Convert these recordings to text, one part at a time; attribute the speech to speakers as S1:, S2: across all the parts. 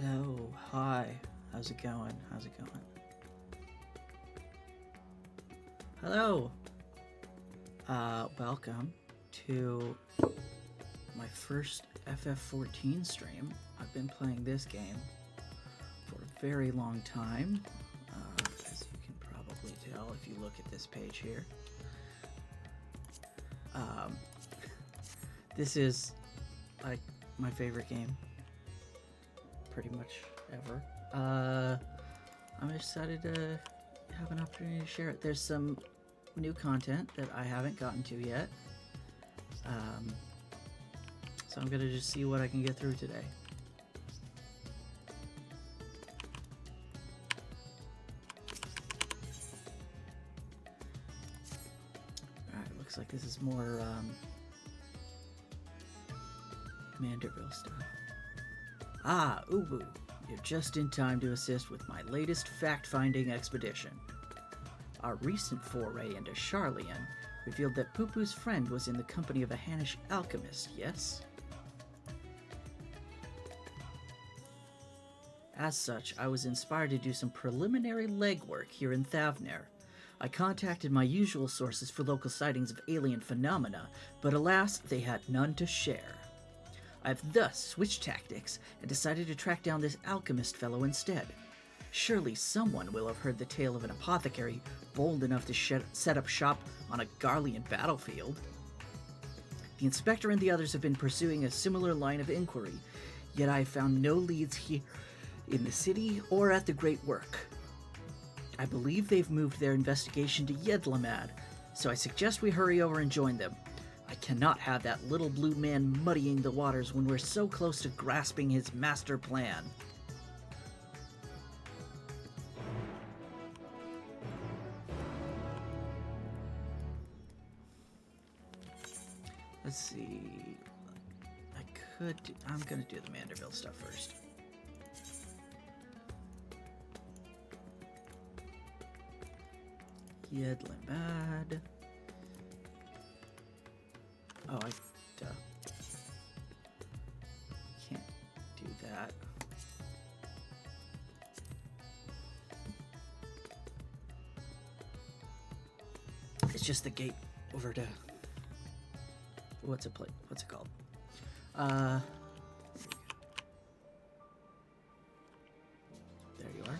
S1: Hello, hi, how's it going? Hello, welcome to my first FF14 stream. I've been playing this game for a very long time, as you can probably tell if you look at this page here. This is, like, my favorite game. Pretty much ever. I'm excited to have an opportunity to share it. There's some new content that I haven't gotten to yet. So I'm gonna just see what I can get through today. Alright, looks like this is more Manderville stuff. Ah, Ubu, you're just in time to assist with my latest fact-finding expedition. Our recent foray into Charlian revealed that Poo-Poo's friend was in the company of a Hannish alchemist, yes? As such, I was inspired to do some preliminary legwork here in Thavner. I contacted my usual sources for local sightings of alien phenomena, but alas, they had none to share. I've thus switched tactics and decided to track down this alchemist fellow instead. Surely someone will have heard the tale of an apothecary bold enough to set up shop on a Garlean battlefield. The inspector and the others have been pursuing a similar line of inquiry, yet I have found no leads here in the city or at the Great Work. I believe they've moved their investigation to Yedlamad, so I suggest we hurry over and join them. I cannot have that little blue man muddying the waters when we're so close to grasping his master plan. Let's see. I'm gonna do the Manderville stuff first. Yedlamad. Oh, can't do that. It's just the gate over to... What's it called? There you are.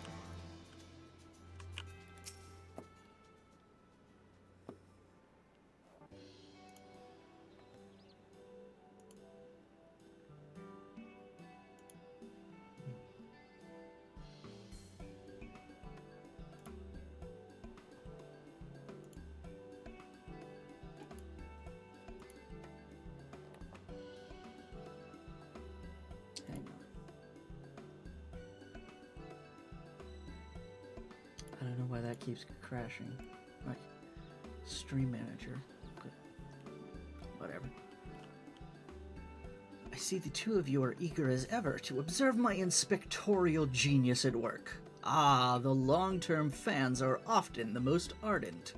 S1: I don't know why that keeps crashing. Like, stream manager. But whatever. I see the two of you are eager as ever to observe my inspectorial genius at work. Ah, the long-term fans are often the most ardent.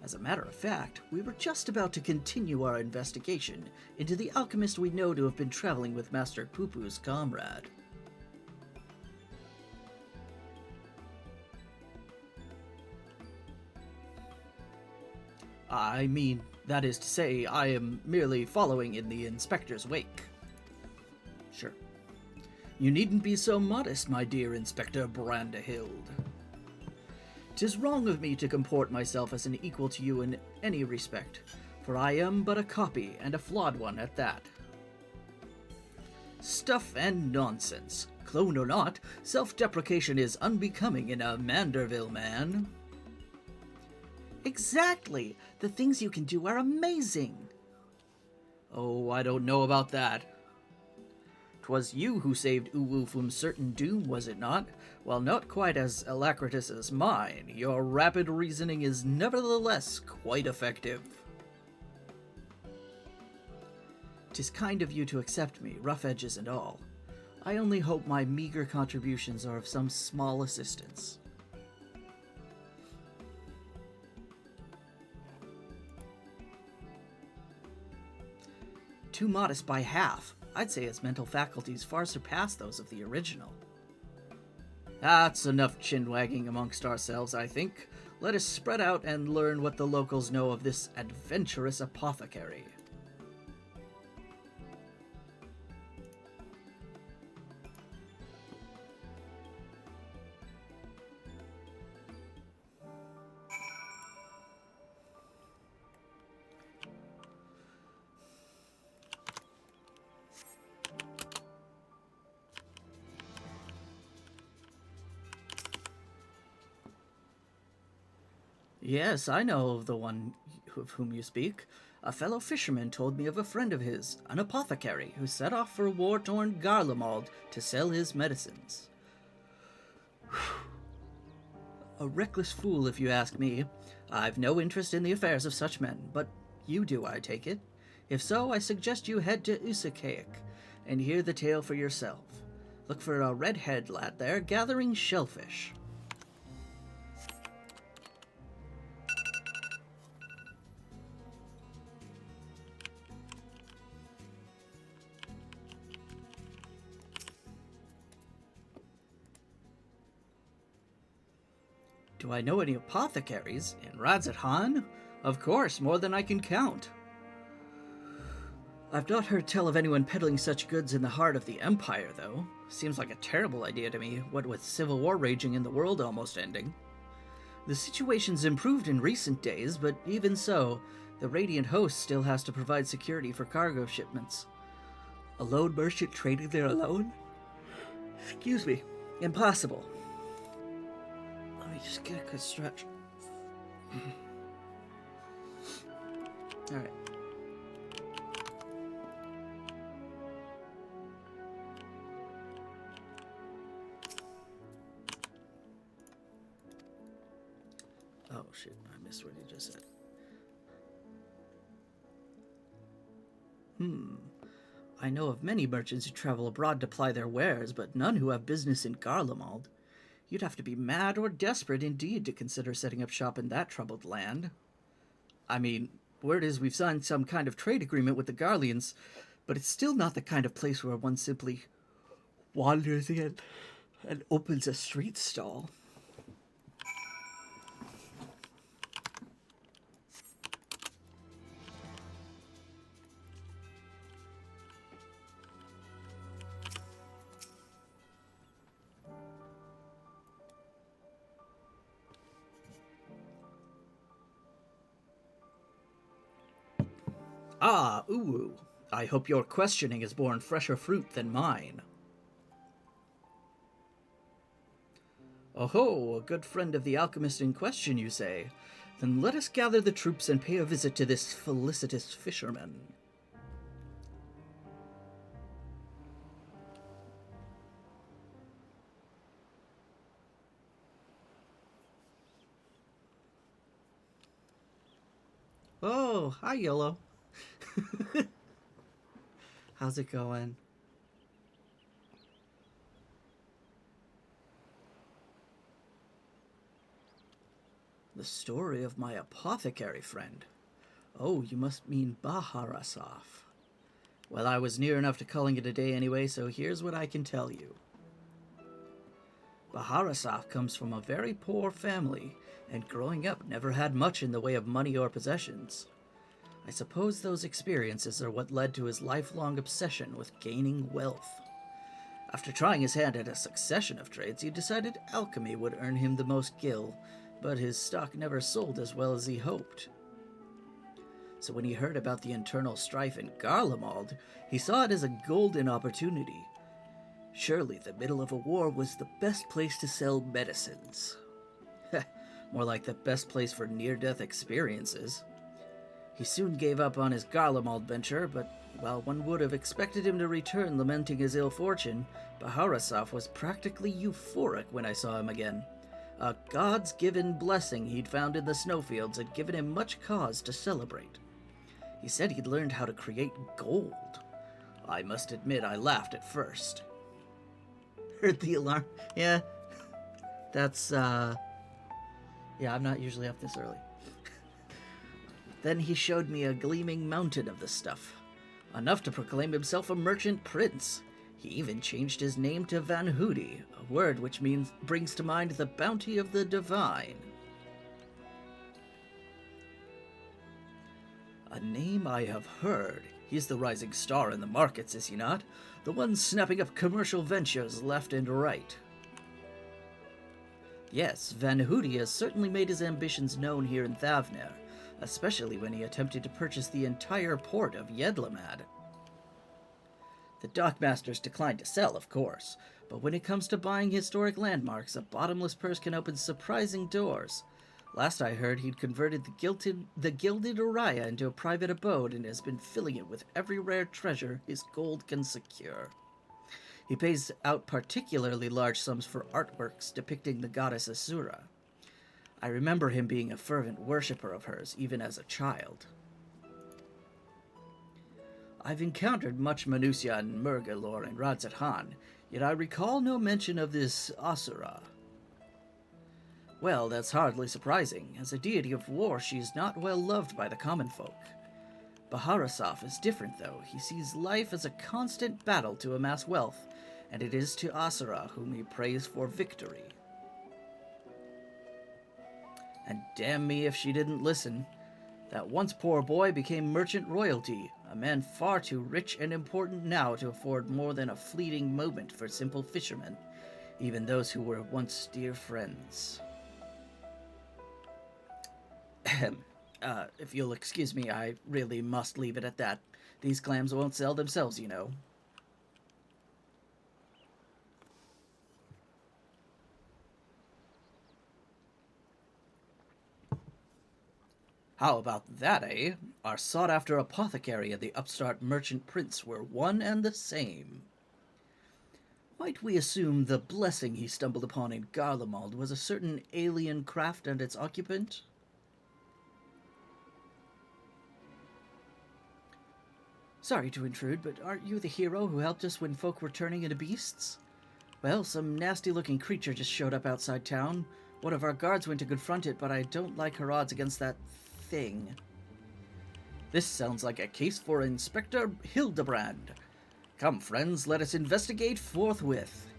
S1: As a matter of fact, we were just about to continue our investigation into the alchemist we know to have been traveling with Master Poo-Poo's comrade. I mean, that is to say, I am merely following in the inspector's wake. Sure. You needn't be so modest, my dear Inspector Brandehild. 'Tis wrong of me to comport myself as an equal to you in any respect, for I am but a copy, and a flawed one at that. Stuff and nonsense. Clone or not, self-deprecation is unbecoming in a Manderville man. Exactly! The things you can do are amazing! Oh, I don't know about that. 'Twas you who saved Uwu from certain doom, was it not? While not quite as alacritous as mine, your rapid reasoning is nevertheless quite effective. 'Tis kind of you to accept me, rough edges and all. I only hope my meager contributions are of some small assistance. Too modest by half. I'd say his mental faculties far surpass those of the original. That's enough chin-wagging amongst ourselves, I think. Let us spread out and learn what the locals know of this adventurous apothecary. Yes, I know of the one of whom you speak. A fellow fisherman told me of a friend of his, an apothecary, who set off for war-torn Garlemald to sell his medicines. A reckless fool, if you ask me. I've no interest in the affairs of such men, but you do, I take it. If so, I suggest you head to Usakaik and hear the tale for yourself. Look for a red-haired lad there gathering shellfish. Do I know any apothecaries in Radzat-Han? Of course, more than I can count. I've not heard tell of anyone peddling such goods in the heart of the Empire, though. Seems like a terrible idea to me, what with civil war raging in the world almost ending. The situation's improved in recent days, but even so, the Radiant Host still has to provide security for cargo shipments. A lone merchant trading there alone? Excuse me, impossible. Let me just get a good stretch. Alright. Oh shit, I missed what you just said. I know of many merchants who travel abroad to ply their wares, but none who have business in Garlemald. You'd have to be mad or desperate indeed to consider setting up shop in that troubled land. I mean, word is we've signed some kind of trade agreement with the Garleans, but it's still not the kind of place where one simply wanders in and opens a street stall. Ah, Uwu. I hope your questioning has borne fresher fruit than mine. Oh-ho, a good friend of the alchemist in question, you say? Then let us gather the troops and pay a visit to this felicitous fisherman. Oh, hi, Yellow. How's it going? The story of my apothecary friend. Oh, you must mean Baharasaf. Well, I was near enough to calling it a day anyway, so here's what I can tell you. Baharasaf comes from a very poor family, and growing up never had much in the way of money or possessions. I suppose those experiences are what led to his lifelong obsession with gaining wealth. After trying his hand at a succession of trades, he decided alchemy would earn him the most gil, but his stock never sold as well as he hoped. So when he heard about the internal strife in Garlemald, he saw it as a golden opportunity. Surely the middle of a war was the best place to sell medicines. More like the best place for near-death experiences. He soon gave up on his Garlemald venture, but while one would have expected him to return lamenting his ill fortune, Baharasaf was practically euphoric when I saw him again. A God's-given blessing he'd found in the snowfields had given him much cause to celebrate. He said he'd learned how to create gold. I must admit I laughed at first. Heard the alarm? Yeah, that's, yeah, I'm not usually up this early. Then he showed me a gleaming mountain of the stuff. enough to proclaim himself a merchant prince. He even changed his name to Van Hoody, a word which brings to mind the bounty of the divine. A name I have heard. He's the rising star in the markets, is he not? The one snapping up commercial ventures left and right. Yes, Van Hoody has certainly made his ambitions known here in Thavner, especially when he attempted to purchase the entire port of Yedlamad. The dockmasters declined to sell, of course, but when it comes to buying historic landmarks, a bottomless purse can open surprising doors. Last I heard, he'd converted the Gilded Araya into a private abode and has been filling it with every rare treasure his gold can secure. He pays out particularly large sums for artworks depicting the goddess Asura. I remember him being a fervent worshipper of hers, even as a child. I've encountered much Manusia and Murgalore and Radzat-Han, yet I recall no mention of this Asura. Well, that's hardly surprising. As a deity of war, she is not well loved by the common folk. Baharasaf is different, though. He sees life as a constant battle to amass wealth, and it is to Asura whom he prays for victory. And damn me if she didn't listen. That once poor boy became merchant royalty, a man far too rich and important now to afford more than a fleeting moment for simple fishermen, even those who were once dear friends. If you'll excuse me, I really must leave it at that. These clams won't sell themselves, you know. How about that, eh? Our sought-after apothecary and the upstart merchant prince were one and the same. Might we assume the blessing he stumbled upon in Garlemald was a certain alien craft and its occupant? Sorry to intrude, but aren't you the hero who helped us when folk were turning into beasts? Well, some nasty-looking creature just showed up outside town. One of our guards went to confront it, but I don't like her odds against that thing. This sounds like a case for Inspector Hildebrand. Come, friends, let us investigate forthwith.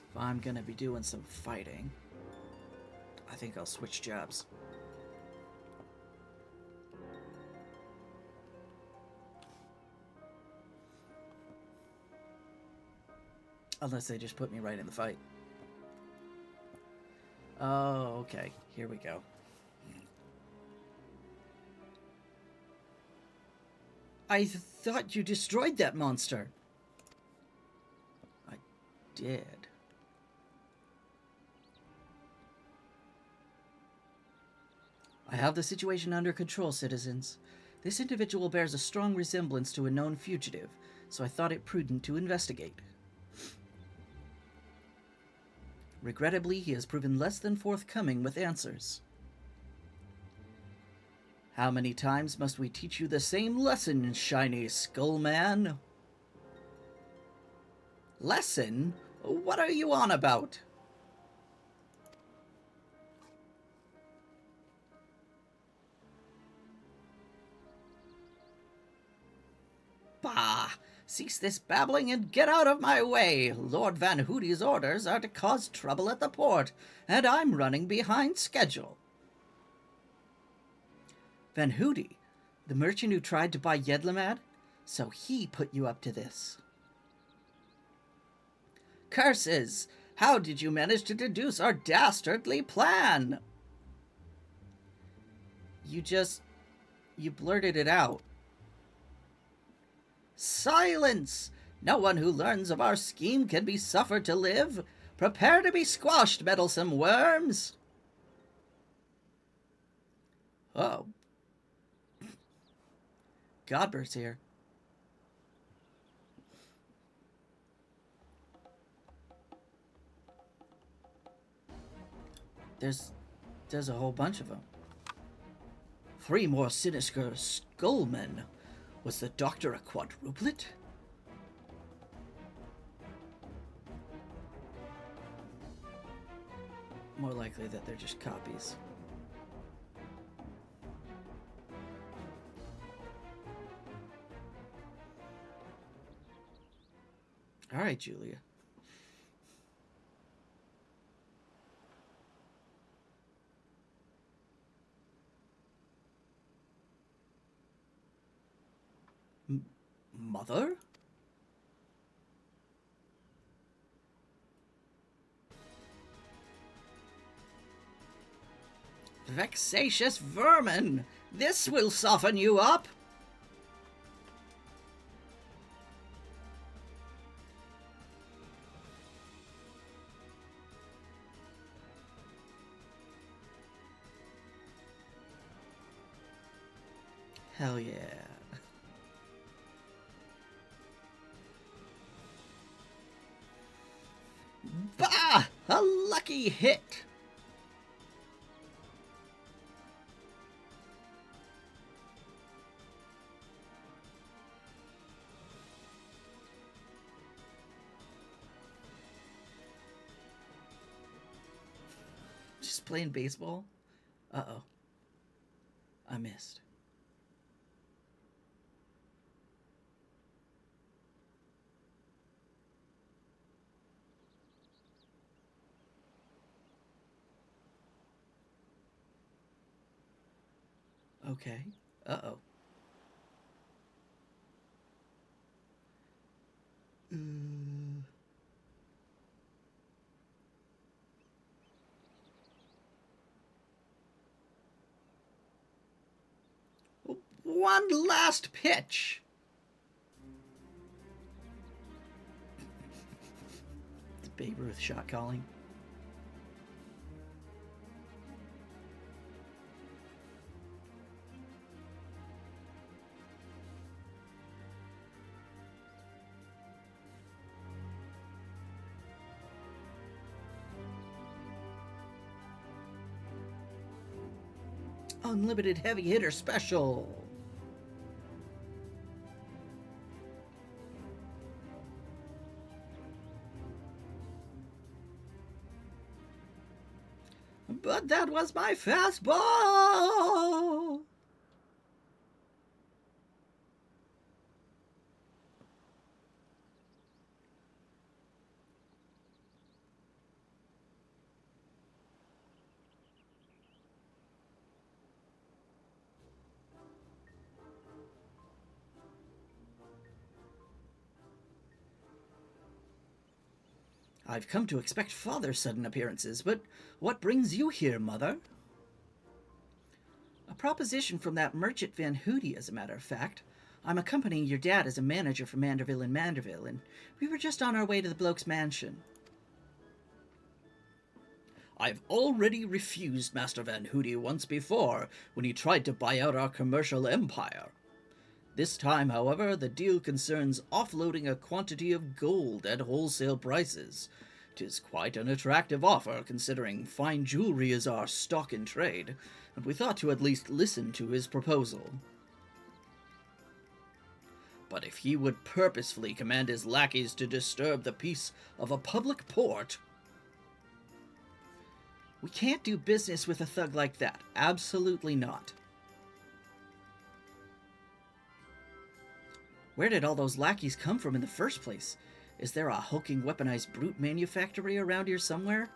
S1: If I'm gonna be doing some fighting, I think I'll switch jobs. Unless they just put me right in the fight. Oh, okay. Here we go. I thought you destroyed that monster. I did. I have the situation under control, citizens. This individual bears a strong resemblance to a known fugitive, so I thought it prudent to investigate. Regrettably, he has proven less than forthcoming with answers. How many times must we teach you the same lesson, shiny skull man? Lesson? What are you on about? Bah! Cease this babbling and get out of my way. Lord Van Hoody's orders are to cause trouble at the port, and I'm running behind schedule. Van Hoody, the merchant who tried to buy Yedlamad? So he put you up to this. Curses! How did you manage to deduce our dastardly plan? You blurted it out. Silence! No one who learns of our scheme can be suffered to live. Prepare to be squashed, meddlesome worms! Oh. Godber's here. There's a whole bunch of them. 3 more sinister skullmen. Was the doctor a quadruplet? More likely that they're just copies. right, Julia. Mother? Vexatious vermin! This will soften you up! Hell yeah. Bah! A lucky hit! Just playing baseball? Uh-oh. I missed. Okay. Uh-oh. One last pitch! The Babe Ruth shot calling. Unlimited heavy hitter special. But that was my fastball. I've come to expect Father's sudden appearances, but what brings you here, Mother? A proposition from that merchant Van Hootie, as a matter of fact. I'm accompanying your dad as a manager for Manderville and Manderville, and we were just on our way to the bloke's mansion. I've already refused Master Van Hootie once before, when he tried to buy out our commercial empire. This time, however, the deal concerns offloading a quantity of gold at wholesale prices. 'Tis quite an attractive offer, considering fine jewelry is our stock in trade, and we thought to at least listen to his proposal. But if he would purposefully command his lackeys to disturb the peace of a public port... We can't do business with a thug like that. Absolutely not. Where did all those lackeys come from in the first place? Is there a hulking weaponized brute manufactory around here somewhere?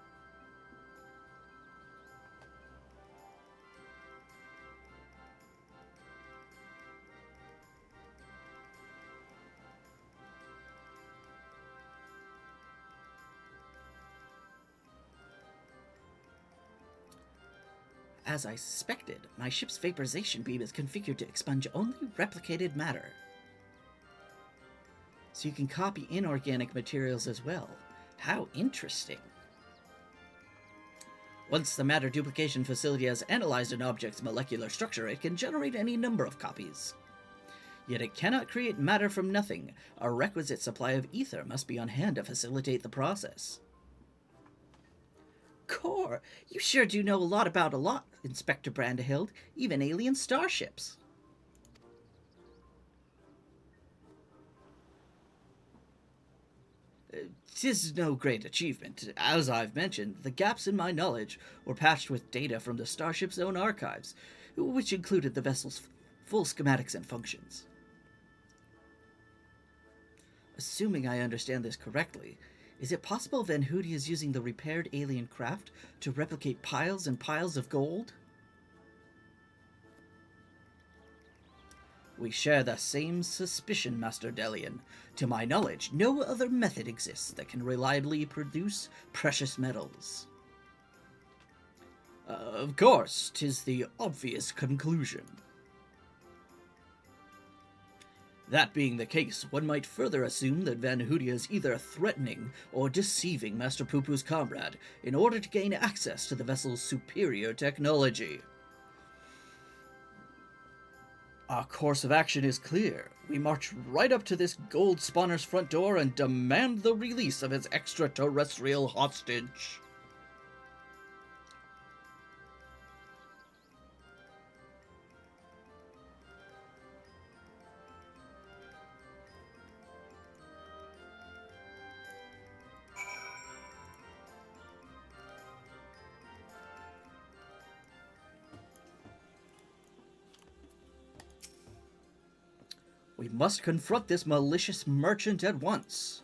S1: As I suspected, my ship's vaporization beam is configured to expunge only replicated matter. So you can copy inorganic materials as well. How interesting. Once the matter duplication facility has analyzed an object's molecular structure, it can generate any number of copies. Yet it cannot create matter from nothing. A requisite supply of ether must be on hand to facilitate the process. Core, you sure do know a lot about a lot, Inspector Brandehild, even alien starships. Tis no great achievement. As I've mentioned, the gaps in my knowledge were patched with data from the starship's own archives, which included the vessel's full schematics and functions. Assuming I understand this correctly, is it possible Van Hootie is using the repaired alien craft to replicate piles and piles of gold? We share the same suspicion, Master Delian. To my knowledge, no other method exists that can reliably produce precious metals. Of course, 'tis the obvious conclusion. That being the case, one might further assume that Van Hootie is either threatening or deceiving Master Poo-Poo's comrade in order to gain access to the vessel's superior technology. Our course of action is clear. We march right up to this gold spawner's front door and demand the release of its extraterrestrial hostage. We must confront this malicious merchant at once.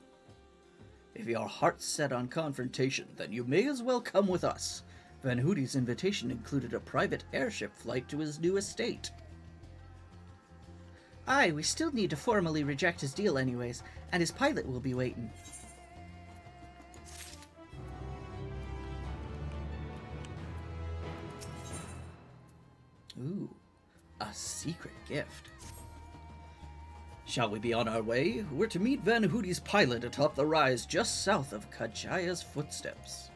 S1: If your heart's set on confrontation, then you may as well come with us. Van Hootie's invitation included a private airship flight to his new estate. Aye, we still need to formally reject his deal anyways, and his pilot will be waiting. Ooh, a secret gift. Shall we be on our way? We're to meet Van Hootie's pilot atop the rise just south of Kajaya's footsteps.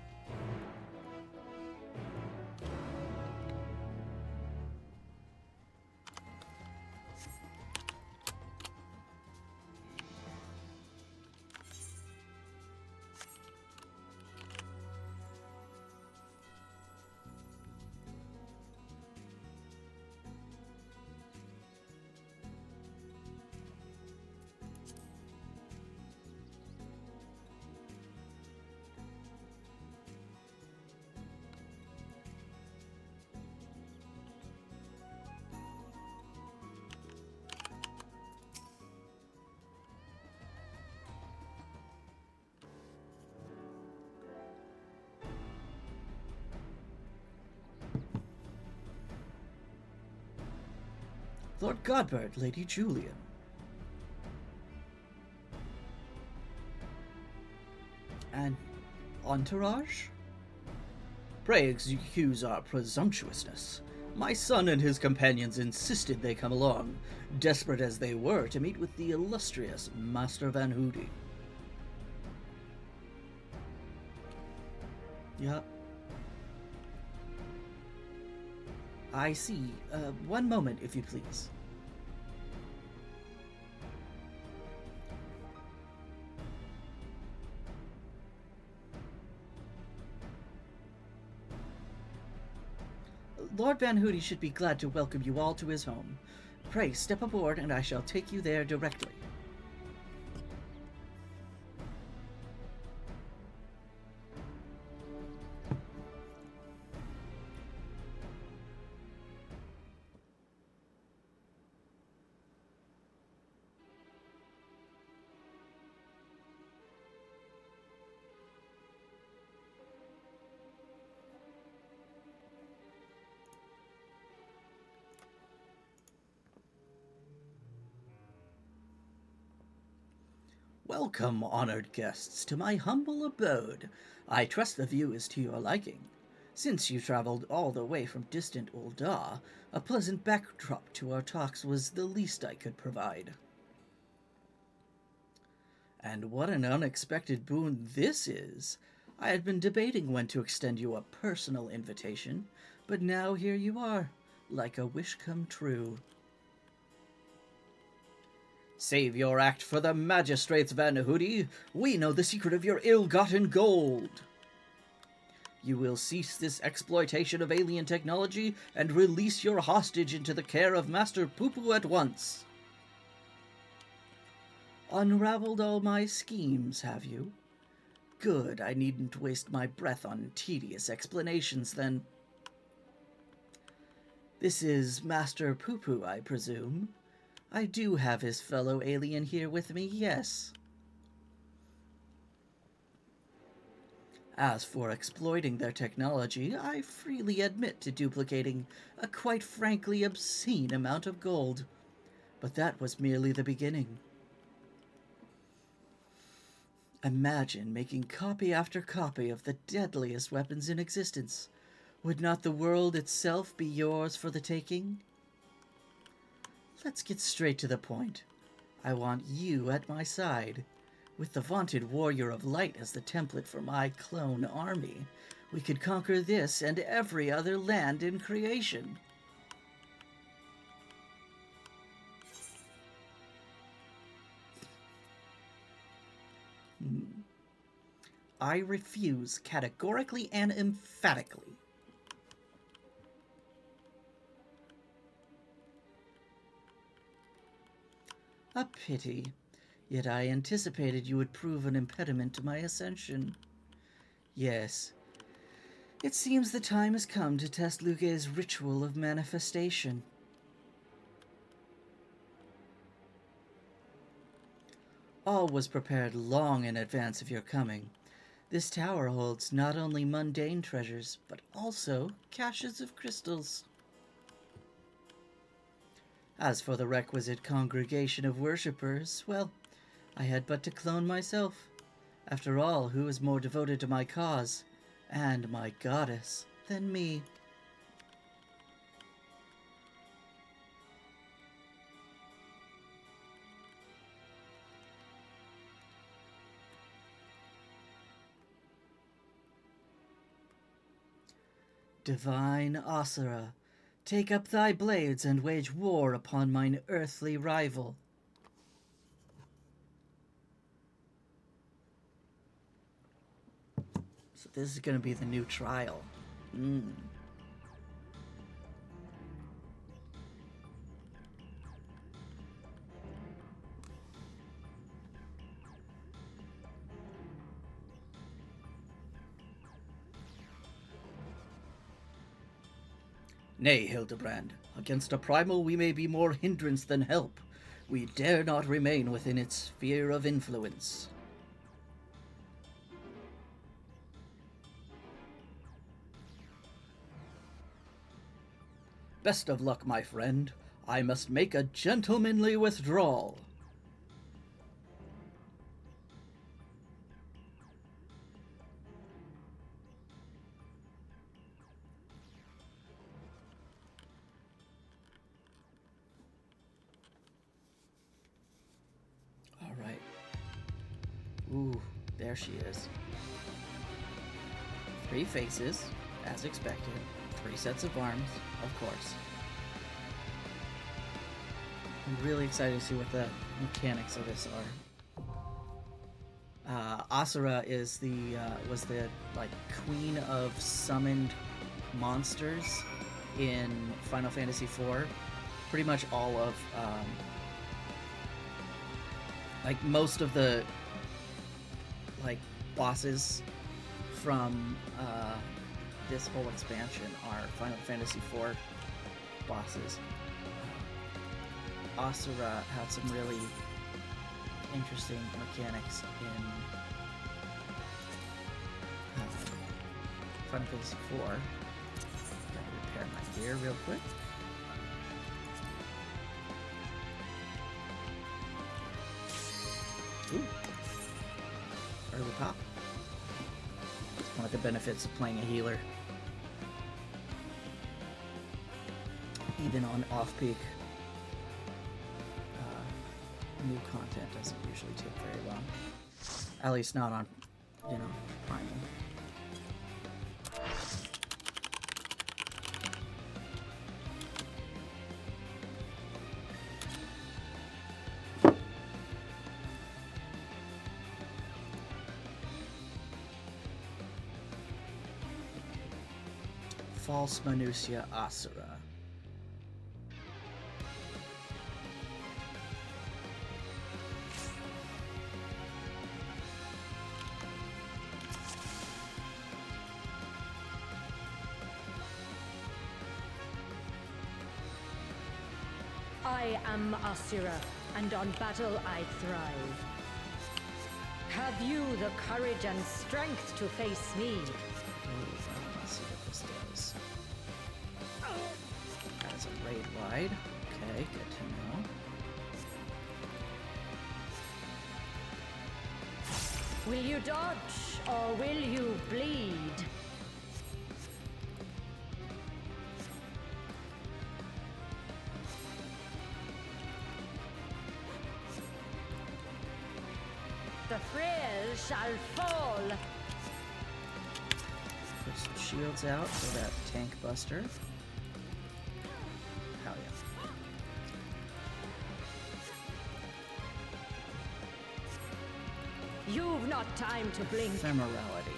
S1: Lord Godbert, Lady Julian. An entourage? Pray excuse our presumptuousness. My son and his companions insisted they come along, desperate as they were to meet with the illustrious Master Van Hootie. Yup. I see. One moment, if you please. Lord Van Hootie should be glad to welcome you all to his home. Pray, step aboard and I shall take you there directly. Welcome, honored guests, to my humble abode. I trust the view is to your liking. Since you traveled all the way from distant Ul'dah, a pleasant backdrop to our talks was the least I could provide. And what an unexpected boon this is! I had been debating when to extend you a personal invitation, but now here you are, like a wish come true. Save your act for the magistrates, Van Hootie. We know the secret of your ill-gotten gold. You will cease this exploitation of alien technology and release your hostage into the care of Master Poo-Poo at once. Unraveled all my schemes, have you? Good, I needn't waste my breath on tedious explanations, then. This is Master Poo-Poo, I presume? I do have his fellow alien here with me, yes. As for exploiting their technology, I freely admit to duplicating a quite frankly obscene amount of gold. But that was merely the beginning. Imagine making copy after copy of the deadliest weapons in existence. Would not the world itself be yours for the taking? Let's get straight to the point. I want you at my side. With the vaunted Warrior of Light as the template for my clone army, we could conquer this and every other land in creation. I refuse categorically and emphatically. A pity. Yet I anticipated you would prove an impediment to my ascension. Yes, it seems the time has come to test Luge's ritual of manifestation. All was prepared long in advance of your coming. This tower holds not only mundane treasures, but also caches of crystals. As for the requisite congregation of worshippers, well, I had but to clone myself. After all, who is more devoted to my cause, and my goddess, than me? Divine Asura, take up thy blades and wage war upon mine earthly rival. So this is going to be the new trial. Nay, Hildebrand, against a primal we may be more hindrance than help. We dare not remain within its sphere of influence. Best of luck, my friend. I must make a gentlemanly withdrawal. All right. Ooh, there she is. 3 faces, as expected. 3 sets of arms, of course. I'm really excited to see what the mechanics of this are. Asura is was the queen of summoned monsters in Final Fantasy IV. Pretty much all of most of the bosses from this whole expansion are Final Fantasy IV bosses. Asura had some really interesting mechanics in Final Fantasy IV. Gotta repair my gear real quick. Ooh. Early pop. It's one of the benefits of playing a healer. Even on off-peak. New content doesn't usually take very long. At least not on, Primal. False Manusia Asura.
S2: I am Asura, and on battle I thrive. Have you the courage and strength to face me?
S1: Let's see what this does. That's a raid wide. Okay, good to know.
S2: Will you dodge or will you bleed? The frail shall fall.
S1: Put some shields out for that tank buster. Hell yeah.
S2: You've not time to blink.
S1: Ephemerality.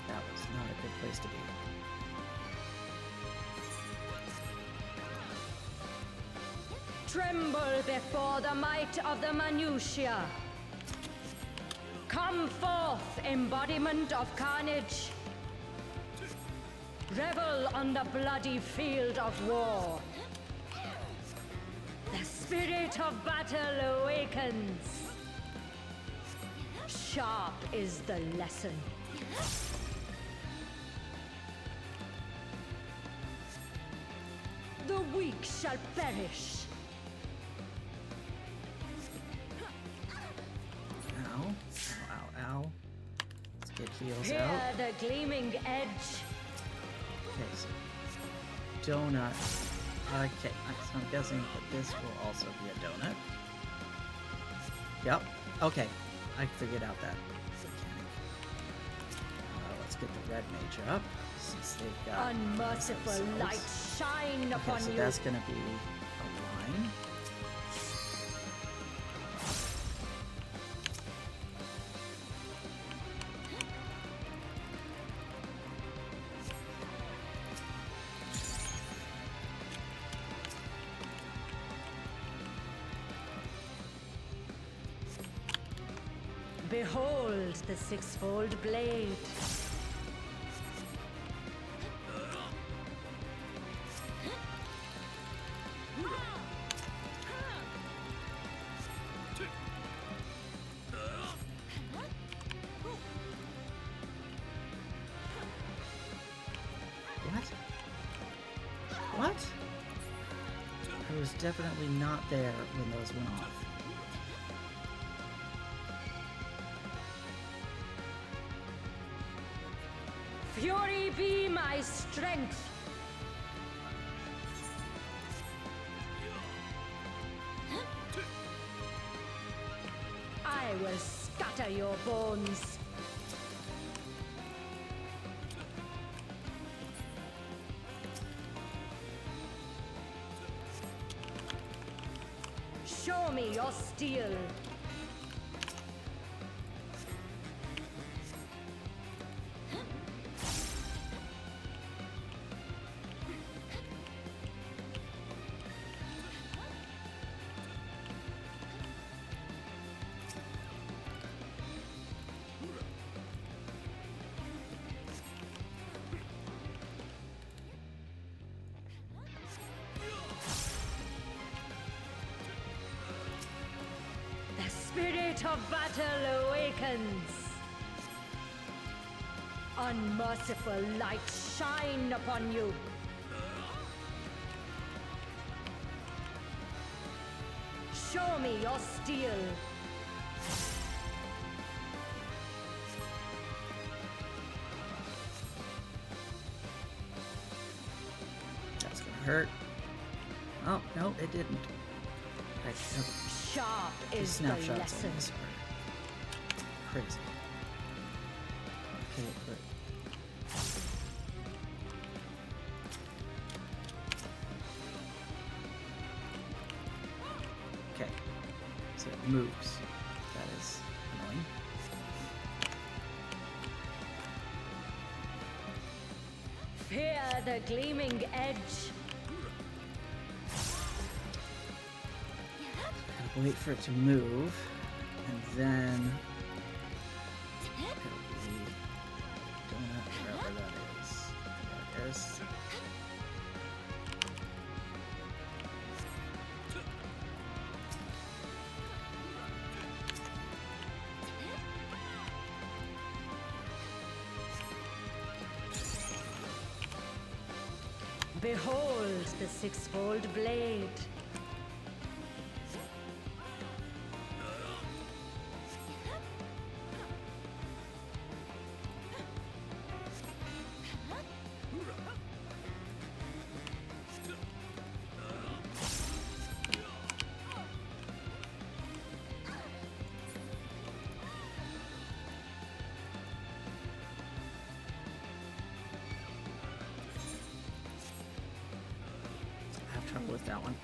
S1: That was not a good place to be.
S2: Tremble before the might of the minutiae. Come forth, embodiment of carnage. Revel on the bloody field of war. The spirit of battle awakens. Sharp is the lesson. The weak shall perish.
S1: Ow. Ow, ow, ow. Let's get heals
S2: Hear
S1: out.
S2: the gleaming edge.
S1: Okay, so donut. Okay, so I'm guessing that this will also be a donut. Yep. Okay, I figured out that mechanic. Let's get the red mage up since they've got
S2: Unmerciful
S1: themselves.
S2: light shine
S1: Okay,
S2: upon
S1: so
S2: you.
S1: that's gonna be a line.
S2: Behold the sixfold blade.
S1: What? What? I was definitely not there when those went off.
S2: Fury be my strength. I will scatter your bones. Show me your steel. The spirit of battle awakens. Unmerciful light shine upon you. Show me your steel.
S1: That's gonna hurt. Oh, no, it didn't. Okay,
S2: Sharp
S1: these
S2: is the
S1: snapshots on
S2: lesson.
S1: this are crazy. Okay, but okay, so it moves. That is annoying.
S2: Fear the gleaming edge.
S1: Gotta wait for it to move, and then it'll be this.
S2: Behold the six-fold blade.
S1: Trouble with that one.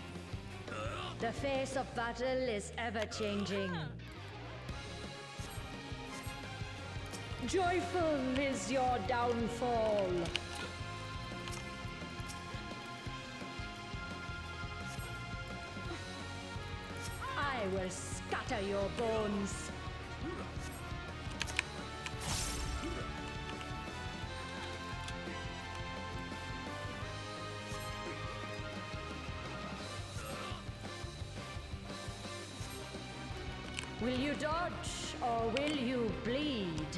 S2: The face of battle is ever-changing. Joyful is your downfall. I will scatter your bones. Will you dodge or will you bleed?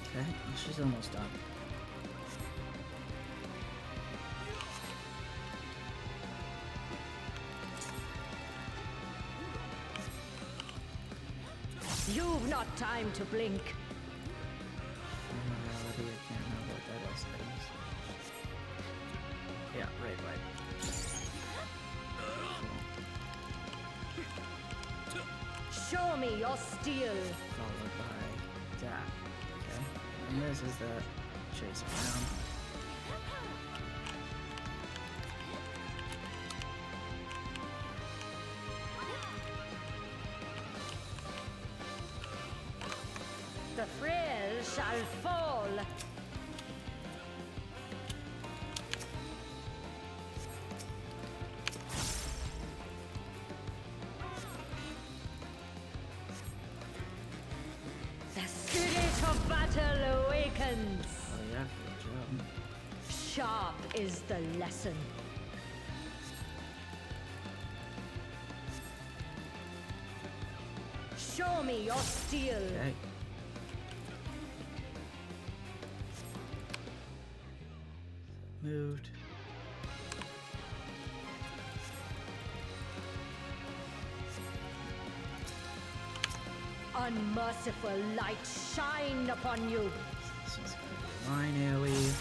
S1: Okay, she's almost done.
S2: You've not time to blink.
S1: Normality, I can't remember what that is. Yeah, right.
S2: Show me your steel.
S1: Followed by that. Okay. And this is the chase around.
S2: The frail shall fall. The spirit of battle awakens.
S1: Oh yeah, good job.
S2: Sharp is the lesson. Show me your steel.
S1: Okay. Moved.
S2: Unmerciful light shine upon you.
S1: This one's gonna be line AoE.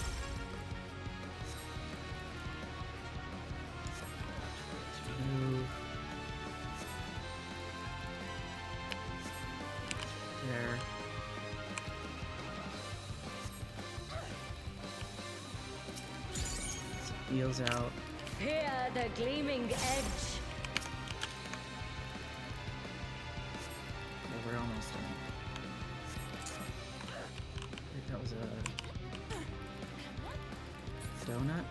S1: Move. There. Heals out.
S2: Hear the gleaming edge.
S1: Yeah, we're almost done. I think that was a donut.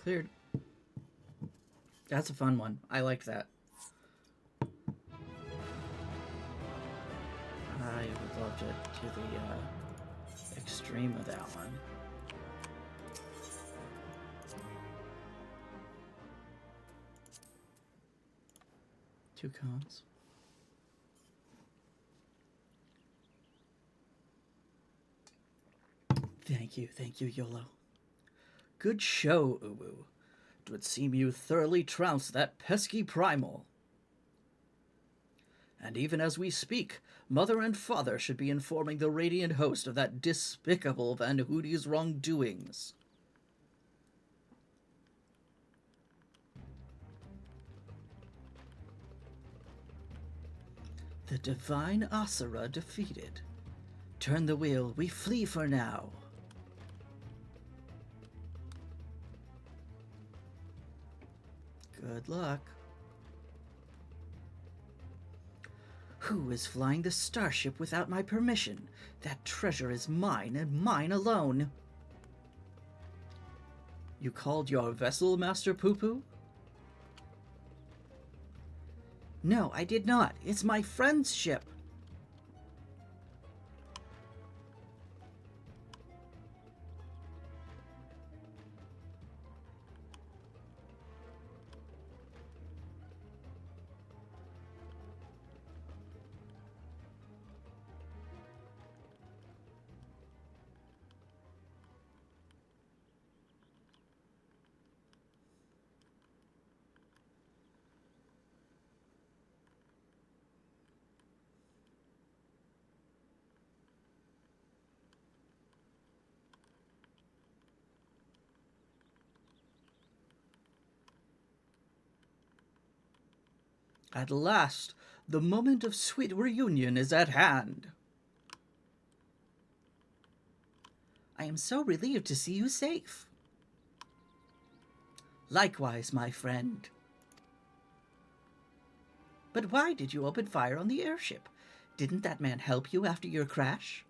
S1: Cleared. That's a fun one. I like that. I would love to do the extreme of that one. Two cones. Thank you, YOLO. Good show, Uwu. 'Twould seem you thoroughly trounced that pesky primal. And even as we speak, Mother and Father should be informing the Radiant Host of that despicable Van Hoodie's wrongdoings. The divine Asura defeated. Turn the wheel, we flee for now. Good luck. Who is flying the starship without my permission? That treasure is mine and mine alone. You called your vessel Master Poo-Poo? No, I did not. It's my friend's ship. At last, the moment of sweet reunion is at hand. I am so relieved to see you safe. Likewise, my friend. But why did you open fire on the airship? Didn't that man help you after your crash?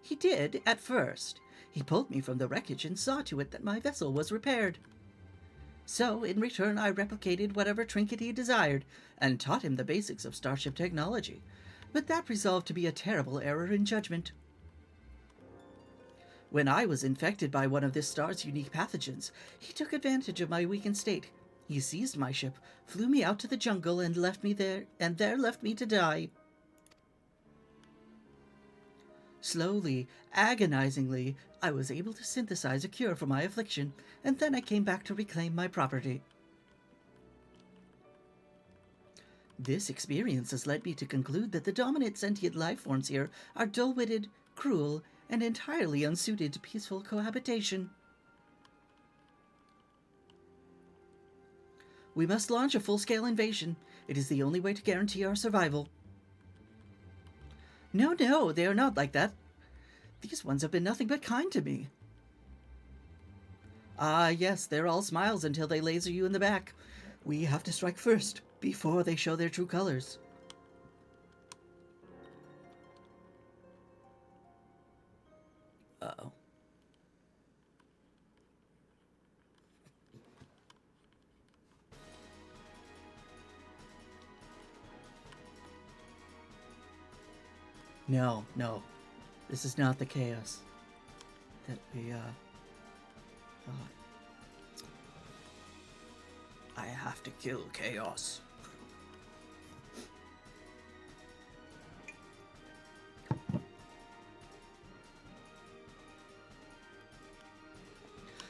S1: He did, at first. He pulled me from the wreckage and saw to it that my vessel was repaired. So, in return, I replicated whatever trinket he desired, and taught him the basics of starship technology. But that resolved to be a terrible error in judgment. When I was infected by one of this star's unique pathogens, he took advantage of my weakened state. He seized my ship, flew me out to the jungle, and left me there to die. Slowly, agonizingly, I was able to synthesize a cure for my affliction, and then I came back to reclaim my property. This experience has led me to conclude that the dominant sentient life forms here are dull-witted, cruel, and entirely unsuited to peaceful cohabitation. We must launch a full-scale invasion. It is the only way to guarantee our survival. No, they are not like that. These ones have been nothing but kind to me. Ah, yes, they're all smiles until they laser you in the back. We have to strike first, before they show their true colors. Uh-oh. No. This is not the chaos that we, thought. I have to kill chaos.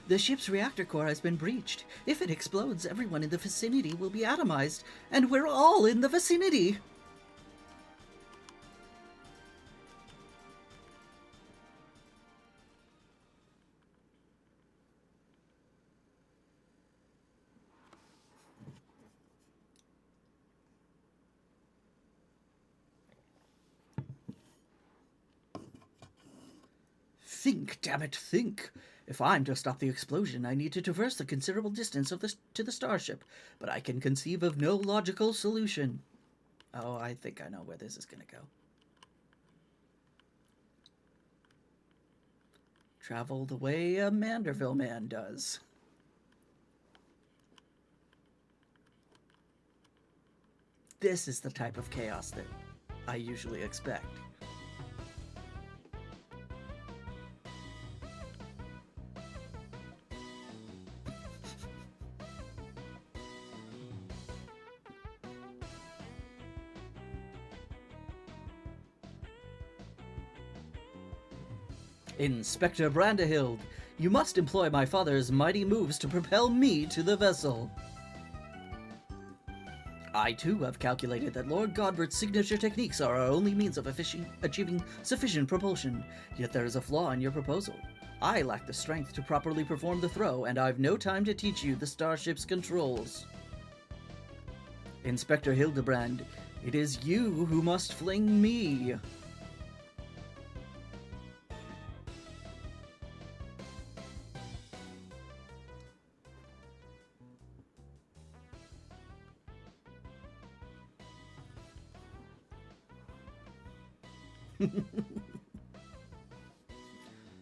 S1: The ship's reactor core has been breached. If it explodes, everyone in the vicinity will be atomized, and we're all in the vicinity! Think, damn it, think! If I'm to stop the explosion, I need to traverse the considerable distance to the starship, but I can conceive of no logical solution. Oh, I think I know where this is gonna go. Travel the way a Manderville man does. This is the type of chaos that I usually expect. Inspector Brandehild, you must employ my father's mighty moves to propel me to the vessel. I, too, have calculated that Lord Godbert's signature techniques are our only means of achieving sufficient propulsion, yet there is a flaw in your proposal. I lack the strength to properly perform the throw, and I've no time to teach you the starship's controls. Inspector Hildebrand, it is you who must fling me.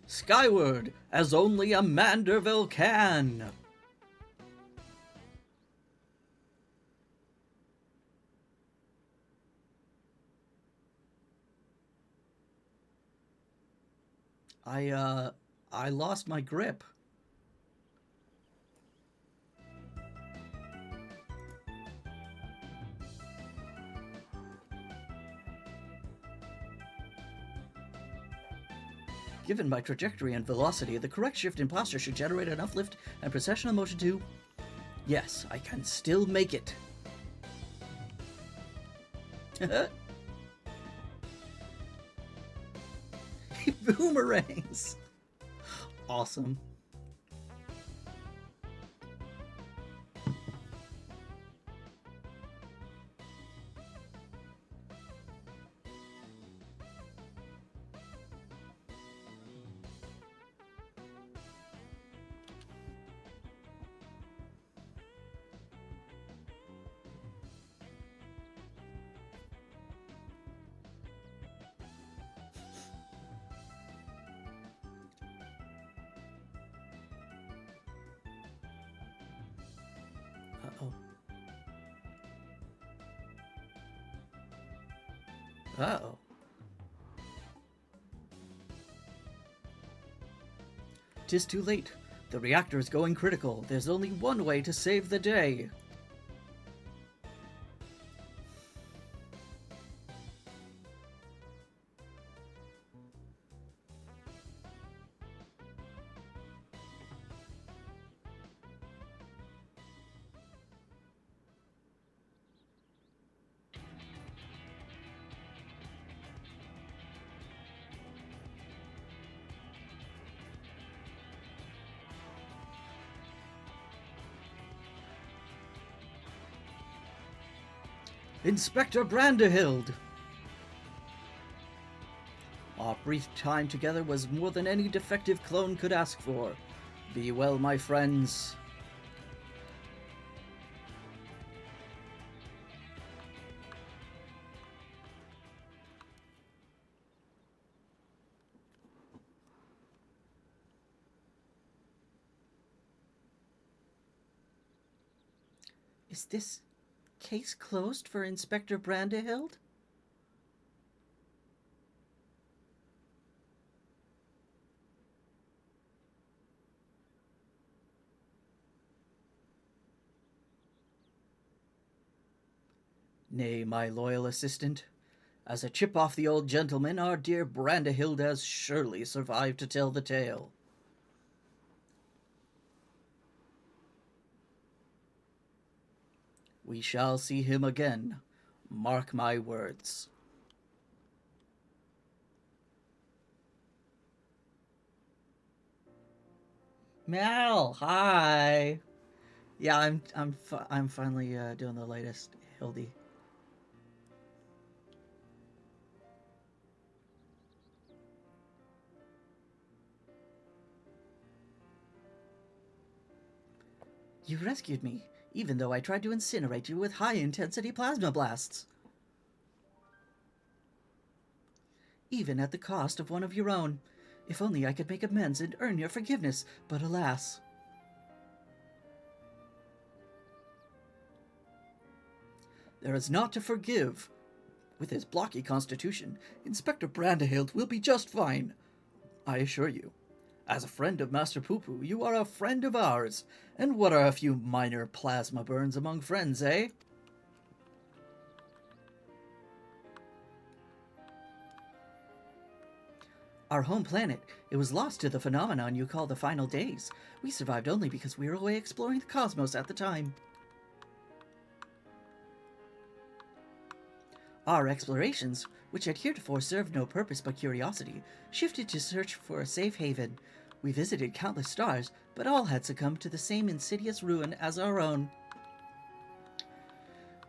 S1: Skyward, as only a Manderville can! I lost my grip. Given my trajectory and velocity, the correct shift in posture should generate enough lift and precessional motion to... Yes, I can still make it. He boomerangs. Awesome. Uh-oh. Uh-oh. "'Tis too late. The reactor is going critical. There's only one way to save the day." Inspector Branderhild! Our brief time together was more than any defective clone could ask for. Be well, my friends. Is this case closed for Inspector Branderhild? Nay, my loyal assistant. As a chip off the old gentleman, our dear Branderhild has surely survived to tell the tale. We shall see him again. Mark my words. Mal, hi. Yeah, I'm finally doing the latest Hildy. You rescued me, even though I tried to incinerate you with high-intensity plasma blasts. Even at the cost of one of your own. If only I could make amends and earn your forgiveness, but alas. There is naught to forgive. With his blocky constitution, Inspector Branderhild will be just fine. I assure you. As a friend of Master Poo-Poo, you are a friend of ours. And what are a few minor plasma burns among friends, eh? Our home planet, it was lost to the phenomenon you call the final days. We survived only because we were away exploring the cosmos at the time. Our explorations, which had heretofore served no purpose but curiosity, shifted to search for a safe haven. We visited countless stars, but all had succumbed to the same insidious ruin as our own.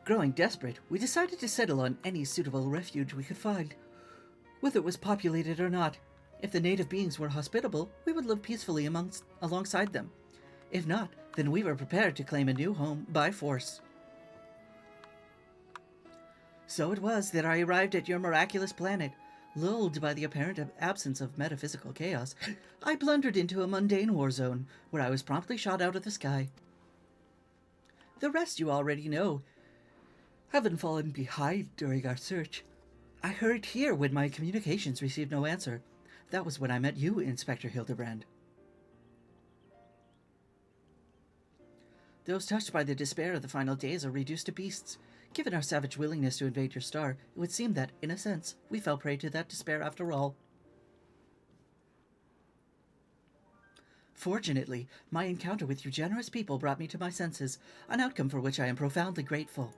S1: Growing desperate, we decided to settle on any suitable refuge we could find, whether it was populated or not. If the native beings were hospitable, we would live peacefully alongside them. If not, then we were prepared to claim a new home by force. So it was that I arrived at your miraculous planet. Lulled by the apparent absence of metaphysical chaos, I blundered into a mundane war zone, where I was promptly shot out of the sky. The rest you already know. Having fallen behind during our search, I hurried here when my communications received no answer. That was when I met you, Inspector Hildebrand. Those touched by the despair of the final days are reduced to beasts. Given our savage willingness to invade your star, it would seem that, in a sense, we fell prey to that despair after all. Fortunately, my encounter with you generous people brought me to my senses, an outcome for which I am profoundly grateful.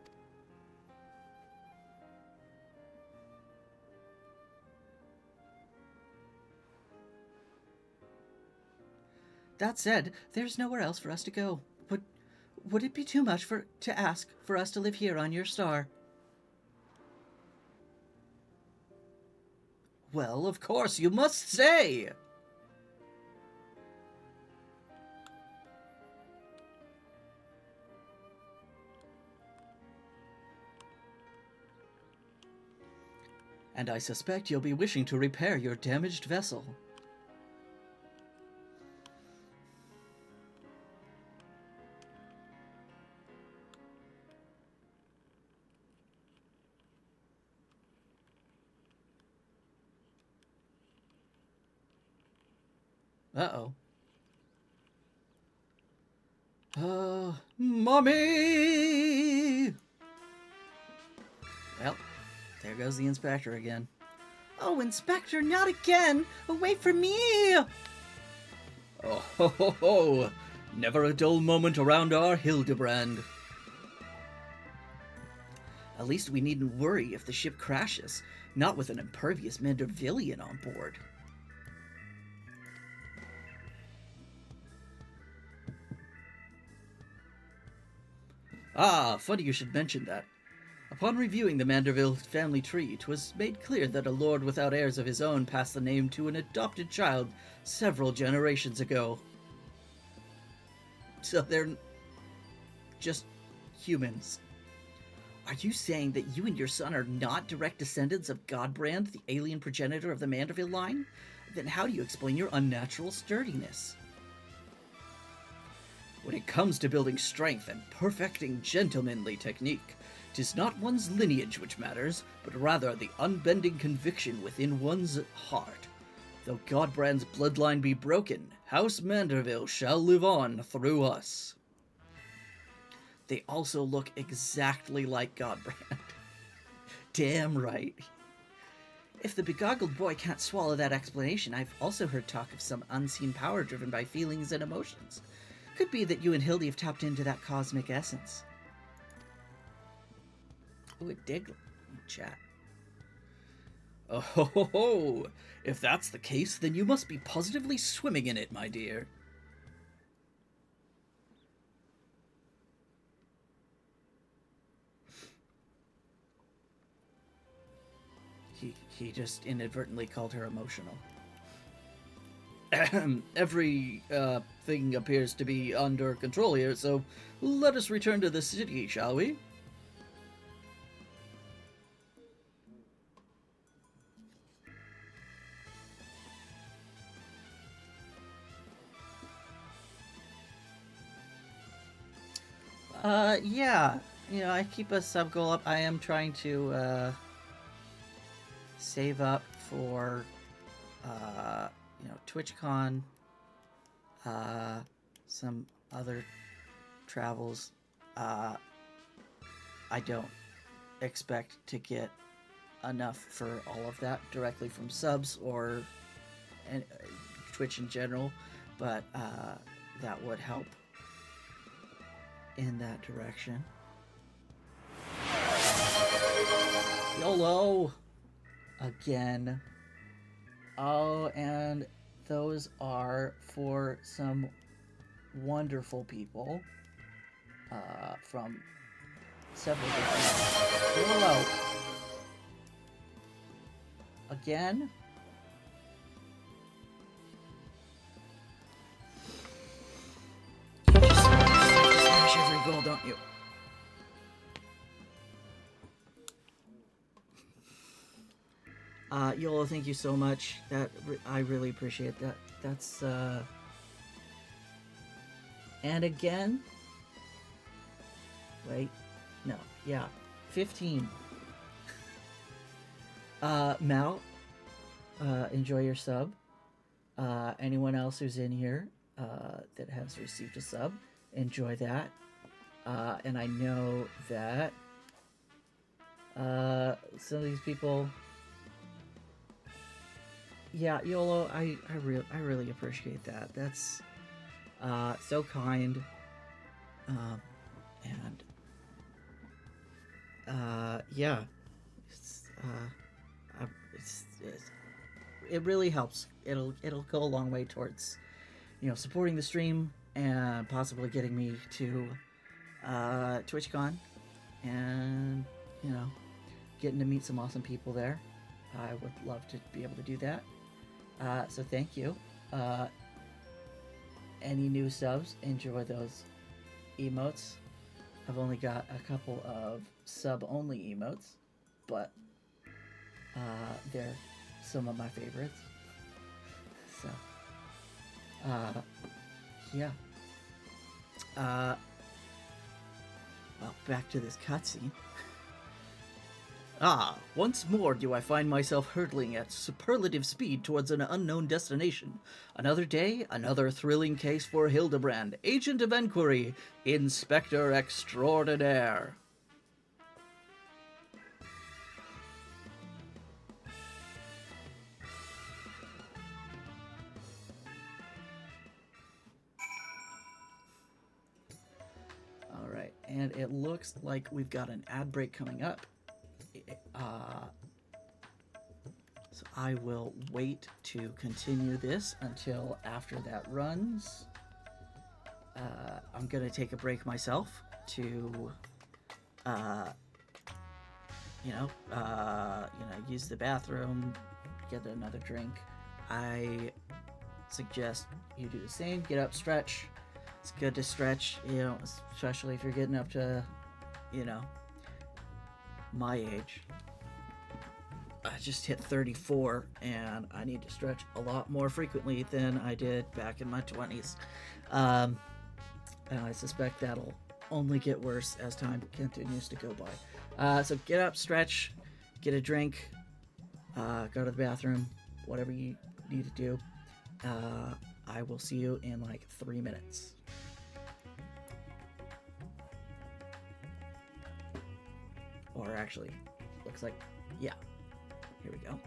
S1: That said, there's nowhere else for us to go. Would it be too much to ask for us to live here on your star? Well, of course, you must say! And I suspect you'll be wishing to repair your damaged vessel. Uh-oh. Mommy! Well, there goes the inspector again. Oh, Inspector, not again! Wait for me! Oh, ho, ho, ho! Never a dull moment around our Hildebrand. At least we needn't worry if the ship crashes, not with an impervious Mandervillian on board. Ah, funny you should mention that. Upon reviewing the Manderville family tree, 'twas made clear that a lord without heirs of his own passed the name to an adopted child several generations ago. So they're just humans. Are you saying that you and your son are not direct descendants of Godbrand, the alien progenitor of the Manderville line? Then how do you explain your unnatural sturdiness? When it comes to building strength and perfecting gentlemanly technique, 'tis not one's lineage which matters, but rather the unbending conviction within one's heart. Though Godbrand's bloodline be broken, House Manderville shall live on through us. They also look exactly like Godbrand. Damn right. If the begoggled boy can't swallow that explanation, I've also heard talk of some unseen power driven by feelings and emotions. Could be that you and Hildy have tapped into that cosmic essence. Ooh, a dig chat. Oh ho ho ho! If that's the case, then you must be positively swimming in it, my dear. He just inadvertently called her emotional. Every thing appears to be under control here, so let us return to the city, shall we? Yeah. You know, I keep a sub goal up. I am trying to, save up for, you know, TwitchCon, some other travels. I don't expect to get enough for all of that directly from subs or Twitch in general, but that would help in that direction. YOLO! Again. Oh, and those are for some wonderful people from several different... YOLO! Again? You just smash every goal, don't you? Yolo, thank you so much. I really appreciate that. That's and again. Wait, no, yeah, 15. Mal, enjoy your sub. Anyone else who's in here that has received a sub, enjoy that. And I know that some of these people, yeah, YOLO, I really appreciate that. That's so kind. And yeah, it really helps. It'll go a long way towards supporting the stream and possibly getting me to TwitchCon and getting to meet some awesome people there. I would love to be able to do that. So thank you. Any new subs, enjoy those emotes. I've only got a couple of sub-only emotes, but they're some of my favorites. So, yeah. Well, back to this cutscene. Once more do I find myself hurtling at superlative speed towards an unknown destination. Another day, another thrilling case for Hildebrand, Agent of Enquiry, Inspector Extraordinaire. Alright, and it looks like we've got an ad break coming up. So I will wait to continue this until after that runs. I'm gonna take a break myself to, use the bathroom, get another drink. I suggest you do the same. Get up, stretch. It's good to stretch, especially if you're getting up to, my age. I just hit 34 and I need to stretch a lot more frequently than I did back in my 20s. And I suspect that'll only get worse as time continues to go by. So get up, stretch, get a drink, go to the bathroom, whatever you need to do. I will see you in like 3 minutes. Or actually, looks like, yeah. Here we go.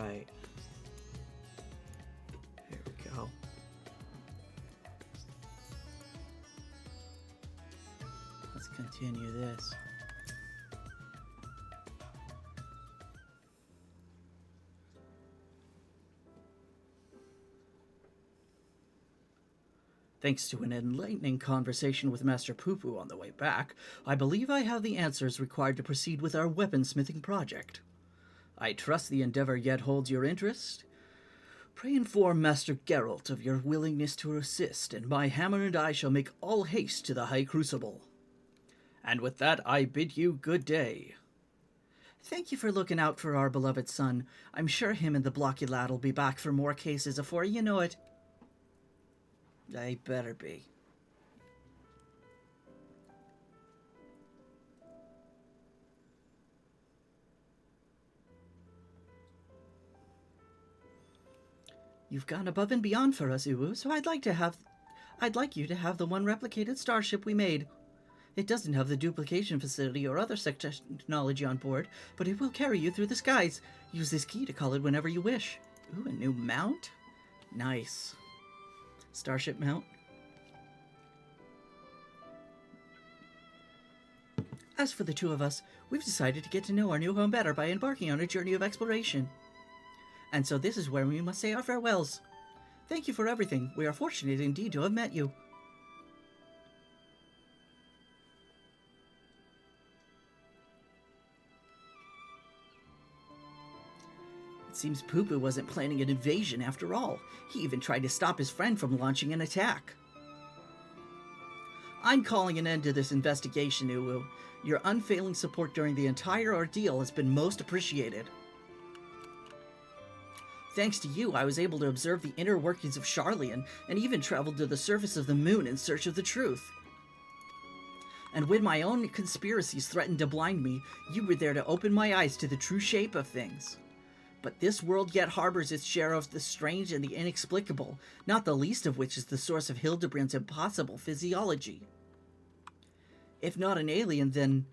S1: right. Here we go. Let's continue this. Thanks to an enlightening conversation with Master Poo-Poo on the way back, I believe I have the answers required to proceed with our weaponsmithing project. I trust the endeavor yet holds your interest. Pray inform Master Geralt of your willingness to assist, and my hammer and I shall make all haste to the High Crucible. And with that, I bid you good day. Thank you for looking out for our beloved son. I'm sure him and the blocky lad'll be back for more cases afore you know it. They better be. You've gone above and beyond for us, Uwu, so I'd like you to have the one replicated starship we made. It doesn't have the duplication facility or other technology on board, but it will carry you through the skies. Use this key to call it whenever you wish. Ooh, a new mount? Nice. Starship mount. As for the two of us, we've decided to get to know our new home better by embarking on a journey of exploration. And so this is where we must say our farewells. Thank you for everything. We are fortunate indeed to have met you. It seems Poo-Poo wasn't planning an invasion after all. He even tried to stop his friend from launching an attack. I'm calling an end to this investigation, Uwu. Your unfailing support during the entire ordeal has been most appreciated. Thanks to you, I was able to observe the inner workings of Sharlayan and even traveled to the surface of the moon in search of the truth. And when my own conspiracies threatened to blind me, you were there to open my eyes to the true shape of things. But this world yet harbors its share of the strange and the inexplicable, not the least of which is the source of Hildebrand's impossible physiology. If not an alien, then...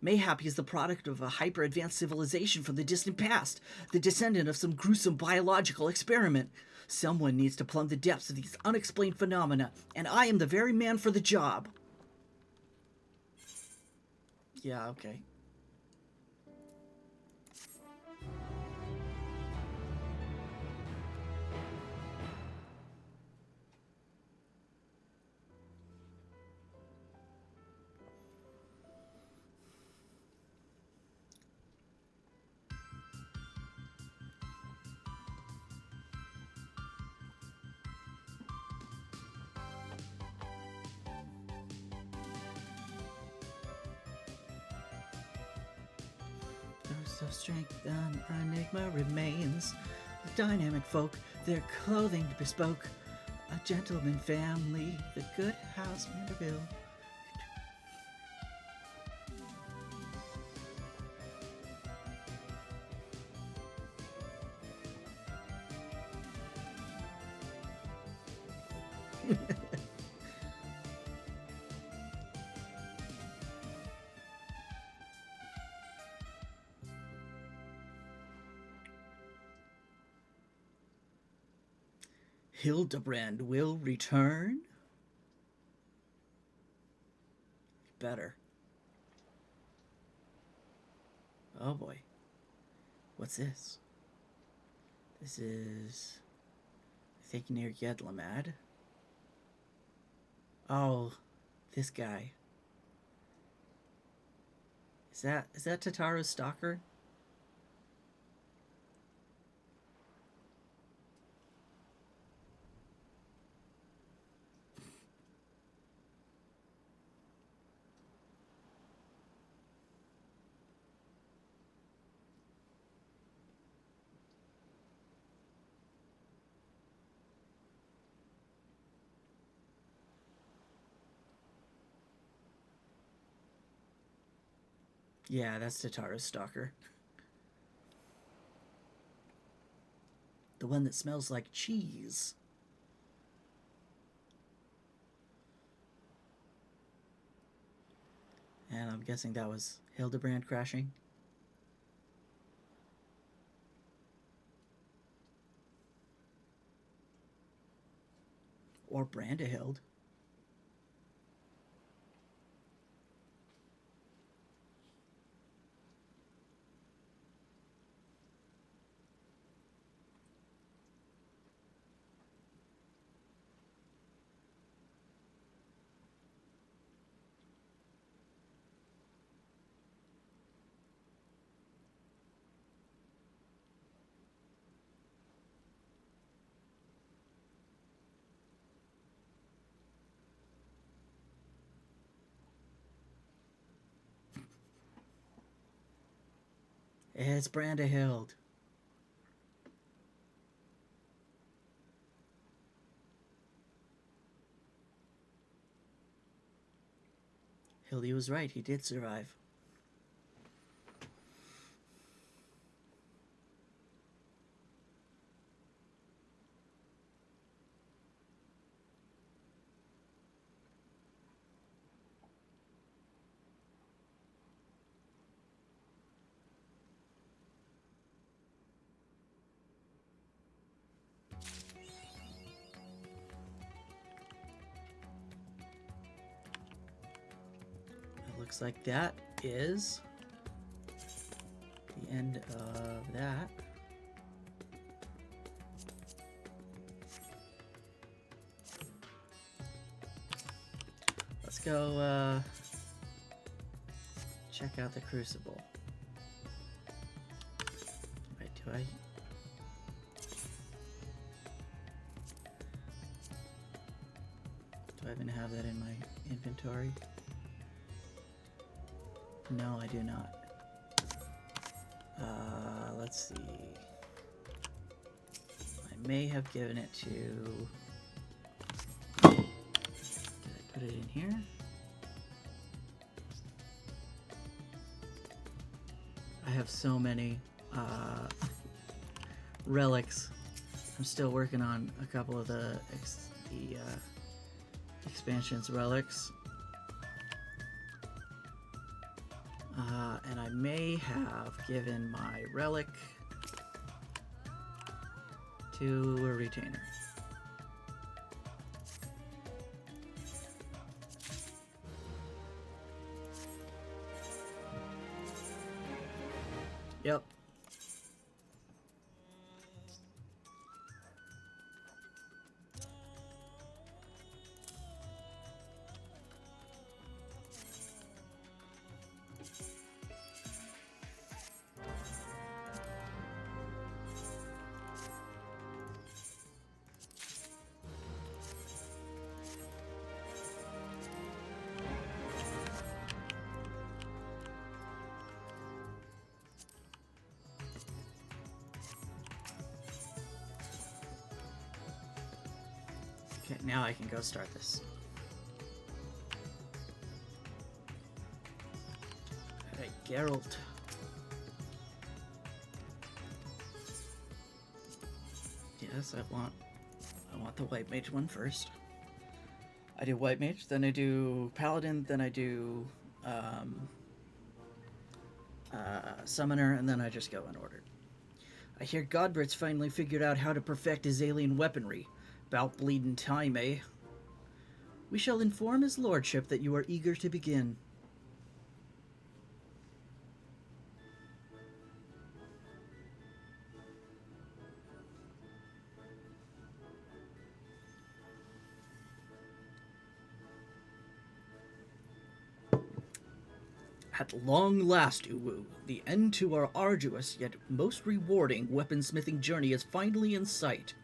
S1: mayhap he is the product of a hyper-advanced civilization from the distant past, the descendant of some gruesome biological experiment. Someone needs to plumb the depths of these unexplained phenomena, and I am the very man for the job. Yeah, okay. Of strength, an enigma remains. The dynamic folk, their clothing bespoke. A gentleman family, the good house Manderville. Hildebrand will return? Better. Oh boy. What's this? This is... I think near Yedlamad. Oh, this guy. Is that Tataru's stalker? Yeah, that's Tataru's stalker. The one that smells like cheese. And I'm guessing that was Hildebrand crashing. Or Brandahild. It's Brandahild. Hildy was right, he did survive. It looks like that is the end of that. Let's go check out the Crucible. Wait, do I even have that in my inventory? No, I do not. Let's see. I may have given it to... Did I put it in here? I have so many relics. I'm still working on a couple of the expansion's relics. And I may have given my relic to a retainer. Yep. Okay, now I can go start this. Alright, Geralt. Yes, I want the White Mage one first. I do White Mage, then I do Paladin, then I do Summoner, and then I just go in order. I hear Godbert's finally figured out how to perfect his alien weaponry. 'Bout bleeding time, eh? We shall inform his lordship that you are eager to begin. At long last, Uwu, the end to our arduous yet most rewarding weaponsmithing journey is finally in sight.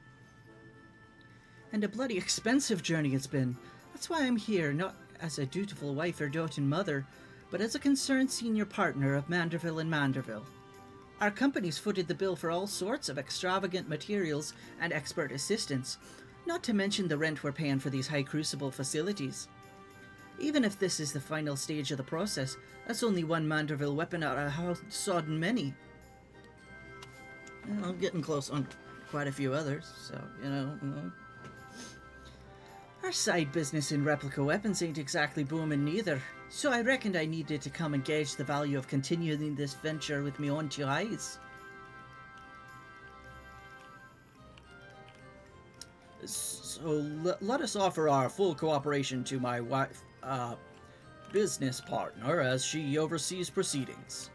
S1: And a bloody expensive journey it's been. That's why I'm here, not as a dutiful wife or doting mother, but as a concerned senior partner of Manderville and Manderville. Our company's footed the bill for all sorts of extravagant materials and expert assistance, not to mention the rent we're paying for these high crucible facilities. Even if this is the final stage of the process, that's only one Manderville weapon out of how sodden many. Well, I'm getting close on quite a few others, so, you know. Our side business in replica weapons ain't exactly booming neither, so I reckoned I needed to come and gauge the value of continuing this venture with me own two eyes. So let us offer our full cooperation to my wife, business partner as she oversees proceedings.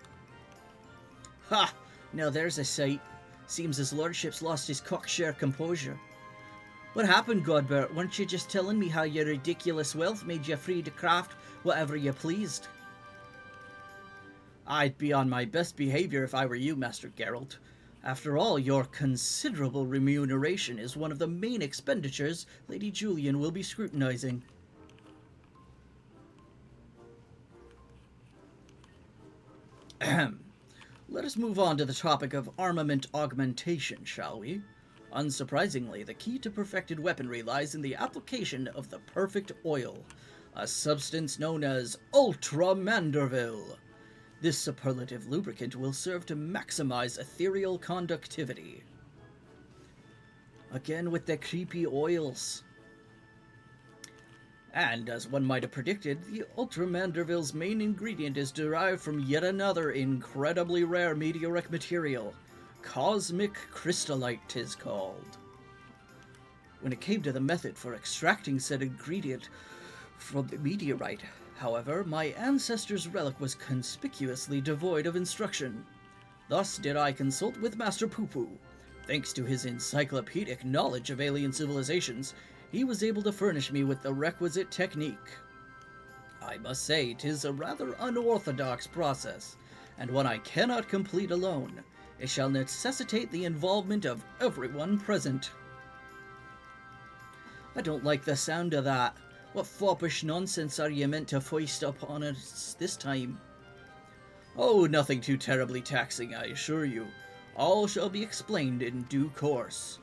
S1: Ha! Now there's a sight. Seems his lordship's lost his cocksure composure. What happened, Godbert? Weren't you just telling me how your ridiculous wealth made you free to craft whatever you pleased? I'd be on my best behavior if I were you, Master Geralt. After all, your considerable remuneration is one of the main expenditures Lady Julian will be scrutinizing. Ahem. Let us move on to the topic of armament augmentation, shall we? Unsurprisingly, the key to perfected weaponry lies in the application of the perfect oil, a substance known as Ultra Manderville. This superlative lubricant will serve to maximize ethereal conductivity. Again with the creepy oils. And, as one might have predicted, the Ultra Manderville's main ingredient is derived from yet another incredibly rare meteoric material. Cosmic crystallite, 'tis called. When it came to the method for extracting said ingredient from the meteorite, however, my ancestor's relic was conspicuously devoid of instruction. Thus did I consult with Master Poo-Poo. Thanks to his encyclopedic knowledge of alien civilizations, he was able to furnish me with the requisite technique. I must say, 'tis a rather unorthodox process, and one I cannot complete alone. It shall necessitate the involvement of everyone present. I don't like the sound of that. What foppish nonsense are you meant to foist upon us this time? Oh, nothing too terribly taxing, I assure you. All shall be explained in due course.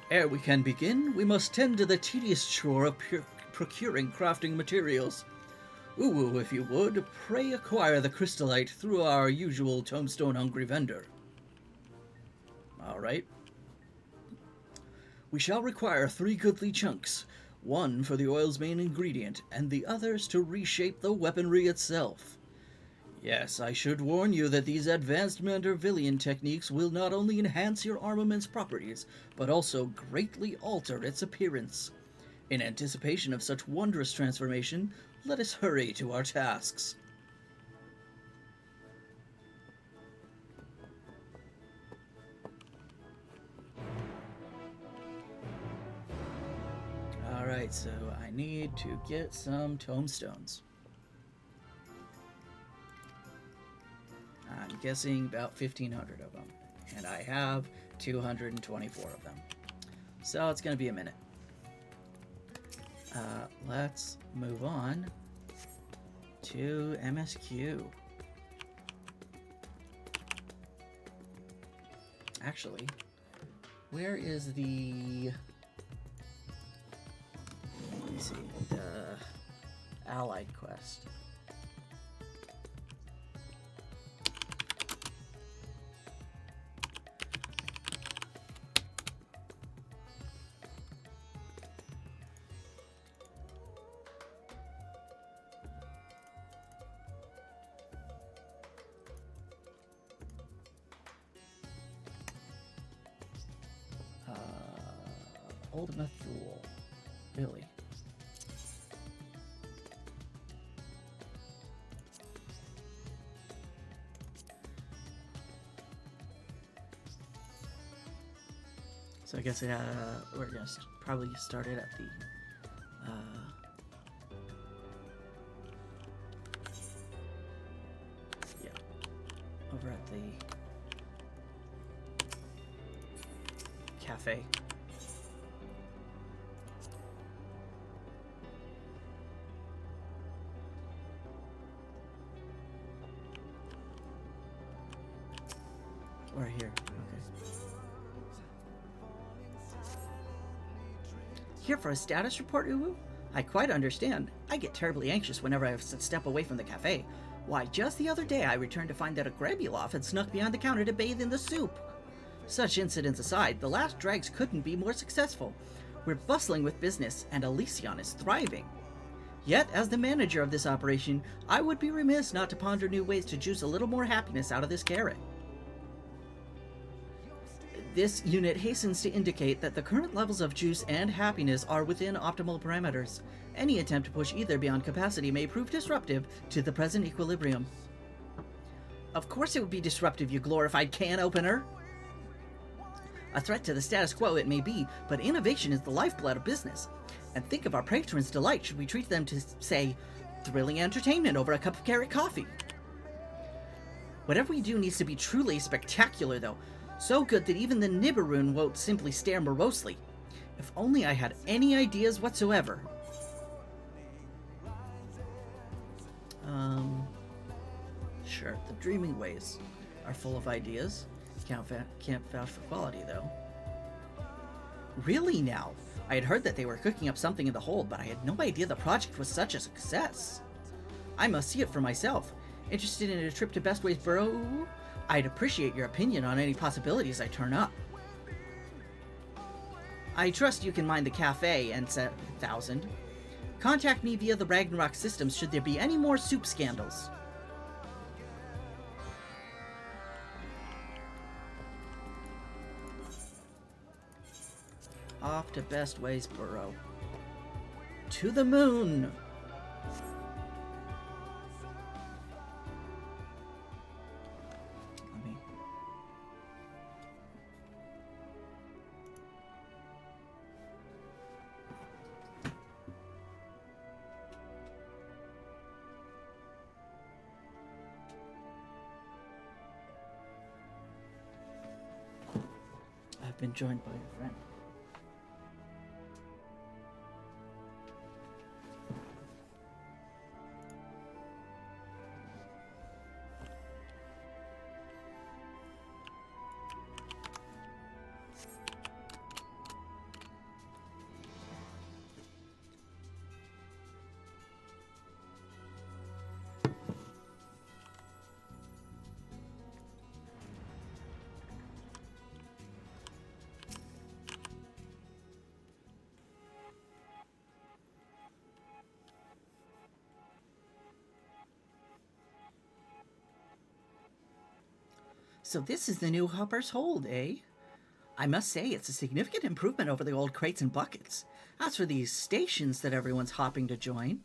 S1: Ere we can begin, we must tend to the tedious chore of procuring crafting materials. Uwu, if you would, pray acquire the crystallite through our usual tombstone-hungry vendor. All right. We shall require 3 goodly chunks, one for the oil's main ingredient, and the others to reshape the weaponry itself. Yes, I should warn you that these advanced Mandervillian techniques will not only enhance your armament's properties, but also greatly alter its appearance. In anticipation of such wondrous transformation, let us hurry to our tasks. Alright, so I need to get some tombstones. I'm guessing about 1,500 of them. And I have 224 of them. So it's going to be a minute. Let's move on to MSQ. Actually, where is the... Let me see, the Allied quest. Ultimate Duel. Really? So I guess we're gonna probably start it at the yeah, over at the cafe. Or here. Okay. Here for a status report, Uwu? I quite understand. I get terribly anxious whenever I have to step away from the cafe. Why, just the other day I returned to find that a Grabulov had snuck behind the counter to bathe in the soup. Such incidents aside, the last drags couldn't be more successful. We're bustling with business, and Elysion is thriving. Yet, as the manager of this operation, I would be remiss not to ponder new ways to juice a little more happiness out of this carrot. This unit hastens to indicate that the current levels of juice and happiness are within optimal parameters. Any attempt to push either beyond capacity may prove disruptive to the present equilibrium. Of course it would be disruptive, you glorified can opener! A threat to the status quo it may be, but innovation is the lifeblood of business. And think of our patrons' delight should we treat them to, say, thrilling entertainment over a cup of carrot coffee. Whatever we do needs to be truly spectacular, though. So good that even the Nibiruun won't simply stare morosely. If only I had any ideas whatsoever. Sure, the Dreaming Ways are full of ideas. Can't vouch for quality, though. Really now? I had heard that they were cooking up something in the hold, but I had no idea the project was such a success. I must see it for myself. Interested in a trip to Best Ways Burrow? I'd appreciate your opinion on any possibilities I turn up. I trust you can mind the cafe, N7000. Contact me via the Ragnarok systems should there be any more soup scandals. Off to Best Ways Burrow. To the moon! I've been joined by a friend. So this is the new Hopper's Hold, eh? I must say it's a significant improvement over the old crates and buckets. As for these stations that everyone's hopping to join,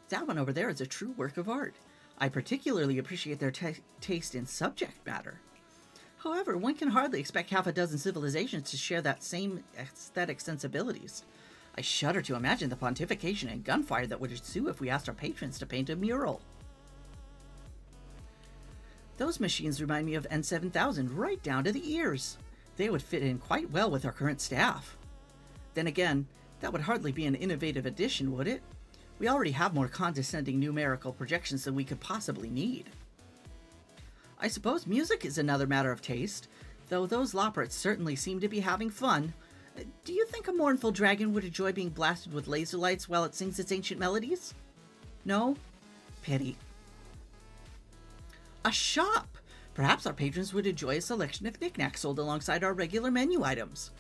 S1: that one over there is a true work of art. I particularly appreciate their taste in subject matter. However, one can hardly expect half a dozen civilizations to share that same aesthetic sensibilities. I shudder to imagine the pontification and gunfire that would ensue if we asked our patrons to paint a mural. Those machines remind me of N7000 right down to the ears. They would fit in quite well with our current staff. Then again, that would hardly be an innovative addition, would it? We already have more condescending numerical projections than we could possibly need. I suppose music is another matter of taste, though those Loporrits certainly seem to be having fun. Do you think a mournful dragon would enjoy being blasted with laser lights while it sings its ancient melodies? No? Pity. A shop! Perhaps our patrons would enjoy a selection of knickknacks sold alongside our regular menu items.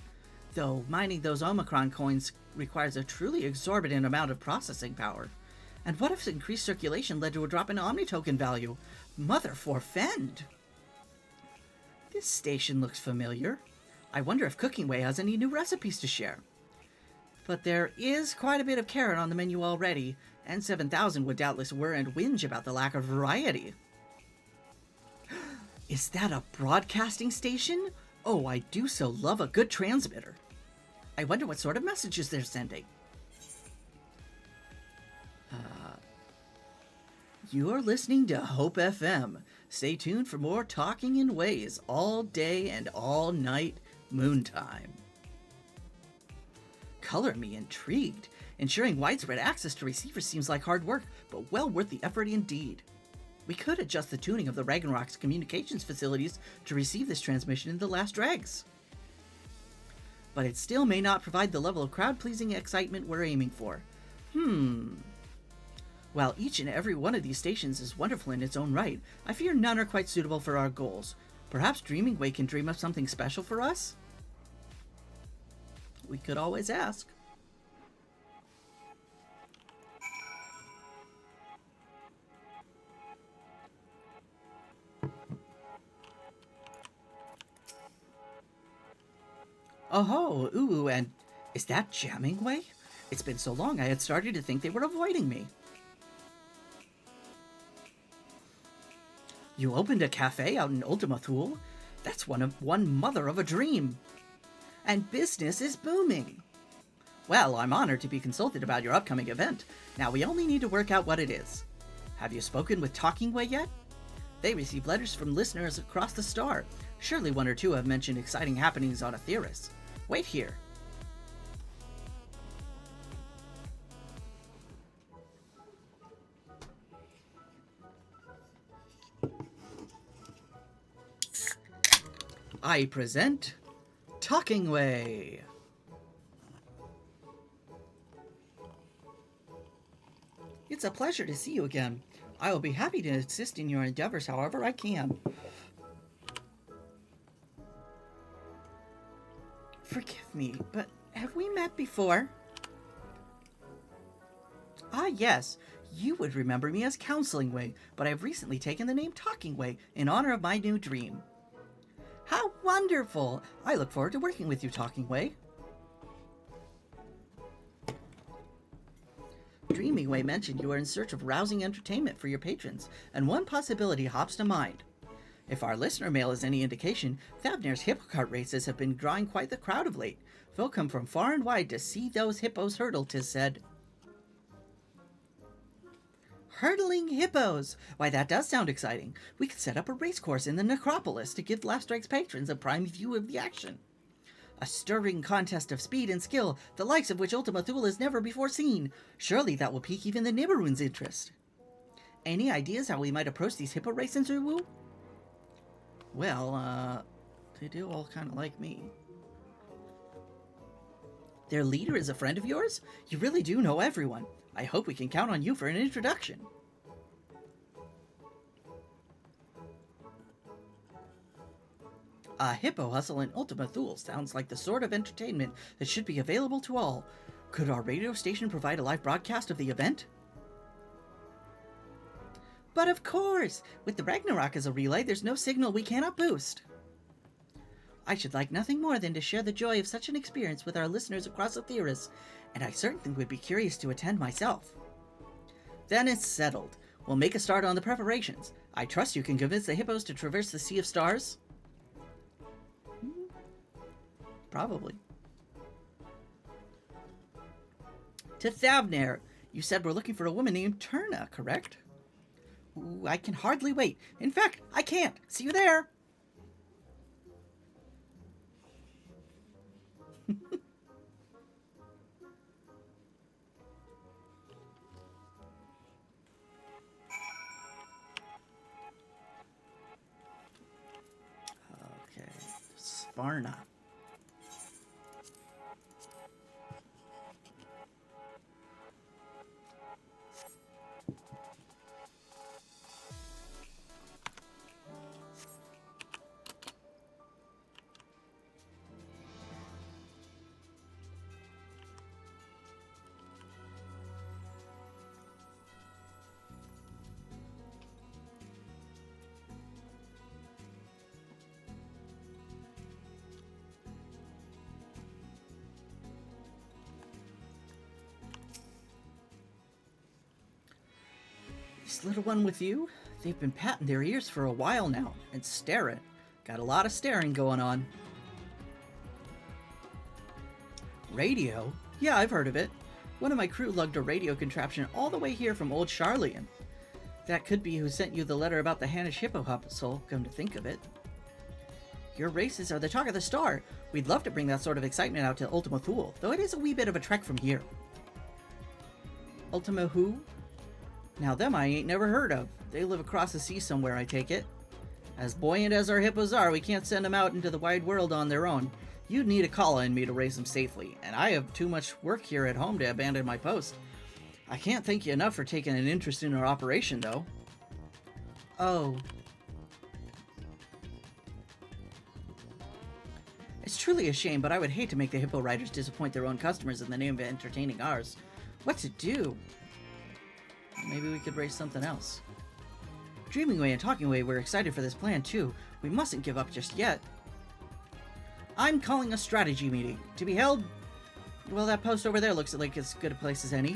S1: Though mining those Omicron coins requires a truly exorbitant amount of processing power. And what if increased circulation led to a drop in Omni-token value? Mother forfend! This station looks familiar. I wonder if Cooking Way has any new recipes to share. But there is quite a bit of carrot on the menu already, and 7000 would doubtless whir and whinge about the lack of variety. Is that a broadcasting station? Oh, I do so love a good transmitter. I wonder what sort of messages they're sending. You're listening to Hope FM. Stay tuned for more talking in ways all day and all night moontime. Color me intrigued. Ensuring widespread access to receivers seems like hard work, but well worth the effort indeed. We could adjust the tuning of the Ragnarok's communications facilities to receive this transmission in the last dregs. But it still may not provide the level of crowd-pleasing excitement we're aiming for. While each and every one of these stations is wonderful in its own right, I fear none are quite suitable for our goals. Perhaps Dreaming Way can dream up something special for us? We could always ask. Oh, ooh, and is that Jamming Way? It's been so long I had started to think they were avoiding me. You opened a cafe out in Ultima Thule? That's one mother of a dream. And business is booming. Well, I'm honored to be consulted about your upcoming event. Now we only need to work out what it is. Have you spoken with Talking Way yet? They receive letters from listeners across the star. Surely one or two have mentioned exciting happenings on Aetheris. Wait here. I present Talking Way. It's a pleasure to see you again. I will be happy to assist in your endeavors however I can. Forgive me, but have we met before? Ah, yes. You would remember me as Counseling Way, but I've recently taken the name Talking Way in honor of my new dream. How wonderful! I look forward to working with you, Talking Way. Dreaming Way mentioned you are in search of rousing entertainment for your patrons, and one possibility hops to mind. If our listener mail is any indication, Thavner's hippo cart races have been drawing quite the crowd of late. Folk come from far and wide to see those hippos hurdle, 'tis said. Hurdling hippos! Why, that does sound exciting. We could set up a race course in the necropolis to give Last Strike's patrons a prime view of the action. A stirring contest of speed and skill, the likes of which Ultima Thule has never before seen. Surely that will pique even the Nibberun's interest. Any ideas how we might approach these hippo races, Uwu? Well, they do all kind of like me. Their leader is a friend of yours? You really do know everyone. I hope we can count on you for an introduction. A hippo hustle in Ultima Thule sounds like the sort of entertainment that should be available to all. Could our radio station provide a live broadcast of the event? But of course! With the Ragnarok as a relay, there's no signal we cannot boost. I should like nothing more than to share the joy of such an experience with our listeners across Aetheris, and I certainly would be curious to attend myself. Then it's settled. We'll make a start on the preparations. I trust you can convince the hippos to traverse the Sea of Stars? Probably. To Thavner, you said we're looking for a woman named Turna, correct? Ooh, I can hardly wait. In fact, I can't. See you there. Okay, Sparna. This little one with you? They've been patting their ears for a while now, and staring. Got a lot of staring going on. Radio? Yeah, I've heard of it. One of my crew lugged a radio contraption all the way here from old Charlian. That could be who sent you the letter about the Hannish Hippo Hustle, come to think of it. Your races are the talk of the star. We'd love to bring that sort of excitement out to Ultima Thule, though it is a wee bit of a trek from here. Ultima who? Now them I ain't never heard of. They live across the sea somewhere, I take it. As buoyant as our hippos are, we can't send them out into the wide world on their own. You'd need a Kala in me to raise them safely, and I have too much work here at home to abandon my post. I can't thank you enough for taking an interest in our operation, though. Oh. It's truly a shame, but I would hate to make the hippo riders disappoint their own customers in the name of entertaining ours. What to do? Maybe we could raise something else. Dreaming Way and Talking Way were excited for this plan too. We mustn't give up just yet. I'm calling a strategy meeting to be held. Well, that post over there looks like as good a place as any.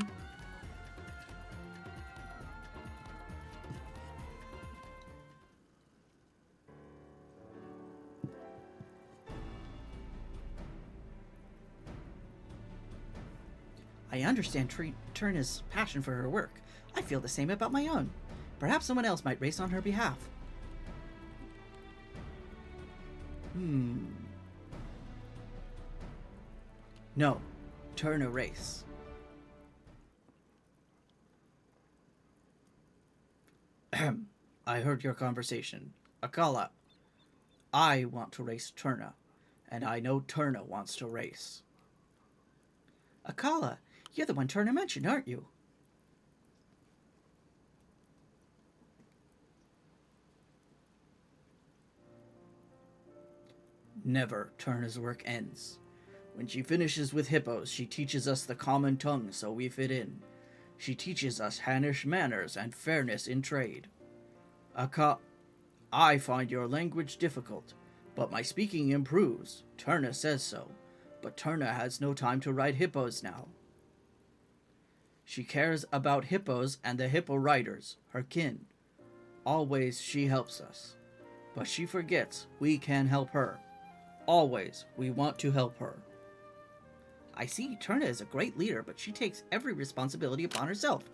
S1: I understand Turna's passion for her work. I feel the same about my own. Perhaps someone else might race on her behalf. No. Turn a race. Ahem. I heard your conversation. Akala, I want to race Turna, and I know Turna wants to race. Akala, you're the one Turna mentioned, aren't you? Never Turna's work ends. When she finishes with hippos, she teaches us the common tongue so we fit in. She teaches us Hannish manners and fairness in trade. I find your language difficult, but my speaking improves. Turna says so, but Turna has no time to ride hippos now. She cares about hippos and the hippo riders, her kin. Always she helps us, but she forgets we can help her. Always we want to help her. I see Turna is a great leader, but she takes every responsibility upon herself.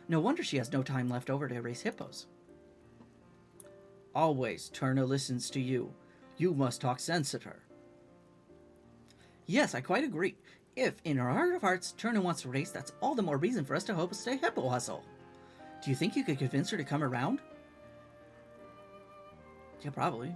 S1: No wonder she has no time left over to raise hippos. Always Turna listens to you. You must talk sense at her. Yes, I quite agree. If, in her heart of hearts, Turna wants to race, that's all the more reason for us to host a hippo hustle. Do you think you could convince her to come around? Yeah, probably.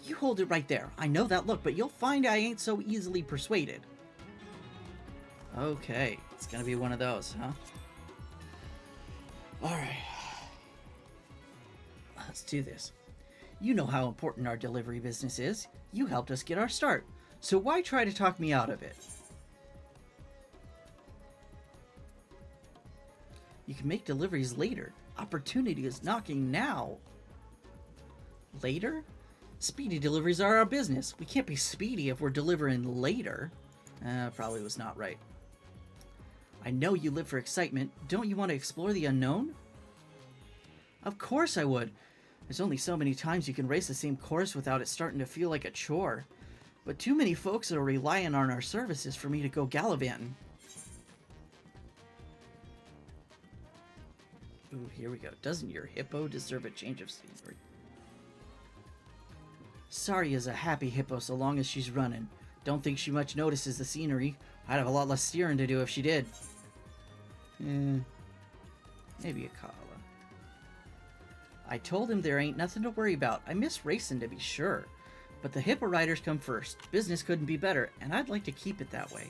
S1: You hold it right there. I know that look, but you'll find I ain't so easily persuaded. Okay, it's gonna be one of those, huh? Alright. Let's do this. You know how important our delivery business is. You helped us get our start, so why try to talk me out of it? You can make deliveries later. Opportunity is knocking now. Later? Speedy deliveries are our business. We can't be speedy if we're delivering later. Probably was not right. I know you live for excitement. Don't you want to explore the unknown? Of course I would. There's only so many times you can race the same course without it starting to feel like a chore. But too many folks are relying on our services for me to go gallivanting. Ooh, here we go. Doesn't your hippo deserve a change of scenery? Sari is a happy hippo so long as she's running. Don't think she much notices the scenery. I'd have a lot less steering to do if she did. Maybe a Kala. I told him there ain't nothing to worry about. I miss racing to be sure. But the hippo riders come first. Business couldn't be better, and I'd like to keep it that way.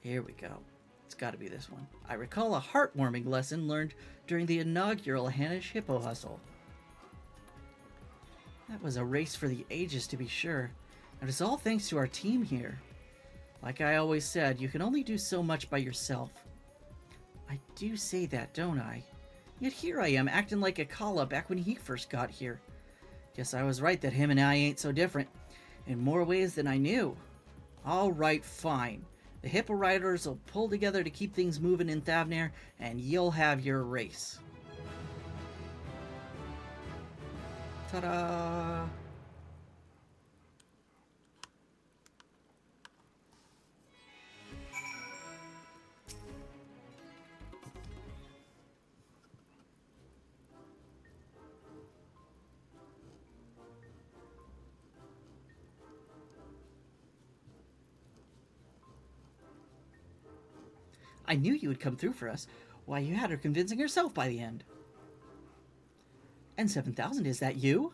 S1: Here we go. It's gotta be this one. I recall a heartwarming lesson learned during the inaugural Hannish Hippo Hustle. That was a race for the ages, to be sure. And it's all thanks to our team here. Like I always said, you can only do so much by yourself. I do say that, don't I? Yet here I am, acting like a Kala back when he first got here. Guess I was right that him and I ain't so different. In more ways than I knew. Alright, fine. The hippo riders will pull together to keep things moving in Thavnair, and you'll have your race. Ta-da! I knew you would come through for us. Why, you had her convincing herself by the end. And 7,000, is that you?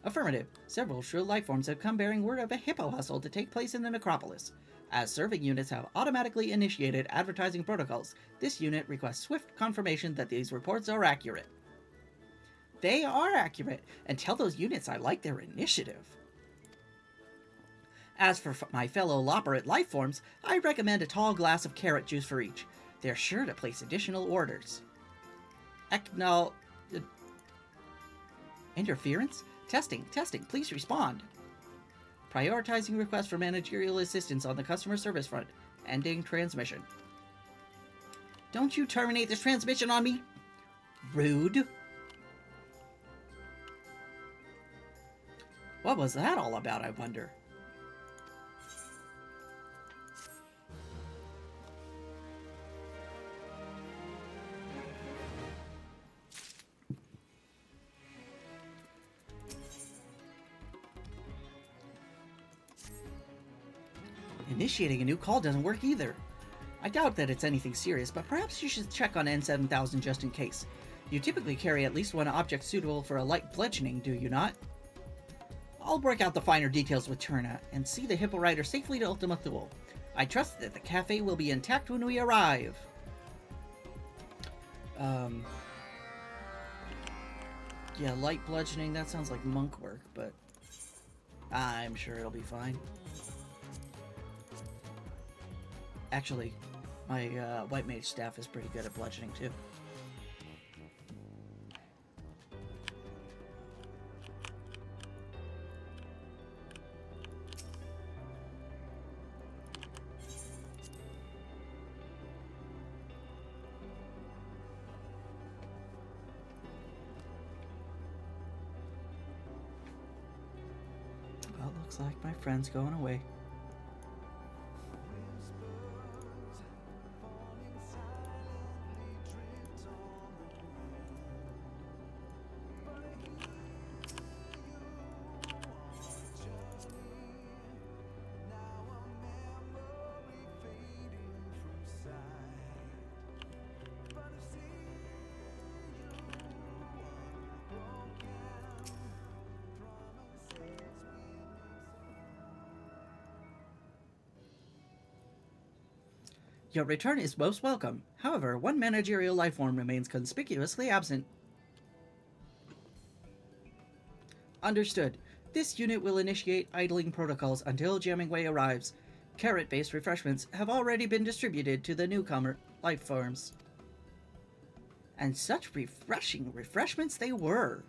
S1: Affirmative. Several shrill life forms have come bearing word of a hippo hustle to take place in the necropolis. As serving units have automatically initiated advertising protocols, this unit requests swift confirmation that these reports are accurate. They are accurate, and tell those units I like their initiative. As for my fellow Loperate life forms, I recommend a tall glass of carrot juice for each. They're sure to place additional orders. Interference? Testing, please respond. Prioritizing requests for managerial assistance on the customer service front. Ending transmission. Don't you terminate this transmission on me! Rude. What was that all about, I wonder? Initiating a new call doesn't work either. I doubt that it's anything serious, but perhaps you should check on N7000 just in case. You typically carry at least one object suitable for a light bludgeoning, do you not? I'll work out the finer details with Turna and see the Hippo Rider safely to Ultima Thule. I trust that the cafe will be intact when we arrive. Yeah, light bludgeoning, that sounds like monk work, but I'm sure it'll be fine. Actually, my white mage staff is pretty good at bludgeoning too. Well, looks like my friend's going away. Your return is most welcome. However, one managerial lifeform remains conspicuously absent. Understood. This unit will initiate idling protocols until Jammingway arrives. Carrot-based refreshments have already been distributed to the newcomer lifeforms. And such refreshing refreshments they were.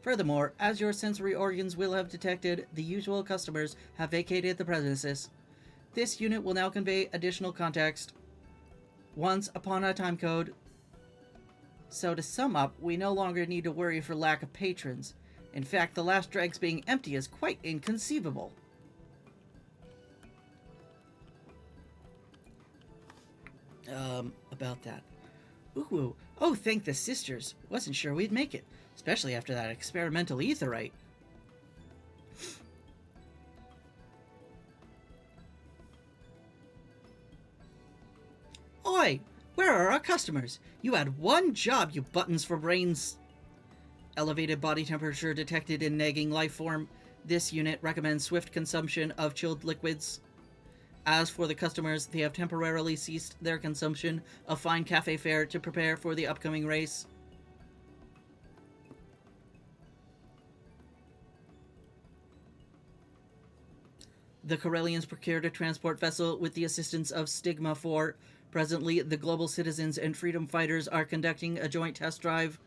S1: Furthermore, as your sensory organs will have detected, the usual customers have vacated the premises. This unit will now convey additional context once upon a time code. So to sum up, we no longer need to worry for lack of patrons. In fact, the last dregs being empty is quite inconceivable. About that. Ooh, oh, thank the sisters. Wasn't sure we'd make it, especially after that experimental aetherite. Oi! Where are our customers? You had one job, you buttons for brains. Elevated body temperature detected in nagging life form. This unit recommends swift consumption of chilled liquids. As for the customers, they have temporarily ceased their consumption of fine cafe fare to prepare for the upcoming race. The Corellians procured a transport vessel with the assistance of Stigma 4. Presently, the global citizens and freedom fighters are conducting a joint test drive.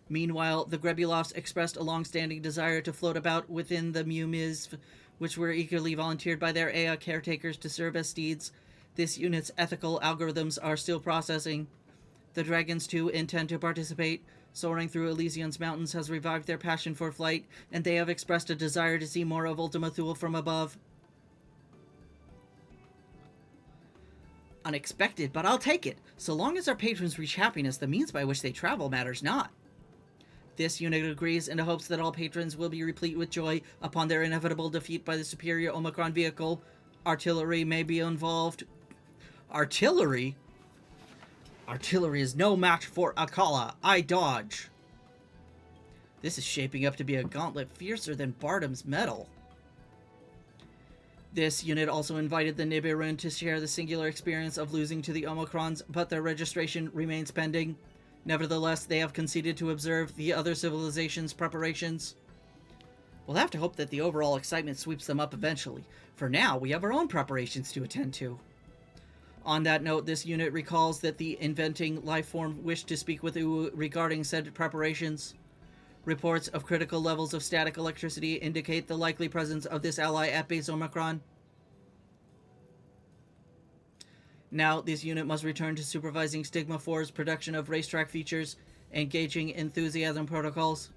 S1: Meanwhile, the Grebulovs expressed a long-standing desire to float about within the Mumiz, which were eagerly volunteered by their Ea caretakers to serve as steeds. This unit's ethical algorithms are still processing. The dragons, too, intend to participate. Soaring through Elysion's mountains has revived their passion for flight, and they have expressed a desire to see more of Ultima Thule from above. Unexpected, but I'll take it. So long as our patrons reach happiness, the means by which they travel matters not. This unit agrees and hopes that all patrons will be replete with joy upon their inevitable defeat by the superior Omicron vehicle. Artillery may be involved. Artillery? Artillery is no match for Akala. I dodge. This is shaping up to be a gauntlet fiercer than Bardam's metal. This unit also invited the Nibiruun to share the singular experience of losing to the Omicrons, but their registration remains pending. Nevertheless, they have conceded to observe the other civilizations' preparations. We'll have to hope that the overall excitement sweeps them up eventually. For now, we have our own preparations to attend to. On that note, this unit recalls that the inventing lifeform wished to speak with you regarding said preparations. Reports of critical levels of static electricity indicate the likely presence of this ally at base Omicron. Now, this unit must return to supervising Stigma 4's production of racetrack features, engaging enthusiasm protocols.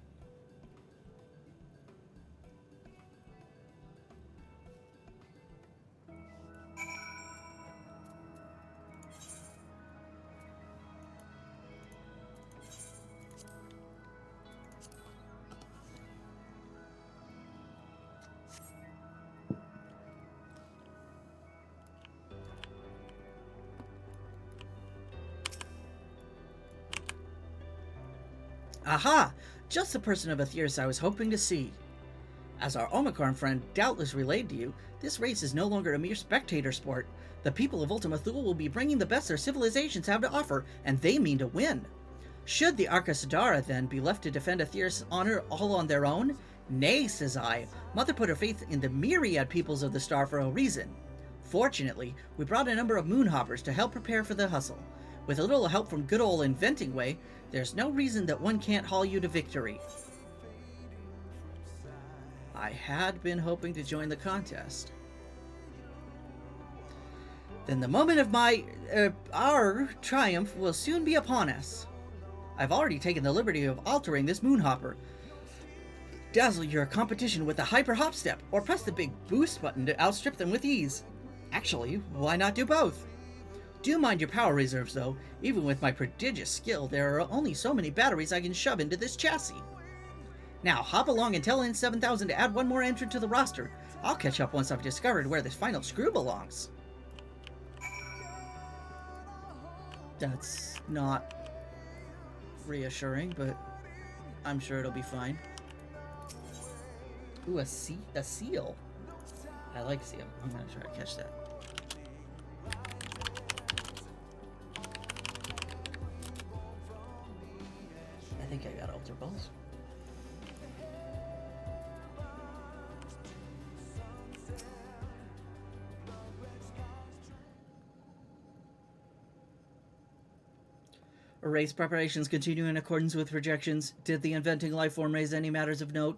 S1: Aha! Just the person of Aetherius I was hoping to see. As our Omicron friend doubtless relayed to you, this race is no longer a mere spectator sport. The people of Ultima Thule will be bringing the best their civilizations have to offer, and they mean to win. Should the Arca Sidara, then, be left to defend Aetherius' honor all on their own? Nay, says I. Mother put her faith in the myriad peoples of the star for a reason. Fortunately, we brought a number of moonhoppers to help prepare for the hustle. With a little help from good old Inventing Way, there's no reason that one can't haul you to victory. I had been hoping to join the contest. Then the moment of our triumph will soon be upon us. I've already taken the liberty of altering this moonhopper. Dazzle your competition with the hyper hop step, or press the big boost button to outstrip them with ease. Actually, why not do both? Do mind your power reserves, though. Even with my prodigious skill, there are only so many batteries I can shove into this chassis. Now, hop along and tell N7000 to add one more entrant to the roster. I'll catch up once I've discovered where this final screw belongs. That's not reassuring, but I'm sure it'll be fine. Ooh, a seal. I like seal. I'm gonna try to catch that. I think I got Ultra Balls. Race preparations continue in accordance with projections. Did the inventing life form raise any matters of note?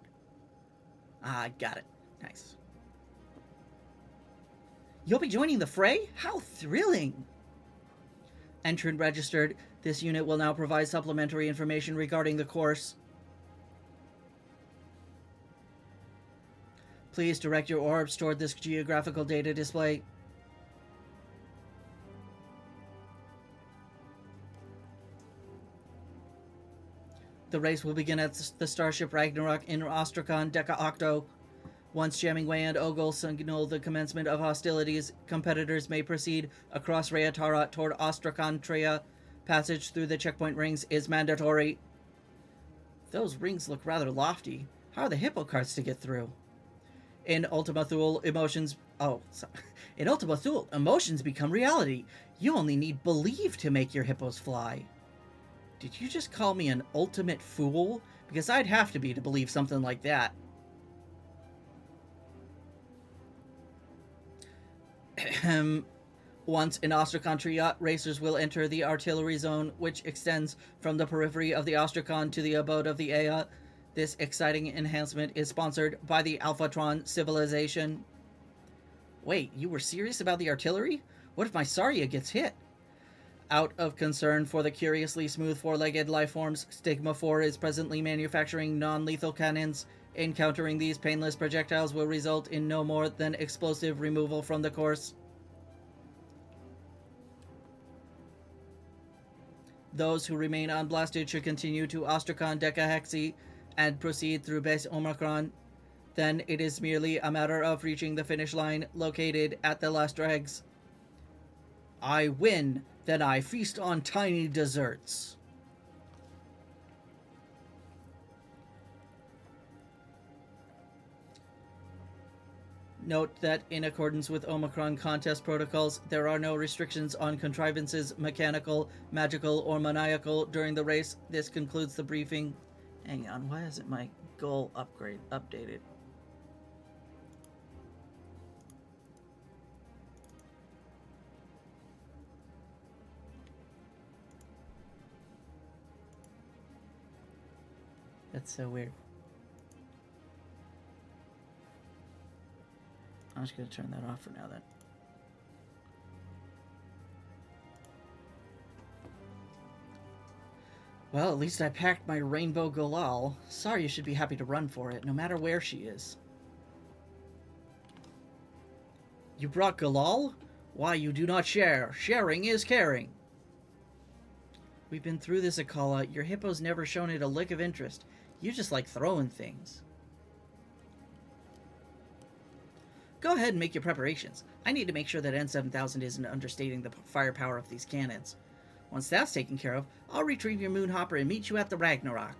S1: Ah, got it. Nice. You'll be joining the fray? How thrilling! Entrant registered. This unit will now provide supplementary information regarding the course. Please direct your orbs toward this geographical data display. The race will begin at the starship Ragnarok in Ostrakhan Deca Octo. Once Jamming Way and Ogul signal the commencement of hostilities, competitors may proceed across Rayatara toward Ostrakhan Treya. Passage through the checkpoint rings is mandatory. Those rings look rather lofty. How are the hippo carts to get through? In Ultima Thule, emotions become reality. You only need believe to make your hippos fly. Did you just call me an ultimate fool? Because I'd have to be to believe something like that. Once in Ostrakhan Triot, racers will enter the artillery zone, which extends from the periphery of the Ostrakhan to the abode of the Ea. This exciting enhancement is sponsored by the Alphatron civilization. Wait, you were serious about the artillery? What if my Saria gets hit? Out of concern for the curiously smooth four-legged lifeforms, Stigma 4 is presently manufacturing non-lethal cannons. Encountering these painless projectiles will result in no more than explosive removal from the course. Those who remain unblasted should continue to Ostrakhan Deca Hexi and proceed through base Omicron. Then it is merely a matter of reaching the finish line located at the last dregs. I win, then I feast on tiny desserts. Note that in accordance with Omicron contest protocols, there are no restrictions on contrivances, mechanical, magical, or maniacal during the race. This concludes the briefing. Hang on, why isn't my goal updated? That's so weird. I'm just going to turn that off for now then. Well, at least I packed my rainbow galal. Sorry, you should be happy to run for it, no matter where she is. You brought galal? Why, you do not share. Sharing is caring. We've been through this, Akala. Your hippo's never shown it a lick of interest. You just like throwing things. Go ahead and make your preparations. I need to make sure that N7000 isn't understating the firepower of these cannons. Once that's taken care of, I'll retrieve your Moonhopper and meet you at the Ragnarok.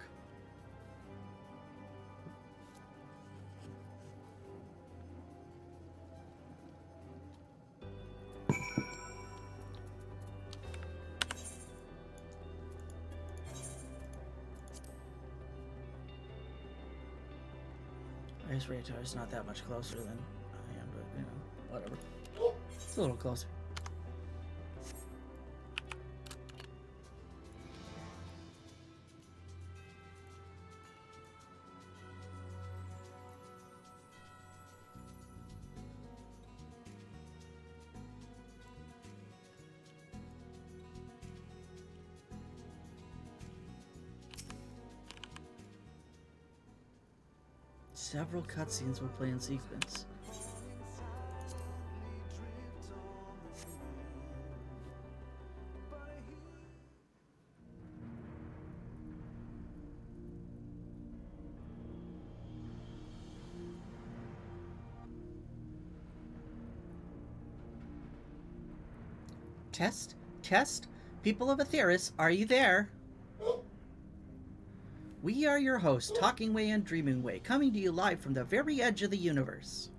S1: I guess Raytar's not that much closer than I am, but, you know, whatever. It's a little closer. Several cutscenes will play in sequence. Test? Test? People of Aetheris, are you there? We are your hosts, Talking Way and Dreaming Way, coming to you live from the very edge of the universe.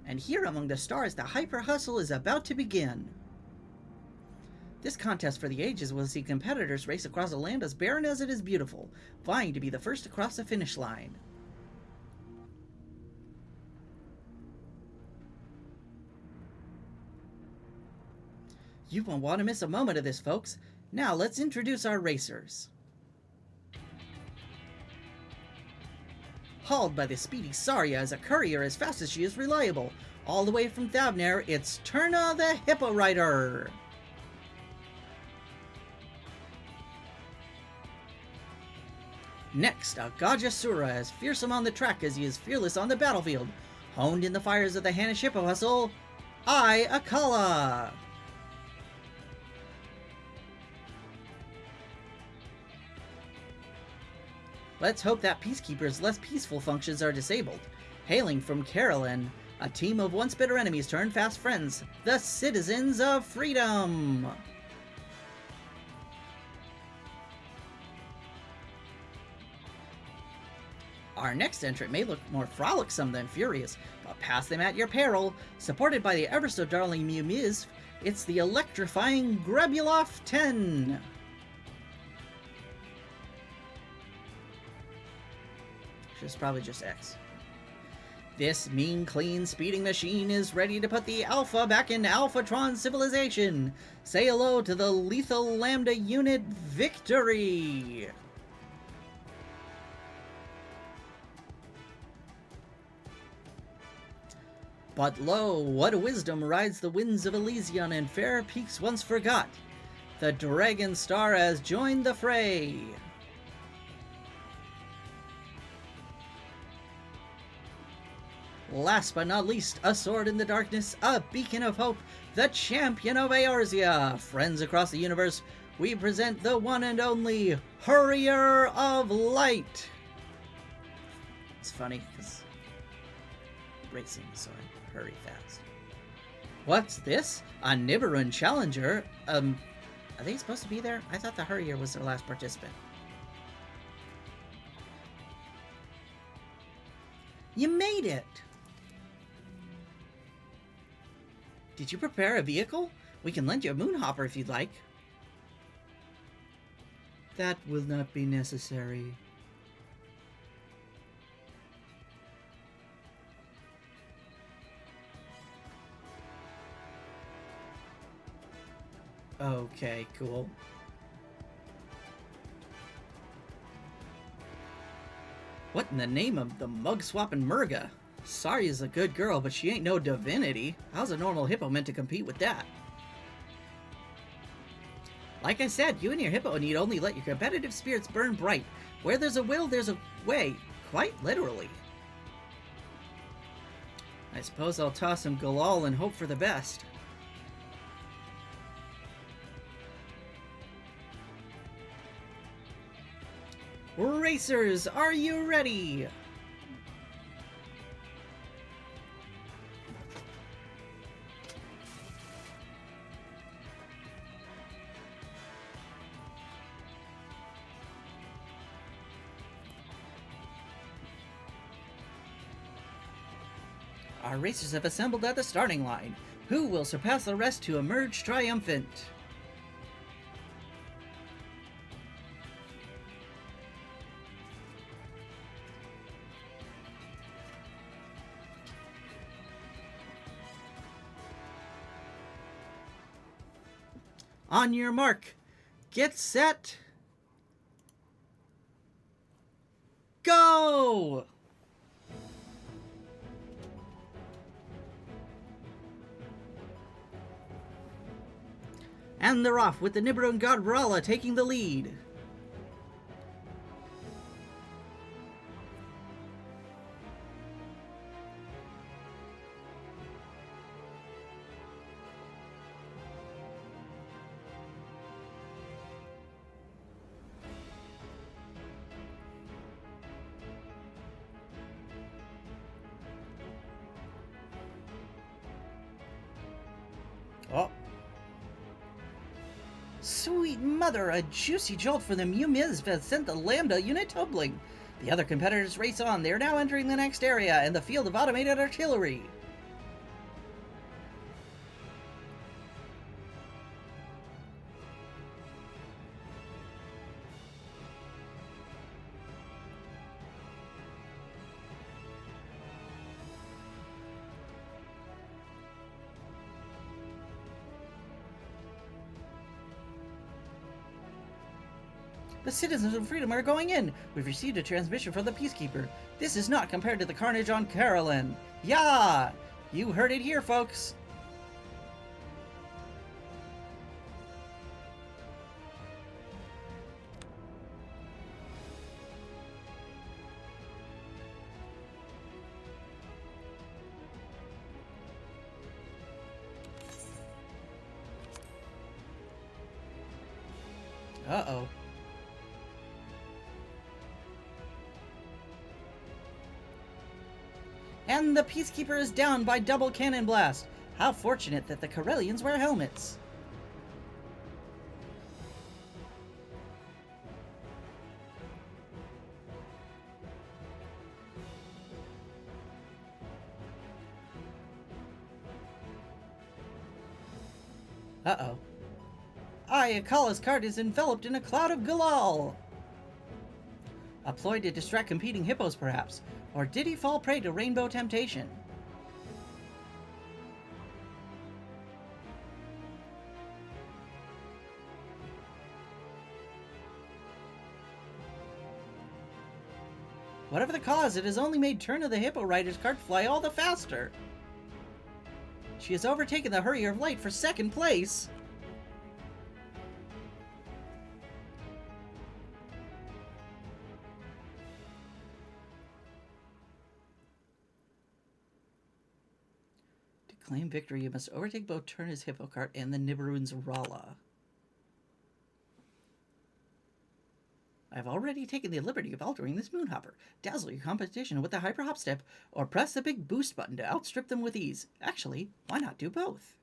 S1: And here among the stars, the Hyper Hustle is about to begin. This contest for the ages will see competitors race across a land as barren as it is beautiful, vying to be the first to cross the finish line. You won't want to miss a moment of this, folks. Now let's introduce our racers. Hauled by the speedy Saria as a courier as fast as she is reliable. All the way from Thavnair, it's Turna the Hippo Rider. Next, a Gajasura as fearsome on the track as he is fearless on the battlefield. Honed in the fires of the Hanish Hippo Hustle, Akala. Let's hope that Peacekeeper's less peaceful functions are disabled. Hailing from Carolyn, a team of once bitter enemies turned fast friends, the Citizens of Freedom! Our next entrant may look more frolicsome than furious, but pass them at your peril. Supported by the ever-so-darling Mew Miz, it's the electrifying Grebulov 10! It's probably just X. This mean, clean, speeding machine is ready to put the Alpha back in Alphatron civilization. Say hello to the Lethal Lambda Unit Victory! But lo, what wisdom rides the winds of Elysion and fair peaks once forgot. The Dragon Star has joined the fray. Last but not least, a sword in the darkness, a beacon of hope, the champion of Eorzea. Friends across the universe, we present the one and only Hurrier of Light. It's funny, because racing, so I hurry fast. What's this? A Nibiruun challenger? Are they supposed to be there? I thought the Hurrier was their last participant. You made it! Did you prepare a vehicle? We can lend you a Moonhopper if you'd like. That will not be necessary. Okay, cool. What in the name of the mug-swapping Murga? Sorry is a good girl, but she ain't no divinity. How's a normal hippo meant to compete with that? Like I said, you and your hippo need only let your competitive spirits burn bright. Where there's a will, there's a way. Quite literally. I suppose I'll toss him Galal and hope for the best. Racers, are you ready? Our racers have assembled at the starting line. Who will surpass the rest to emerge triumphant? On your mark, get set, go! And they're off with the Nibiru god Rala taking the lead. Oh. Sweet mother, a juicy jolt for the Mu-Miz has sent the Lambda unit tumbling. The other competitors race on. They are now entering the next area and the field of automated artillery. The citizens of freedom are going in. We've received a transmission from the Peacekeeper. This is not compared to the carnage on Carolyn. Yeah! You heard it here, folks. Uh-oh. And the Peacekeeper is down by double cannon blast. How fortunate that the Corellians wear helmets. Uh-oh. Ayakala's cart is enveloped in a cloud of Galal. A ploy to distract competing hippos, perhaps? Or did he fall prey to rainbow temptation? Whatever the cause, it has only made Turn of the Hippo Rider's cart fly all the faster. She has overtaken the Hurrier of Light for second place. To claim victory, you must overtake both Turner's Hippo Cart and the Nibiru's Rala. I've already taken the liberty of altering this Moonhopper. Dazzle your competition with the Hyper Hop Step, or press the big boost button to outstrip them with ease. Actually, why not do both?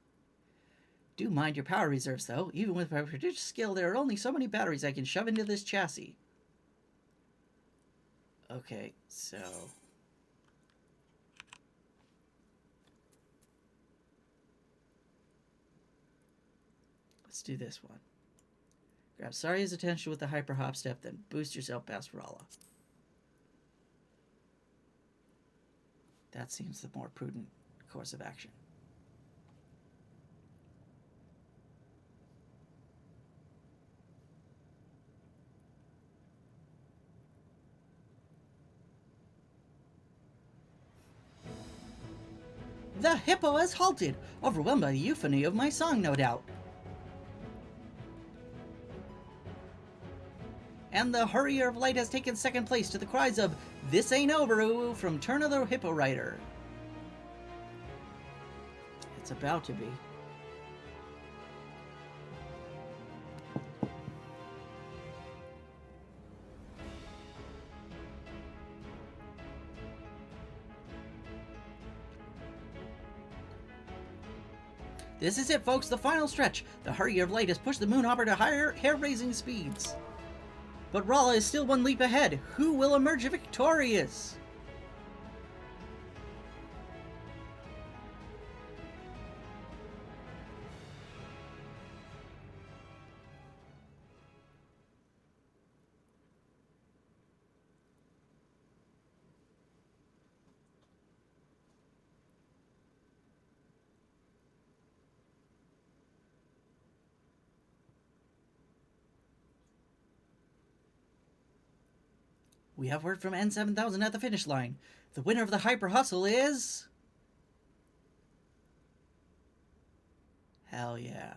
S1: Do mind your power reserves, though. Even with my prodigious skill, there are only so many batteries I can shove into this chassis. Okay, so... let's do this one. Grab Saria's attention with the Hyper Hop Step, then boost yourself past Rala. That seems the more prudent course of action. The hippo has halted, overwhelmed by the euphony of my song, no doubt. And the Hurrier of Light has taken second place to the cries of "This ain't over, ooh" from Turn of the Hippo Rider. It's about to be. This is it, folks, the final stretch. The Hurrier of Light has pushed the Moonhopper to higher, hair-raising speeds. But Rala is still one leap ahead. Who will emerge victorious? We have word from N7000 at the finish line. The winner of the Hyper Hustle is... Hell yeah.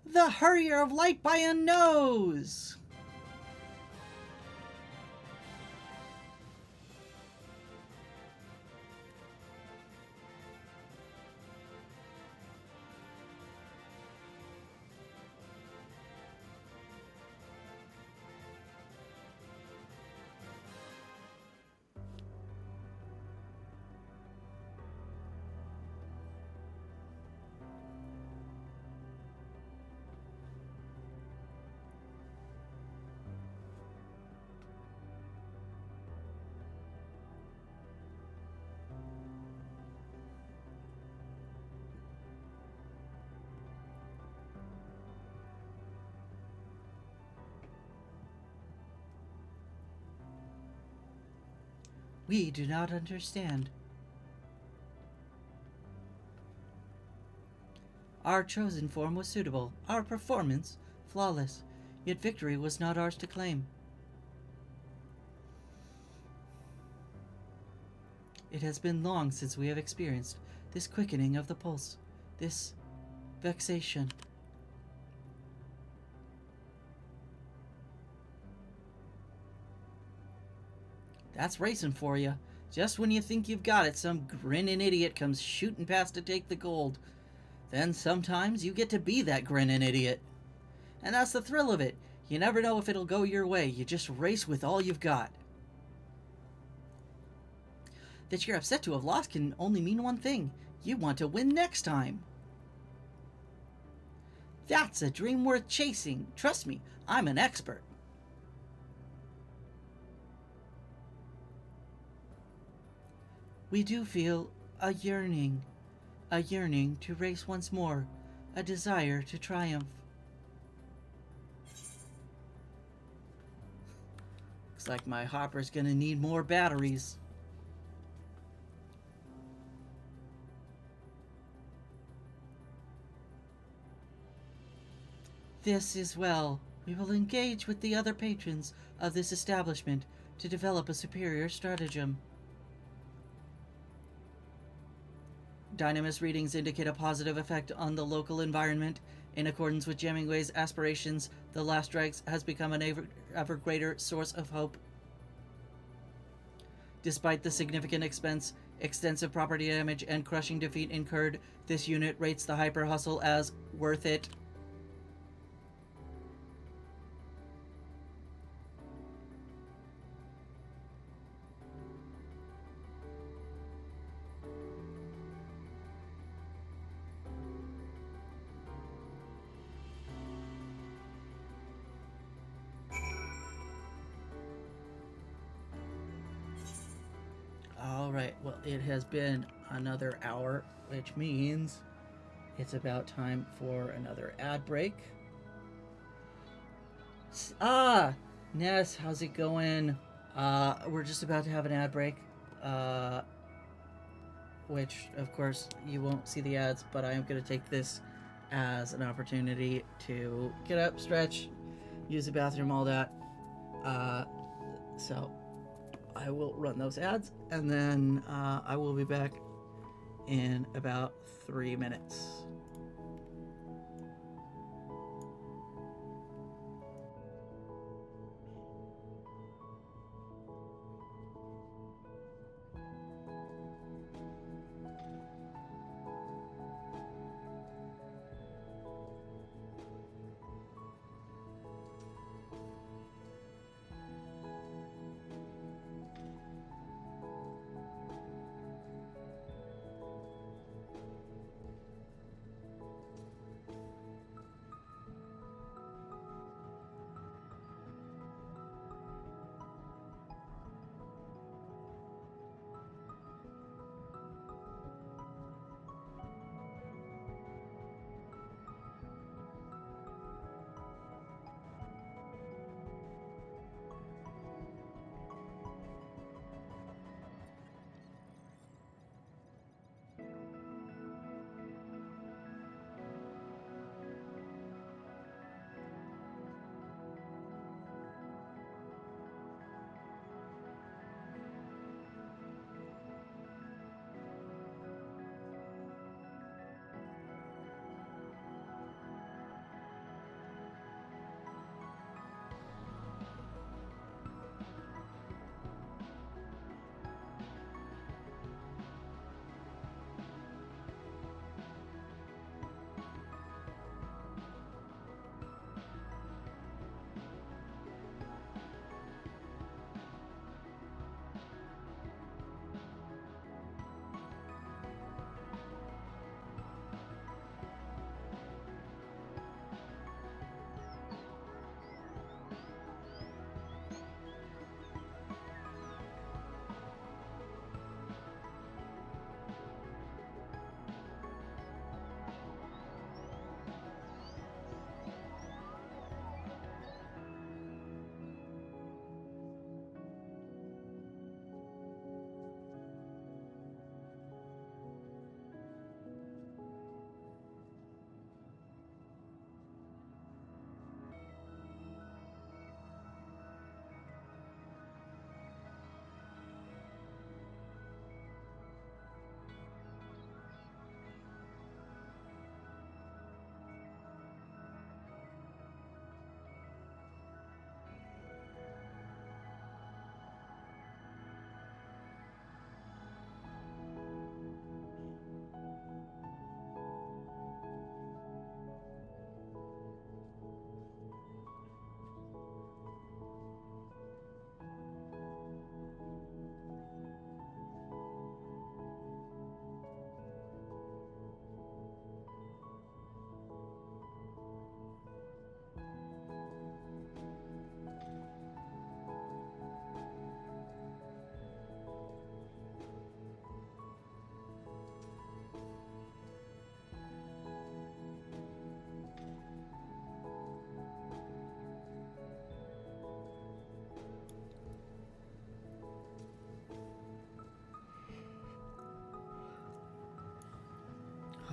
S1: The Hurrier of Light by a nose! We do not understand. Our chosen form was suitable, our performance flawless, yet victory was not ours to claim. It has been long since we have experienced this quickening of the pulse, this vexation. That's racing for you. Just when you think you've got it, some grinning idiot comes shooting past to take the gold. Then sometimes you get to be that grinning idiot. And that's the thrill of it. You never know if it'll go your way. You just race with all you've got. That you're upset to have lost can only mean one thing. You want to win next time. That's a dream worth chasing. Trust me, I'm an expert. We do feel a yearning to race once more, a desire to triumph. Looks like my hopper's gonna need more batteries. This is well. We will engage with the other patrons of this establishment to develop a superior stratagem. Dynamis readings indicate a positive effect on the local environment. In accordance with Jemmingway's aspirations, the Last Strikes has become an ever greater source of hope. Despite the significant expense, extensive property damage, and crushing defeat incurred, this unit rates the Hyper Hustle as worth it. Alright, well, it has been another hour, which means it's about time for another ad break. Ness, how's it going? We're just about to have an ad break, which, of course, you won't see the ads, but I am going to take this as an opportunity to get up, stretch, use the bathroom, all that. So, I will run those ads, and then I will be back in about 3 minutes.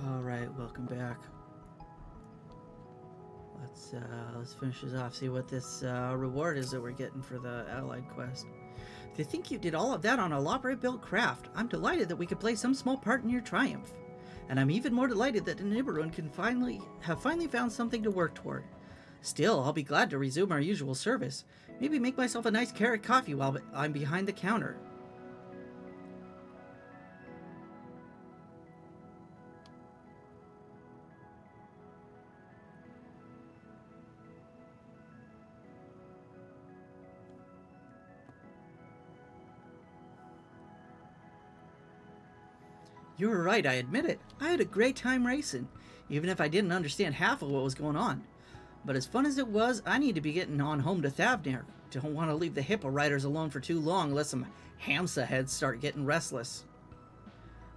S1: All right, welcome back. Let's finish this off. See what this reward is that we're getting for the allied quest. To think you did all of that on a elaborate built craft. I'm delighted that we could play some small part in your triumph. And I'm even more delighted that the Nibiruin can finally found something to work toward. Still, I'll be glad to resume our usual service. Maybe make myself a nice carrot coffee while I'm behind the counter. You were right, I admit it. I had a great time racing, even if I didn't understand half of what was going on. But as fun as it was, I need to be getting on home to Thavnir. Don't want to leave the Hippo Riders alone for too long unless some Hamsa heads start getting restless.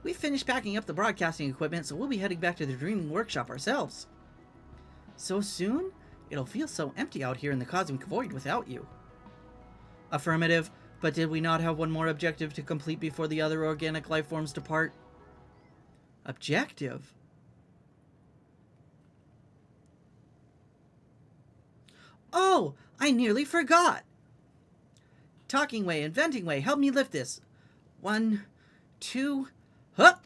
S1: We finished packing up the broadcasting equipment, so we'll be heading back to the Dreaming Workshop ourselves. So soon? It'll feel so empty out here in the cosmic void without you. Affirmative, but did we not have one more objective to complete before the other organic life forms depart? Objective? Oh, I nearly forgot! Talking way, inventing way, help me lift this. 1, 2, hup!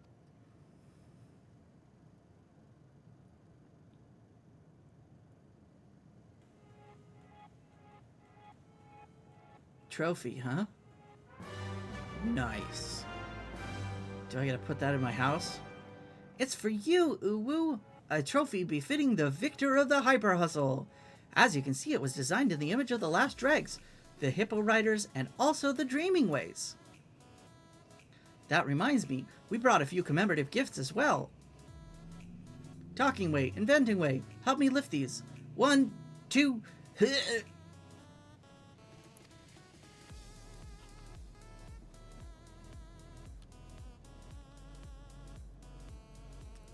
S1: Trophy, huh? Nice. Do I gotta put that in my house? It's for you, Uwu! A trophy befitting the victor of the Hyper Hustle. As you can see, it was designed in the image of the last dregs, the Hippo Riders, and also the Dreaming Ways. That reminds me, we brought a few commemorative gifts as well. Talking way, inventing way, help me lift these. 1, 2,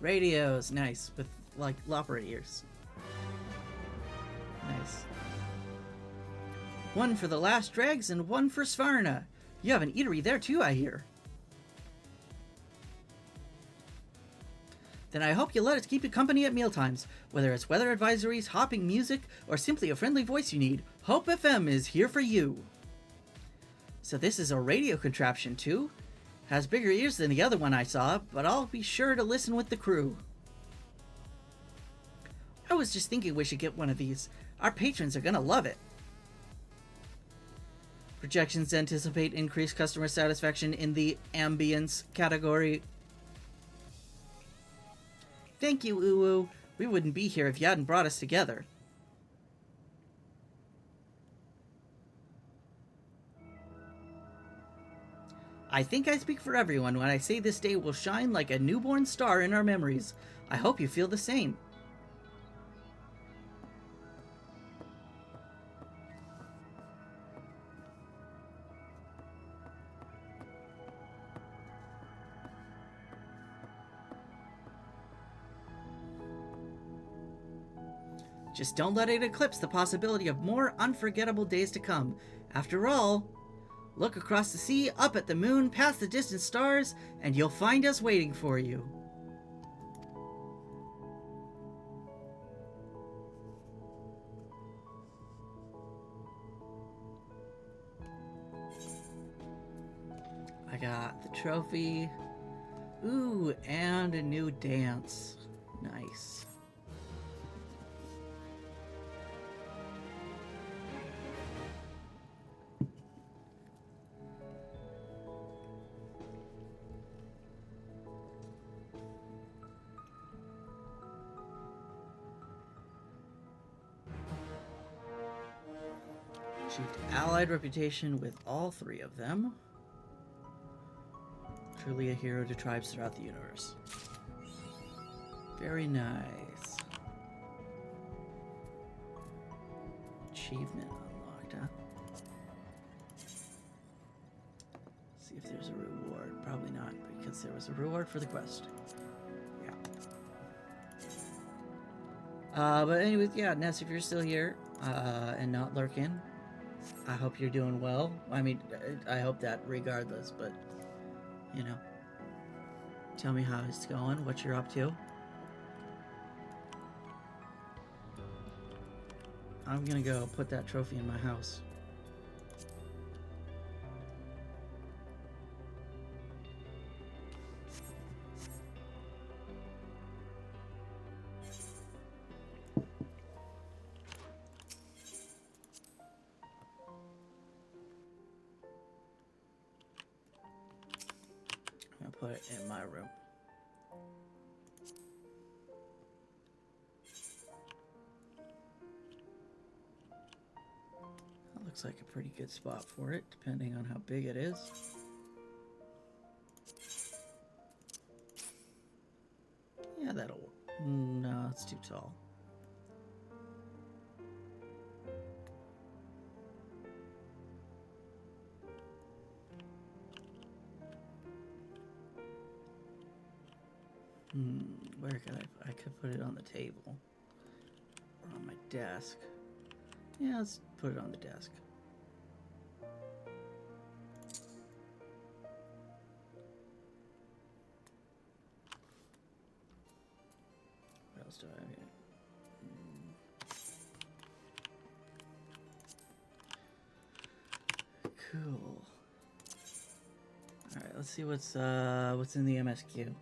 S1: radios, nice, with like opera ears. Nice. 1 for the last dregs and 1 for Svarna. You have an eatery there too, I hear. Then I hope you'll let us keep you company at mealtimes. Whether it's weather advisories, hopping music, or simply a friendly voice you need, Hope FM is here for you. So this is a radio contraption too? Has bigger ears than the other one I saw, but I'll be sure to listen with the crew. I was just thinking we should get one of these. Our patrons are gonna love it. Projections anticipate increased customer satisfaction in the ambience category. Thank you, Uwu. We wouldn't be here if you hadn't brought us together. I think I speak for everyone when I say this day will shine like a newborn star in our memories. I hope you feel the same. Just don't let it eclipse the possibility of more unforgettable days to come. After all, look across the sea, up at the moon, past the distant stars, and you'll find us waiting for you. I got the trophy. Ooh, and a new dance. Nice. Achieved allied reputation with all 3 of them. Truly a hero to tribes throughout the universe. Very nice. Achievement unlocked, huh? See if there's a reward. Probably not, because there was a reward for the quest. Yeah. But anyways, yeah, Ness, if you're still here, and not lurking, I hope you're doing well. I mean, I hope that regardless, but, you know. Tell me how it's going, what you're up to. I'm gonna go put that trophy in my house. Put it in my room. That looks like a pretty good spot for it, depending on how big it is. Yeah, that'll work. No, it's too tall. Where could I could put it on the table or on my desk. Yeah, let's put it on the desk. What else do I have here? Cool. All right, let's see what's in the MSQ.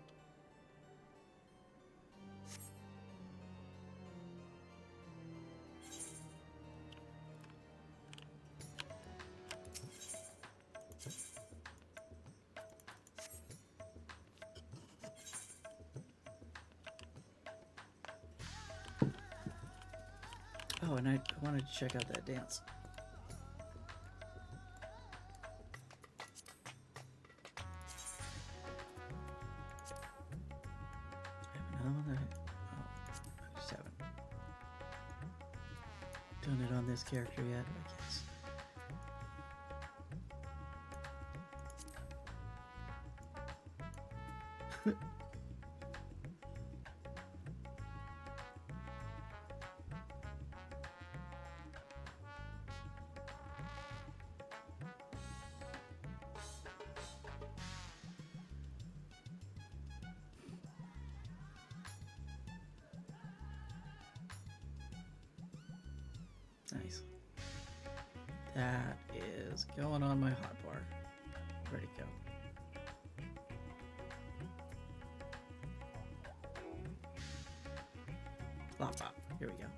S1: Oh, and I wanted to check out that dance. I have another one that I just haven't done it on this character yet, I guess. Nice. That is going on my hotbar. Where'd it go? Plop, plop. Here we go.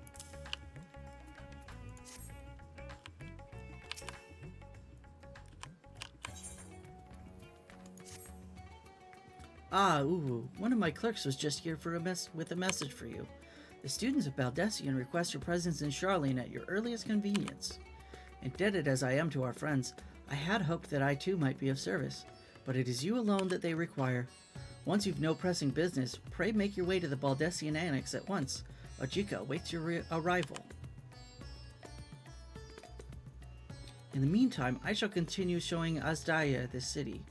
S1: Ah, ooh. One of my clerks was just here for with a message for you. The students of Baldessian request your presence in Charlene at your earliest convenience. Indebted as I am to our friends, I had hoped that I too might be of service, but it is you alone that they require. Once you've no pressing business, pray make your way to the Baldessian Annex at once. Ojika awaits your arrival. In the meantime, I shall continue showing Azdaya this city.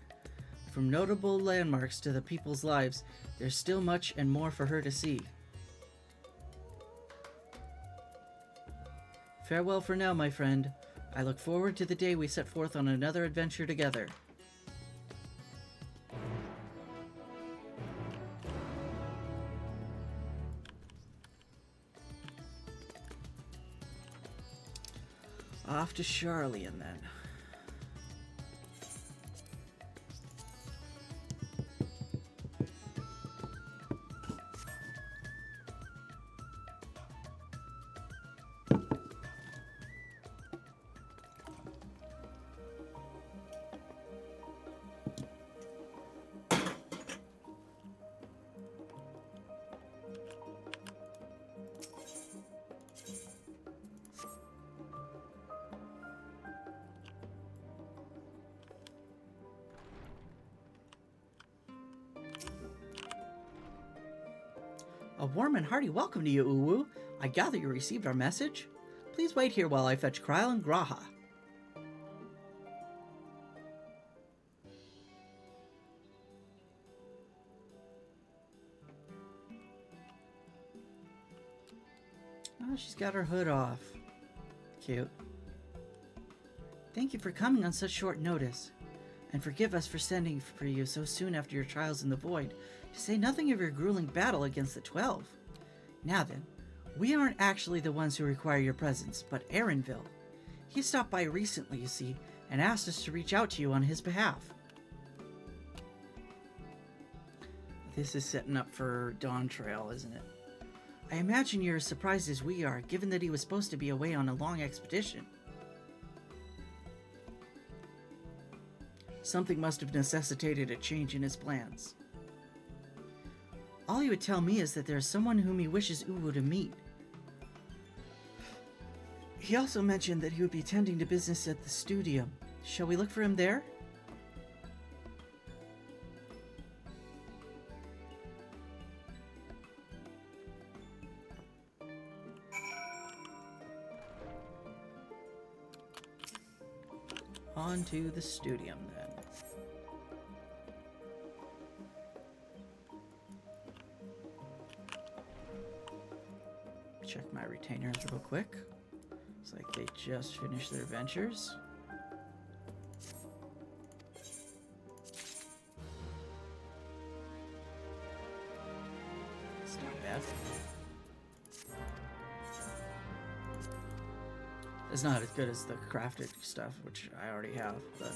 S1: From notable landmarks to the people's lives, there's still much and more for her to see. Farewell for now, my friend. I look forward to the day we set forth on another adventure together. Off to Charlian, then. A warm and hearty welcome to you, Uwu. I gather you received our message? Please wait here while I fetch Kryl and Graha. Oh, she's got her hood off. Cute. Thank you for coming on such short notice. And forgive us for sending for you so soon after your trials in the void, to say nothing of your grueling battle against the 12. Now then, we aren't actually the ones who require your presence, but Aaronville. He stopped by recently, you see, and asked us to reach out to you on his behalf. This is setting up for Dawn Trail, isn't it? I imagine you're as surprised as we are, given that he was supposed to be away on a long expedition. Something must have necessitated a change in his plans. All he would tell me is that there is someone whom he wishes Uwu to meet. He also mentioned that he would be tending to business at the studio. Shall we look for him there? On to the studium, then. Check my retainers real quick. Looks like they just finished their ventures. It's not bad. It's not as good as the crafted stuff, which I already have, but...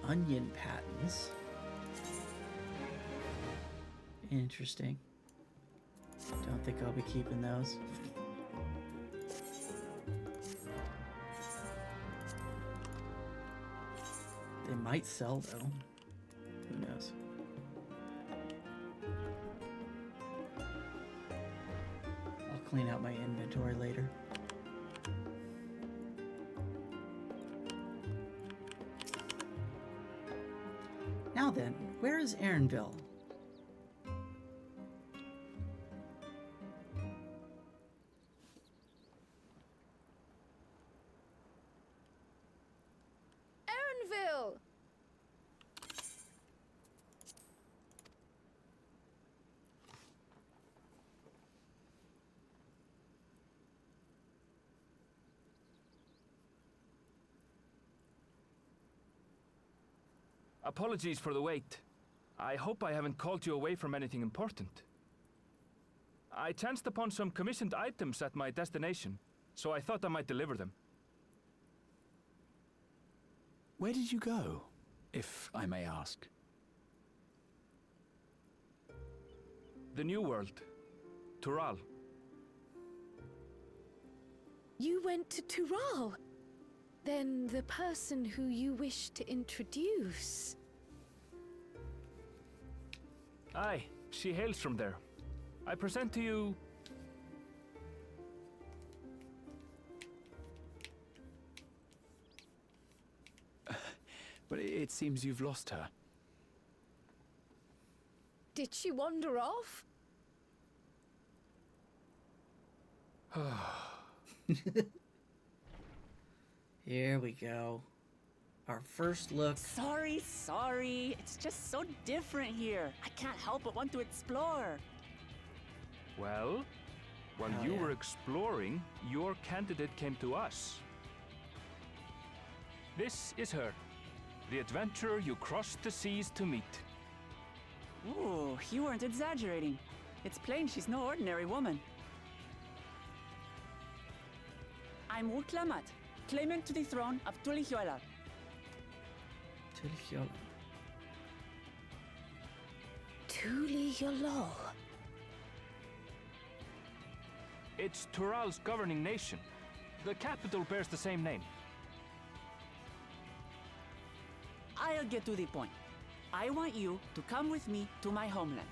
S1: Onion patterns. Interesting. Don't think I'll be keeping those. They might sell, though. Who knows? I'll clean out my inventory later. Now then, where is Erinville?
S2: Erinville!
S3: Apologies for the wait. I hope I haven't called you away from anything important. I chanced upon some commissioned items at my destination, so I thought I might deliver them.
S4: Where did you go, if I may ask?
S3: The New World. Tural.
S2: You went to Tural? Then the person who you wish to introduce...
S3: Aye, she hails from there. I present to you...
S4: But it seems you've lost her.
S2: Did she wander off?
S1: Here we go. Our first look.
S5: Sorry. It's just so different here. I can't help but want to explore.
S3: Well, while
S1: Hell
S3: you
S1: yeah.
S3: were exploring, your candidate came to us. This is her, the adventurer you crossed the seas to meet.
S5: Ooh, you weren't exaggerating. It's plain she's no ordinary woman. I'm Uklamat, claimant to the throne of Tulihuela.
S1: Tulihuela.
S2: Tulihuela.
S3: It's Tural's governing nation. The capital bears the same name.
S5: I'll get to the point. I want you to come with me to my homeland.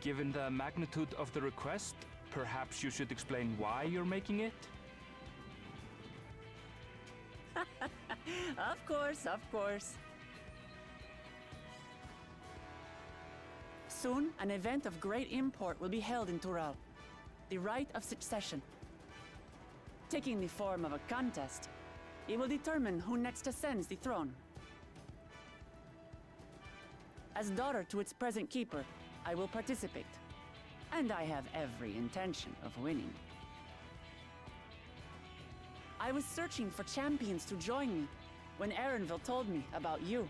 S3: Given the magnitude of the request, perhaps you should explain why you're making it?
S5: Of course. Soon, an event of great import will be held in Tural. The Rite of Succession. Taking the form of a contest, it will determine who next ascends the throne. As daughter to its present keeper, I will participate. And I have every intention of winning. I was searching for champions to join me when Erinville told me about you.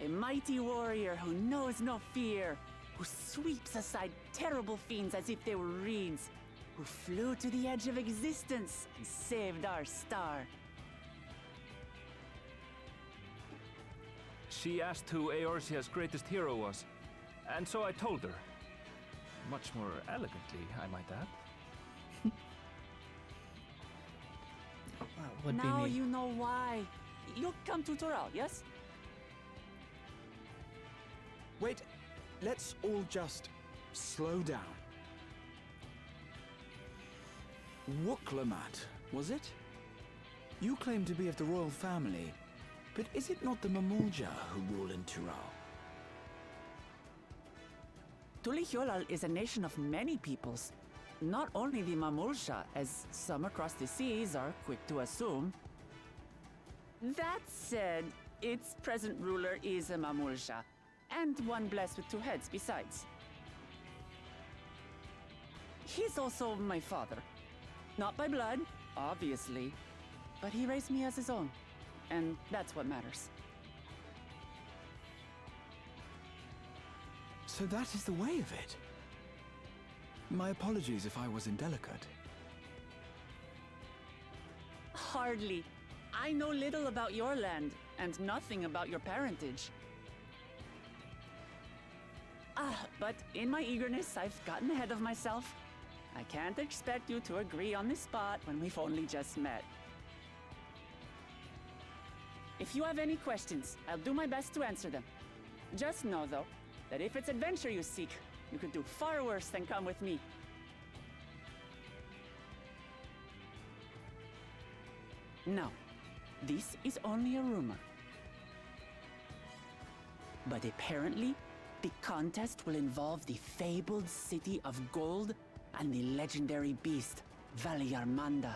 S5: A mighty warrior who knows no fear, who sweeps aside terrible fiends as if they were reeds, who flew to the edge of existence and saved our star.
S3: She asked who Eorzea's greatest hero was, and so I told her. Much more elegantly, I might add.
S1: Would
S5: Now
S1: be me.
S5: you know why. You'll come to Tural, yes?
S4: Wait, let's all just slow down. Wuklamat, was it? You claim to be of the royal family, but is it not the Mamulja who rule in Tural?
S5: Tulihuela is a nation of many peoples. Not only the Mamulsha, as some across the seas are quick to assume. That said, its present ruler is a Mamulsha, and one blessed with two heads besides. He's also my father. Not by blood, obviously, but he raised me as his own, and that's what matters.
S4: So that is the way of it. My apologies if I was indelicate.
S5: Hardly. I know little about your land, and nothing about your parentage. But in my eagerness, I've gotten ahead of myself. I can't expect you to agree on the spot when we've only just met. If you have any questions, I'll do my best to answer them. Just know, though, that if it's adventure you seek, you could do far worse than come with me. Now, this is only a rumor. But apparently, the contest will involve the fabled city of gold and the legendary beast, Valyarmanda.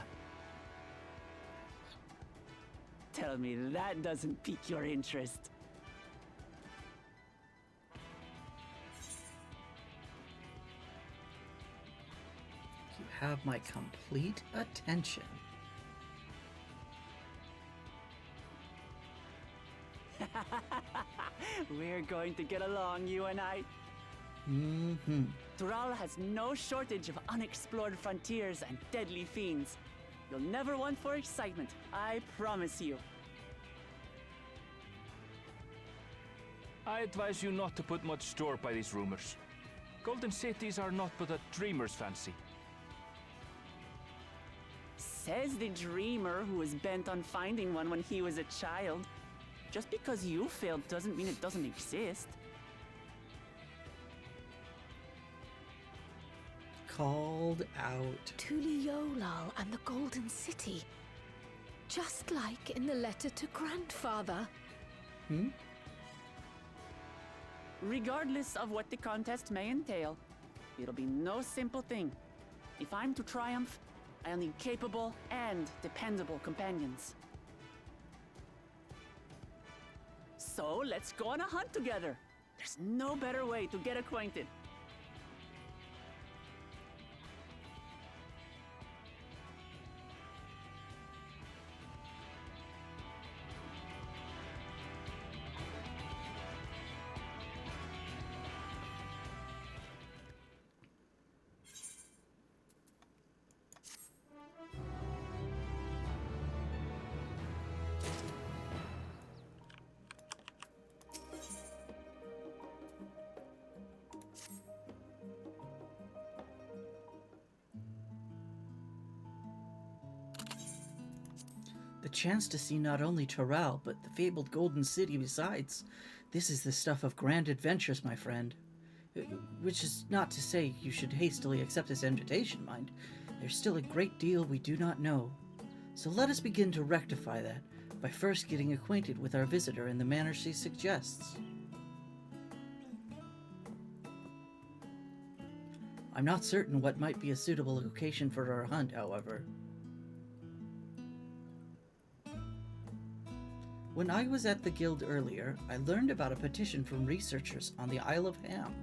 S5: Tell me that doesn't pique your interest.
S1: You have my complete attention.
S5: We're going to get along, you and I.
S1: Mm-hmm.
S5: Tural has no shortage of unexplored frontiers and deadly fiends. You'll never want for excitement, I promise you.
S3: I advise you not to put much store by these rumors. Golden cities are not but a dreamer's fancy.
S5: Says the dreamer who was bent on finding one when he was a child. Just because you failed doesn't mean it doesn't exist.
S1: Called out.
S2: Tuliolal and the Golden City. Just like in the letter to Grandfather.
S1: Hmm?
S5: Regardless of what the contest may entail, it'll be no simple thing. If I'm to triumph, I'll need capable and dependable companions. So let's go on a hunt together. There's no better way to get acquainted.
S1: The chance to see not only Tural, but the fabled Golden City besides. This is the stuff of grand adventures, my friend. Which is not to say you should hastily accept this invitation, mind. There's still a great deal we do not know. So let us begin to rectify that by first getting acquainted with our visitor in the manner she suggests. I'm not certain what might be a suitable location for our hunt, however. When I was at the guild earlier, I learned about a petition from researchers on the Isle of Ham.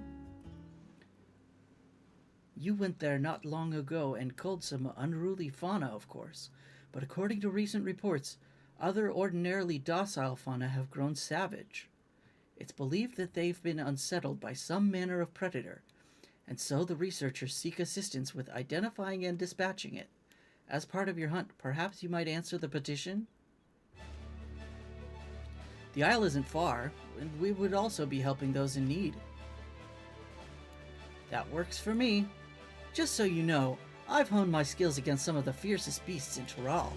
S1: You went there not long ago and culled some unruly fauna, of course, but according to recent reports, other ordinarily docile fauna have grown savage. It's believed that they've been unsettled by some manner of predator, and so the researchers seek assistance with identifying and dispatching it. As part of your hunt, perhaps you might answer the petition? The isle isn't far, and we would also be helping those in need. That works for me. Just so you know, I've honed my skills against some of the fiercest beasts in Tural.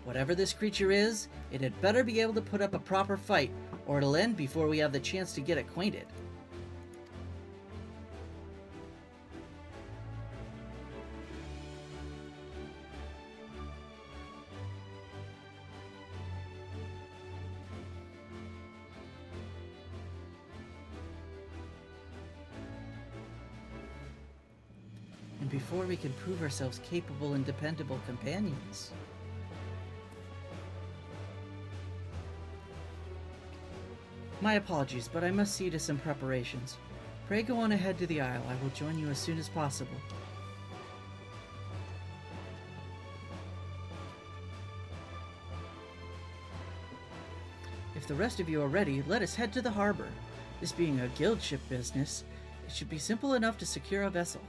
S1: Whatever this creature is, it had better be able to put up a proper fight, or it'll end before we have the chance to get acquainted. And before we can prove ourselves capable and dependable companions. My apologies, but I must see to some preparations. Pray go on ahead to the isle. I will join you as soon as possible. If the rest of you are ready, let us head to the harbor. This being a guild ship business, it should be simple enough to secure a vessel.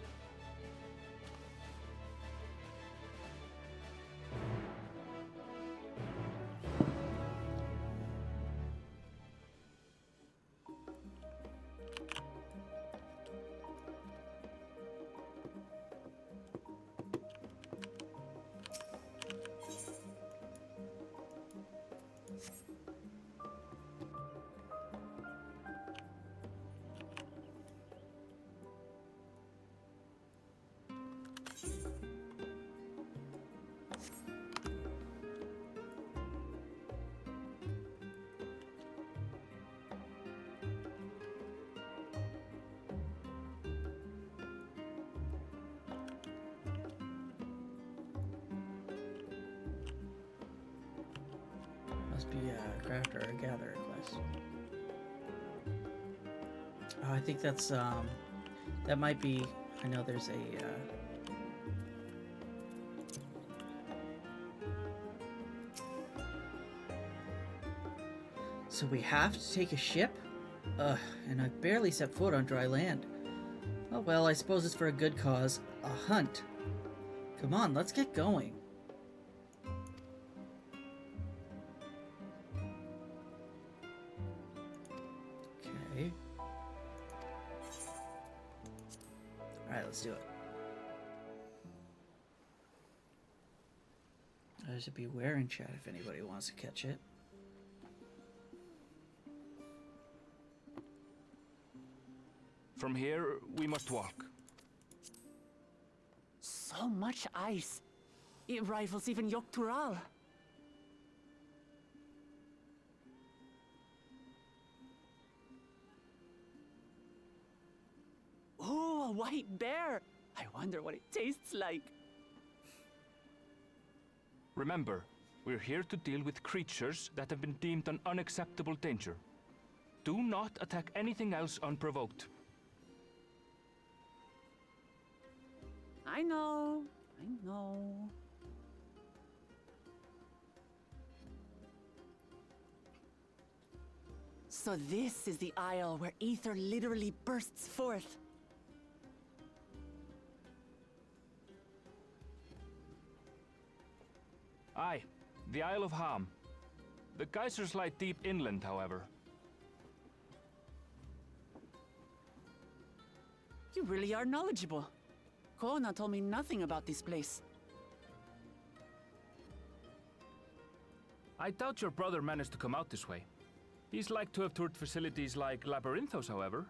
S1: Must be a crafter or a gatherer quest. Oh, I think that's, that might be, I know there's a, So we have to take a ship? Ugh, and I've barely set foot on dry land. Oh well, I suppose it's for a good cause. A hunt. Come on, let's get going. Okay. Alright, let's do it. There's a beware in chat if anybody wants to catch it.
S3: From here, we must walk.
S5: So much ice. It rivals even Yogg-Tural. Ooh, a white bear. I wonder what it tastes like.
S3: Remember, we're here to deal with creatures that have been deemed an unacceptable danger. Do not attack anything else unprovoked.
S5: I know. I know. So this is the isle where ether literally bursts forth.
S3: Aye, the Isle of Ham. The geysers lie deep inland, however.
S5: You really are knowledgeable. Kona told me nothing about this place.
S3: I doubt your brother managed to come out this way. He's like to have toured facilities like Labyrinthos, however.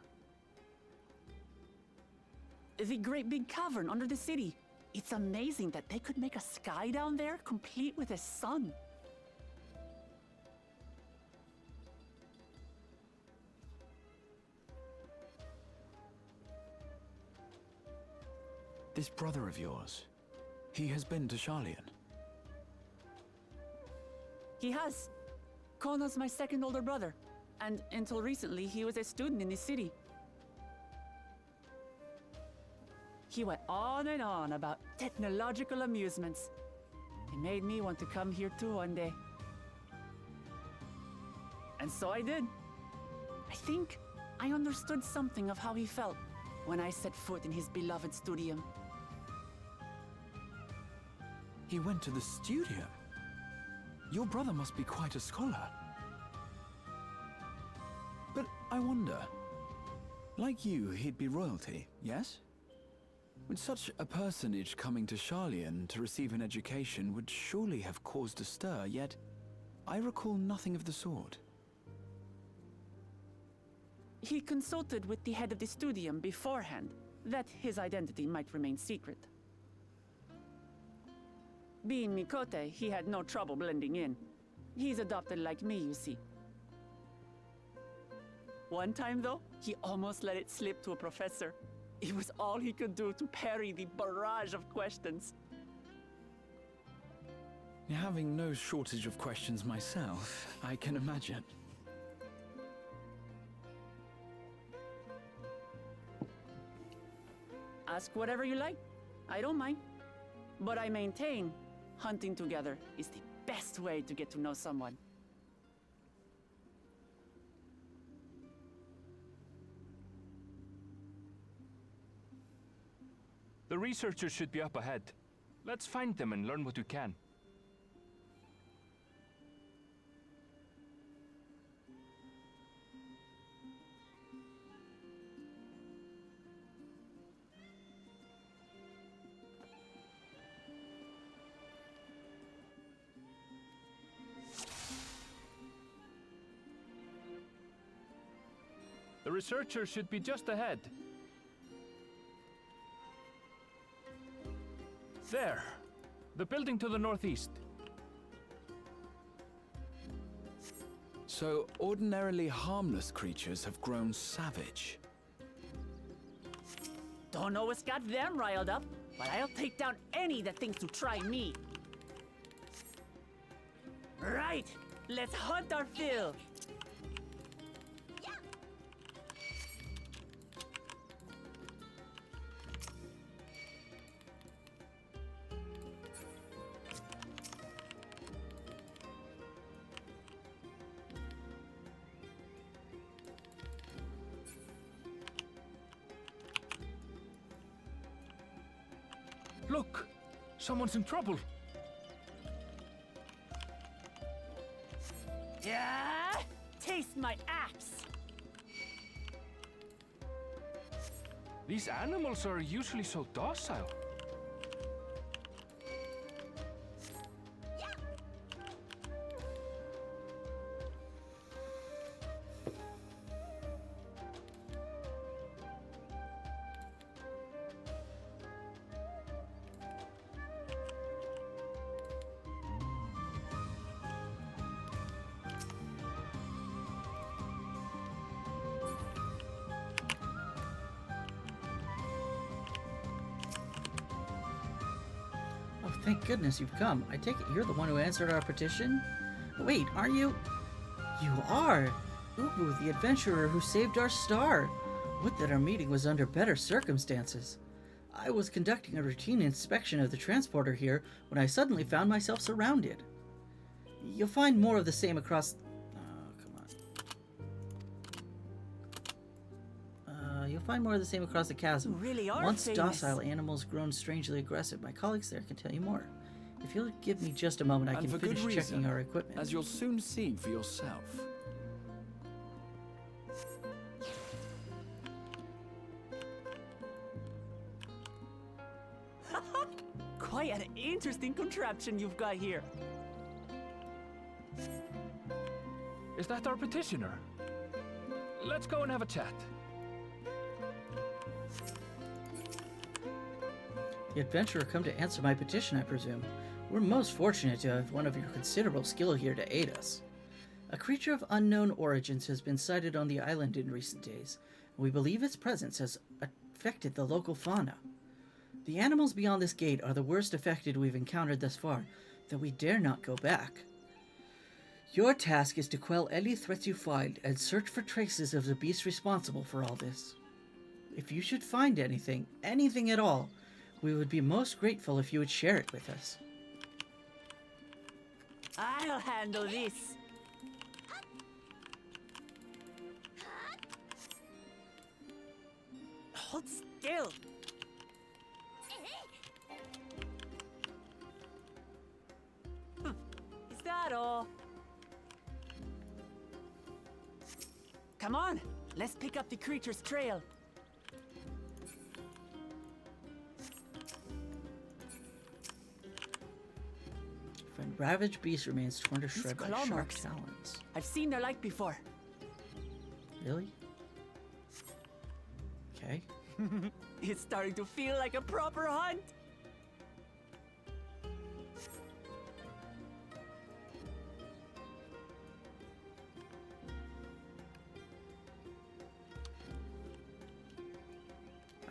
S5: The great big cavern under the city. It's amazing that they could make a sky down there complete with a sun.
S4: This brother of yours, he has been to Sharlayan.
S5: He has. Kona's my second older brother, and until recently he was a student in this city. He went on and on about technological amusements. It made me want to come here too one day. And so I did. I think I understood something of how he felt when I set foot in his beloved studium.
S4: He went to the studio. Your brother must be quite a scholar. But I wonder, like you, he'd be royalty, yes? With such a personage coming to Sharlayan to receive an education would surely have caused a stir, yet I recall nothing of the sort.
S5: He consulted with the head of the studium beforehand, that his identity might remain secret. Being Mikote, he had no trouble blending in. He's adopted like me, you see. One time, though, he almost let it slip to a professor. It was all he could do to parry the barrage of questions.
S4: Having no shortage of questions myself, I can imagine.
S5: Ask whatever you like. I don't mind. But I maintain hunting together is the best way to get to know someone.
S3: The researchers should be up ahead. Let's find them and learn what we can. The researchers should be just ahead. There. The building to the northeast.
S4: So, ordinarily harmless creatures have grown savage.
S5: Don't know what's got them riled up, but I'll take down any that thinks to try me. Right, let's hunt our fill.
S3: Look! Someone's in trouble!
S5: Yeah, taste my axe.
S3: These animals are usually so docile.
S1: Oh, thank goodness you've come. I take it you're the one who answered our petition? Wait, are you? You are! Ubu, the adventurer who saved our star! Would that our meeting was under better circumstances. I was conducting a routine inspection of the transporter here when I suddenly found myself surrounded. You'll find more of the same across... You'll find more of the same across the chasm.
S5: You really are
S1: Once
S5: famous.
S1: docile animals grown strangely aggressive, my colleagues there can tell you more. If you'll give me just a moment, I
S4: And
S1: can
S4: for good
S1: finish checking
S4: reason,
S1: our equipment.
S4: as you'll soon see for yourself.
S5: Quite an interesting contraption you've got here.
S3: Is that our petitioner? Let's go and have a chat.
S1: The adventurer come to answer my petition, I presume. We're most fortunate to have one of your considerable skill here to aid us. A creature of unknown origins has been sighted on the island in recent days, and we believe its presence has affected the local fauna. The animals beyond this gate are the worst affected we've encountered thus far, though we dare not go back. Your task is to quell any threats you find and search for traces of the beasts responsible for all this. If you should find anything at all, we would be most grateful if you would share it with us.
S5: I'll handle this. Hold still. Is that all? Come on, let's pick up the creature's trail.
S1: When ravaged beast remains torn to shred by
S5: claw
S1: sharp
S5: marks.
S1: talons.
S5: I've seen their like before.
S1: Really? Okay.
S5: It's starting to feel like a proper hunt.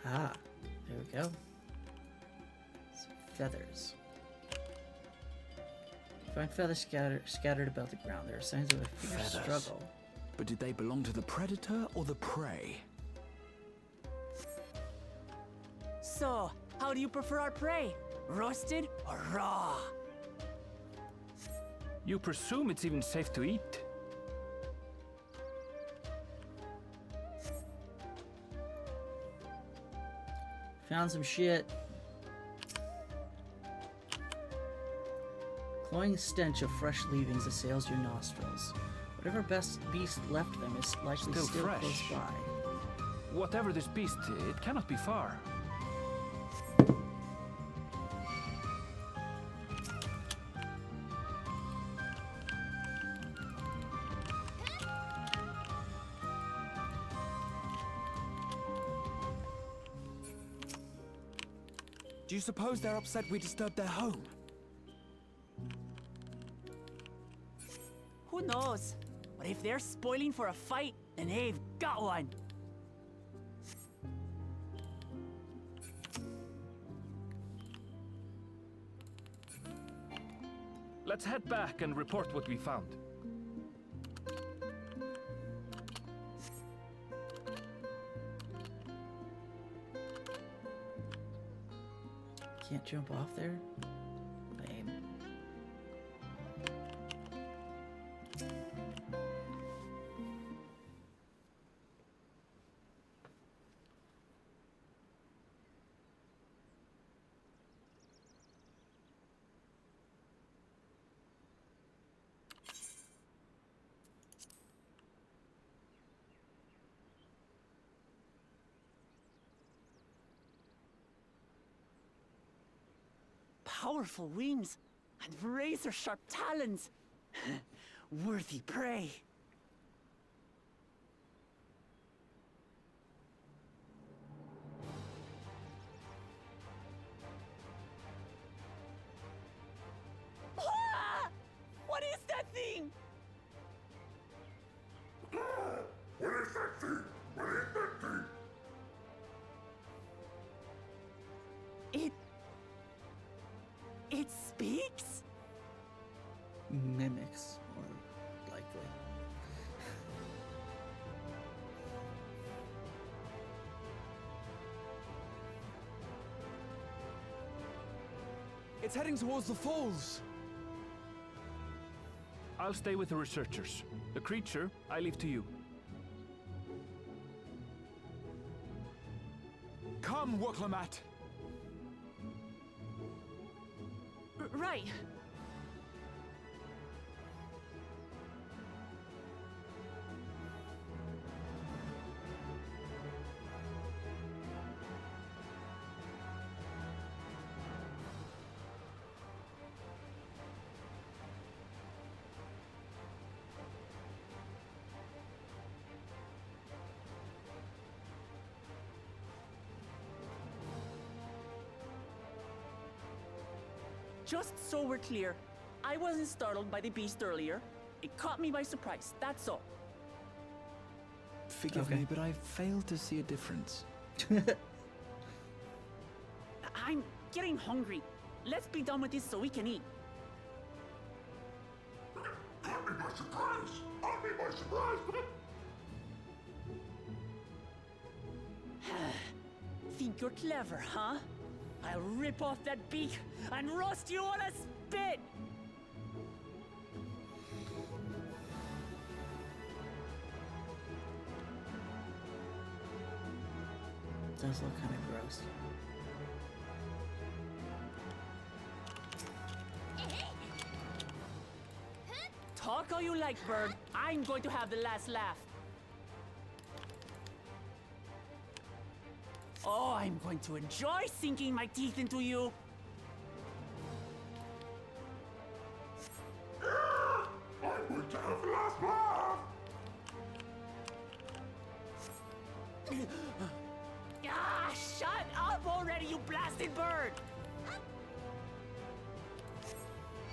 S1: Ah, there we go. Some feathers. Find feathers scattered about the ground. There are signs of a fierce
S4: Feathers.
S1: struggle.
S4: But did they belong to the predator or the prey?
S5: So, how do you prefer our prey? Roasted or raw?
S3: You presume it's even safe to eat?
S1: Found some shit. cloying stench of fresh leavings assails your nostrils. Whatever best beast left them is likely
S3: Still
S1: still
S3: fresh.
S1: close by.
S3: Whatever this beast, it cannot be far.
S4: Do you suppose they're upset we disturbed their home?
S5: Who knows? But if they're spoiling for a fight, then they've got one.
S3: Let's head back and report what we found.
S1: Can't jump off there? Lame.
S5: Powerful wings and razor-sharp talons. Worthy prey. Ah! What is that thing?
S6: What is that thing? What is that thing?
S5: It speaks?
S1: Mimics, more likely.
S4: It's heading towards the falls.
S3: I'll stay with the researchers. The creature, I leave to you.
S4: Come, Woklamat.
S5: Right. Just so we're clear, I wasn't startled by the beast earlier. It caught me by surprise, that's all.
S4: Forgive
S1: Okay.
S4: me, but I failed to see a difference.
S5: I'm getting hungry. Let's be done with this so we can eat.
S6: Caught me by surprise! Caught me by surprise!
S5: Think you're clever, huh? I'll rip off that beak and roast you on a spit!
S1: Does look kind of gross.
S5: Talk all you like, bird. I'm going to have the last laugh. Oh, I'm going to enjoy sinking my teeth into you.
S6: I'm going to have the last laugh!
S5: Ah, shut up already, you blasted bird!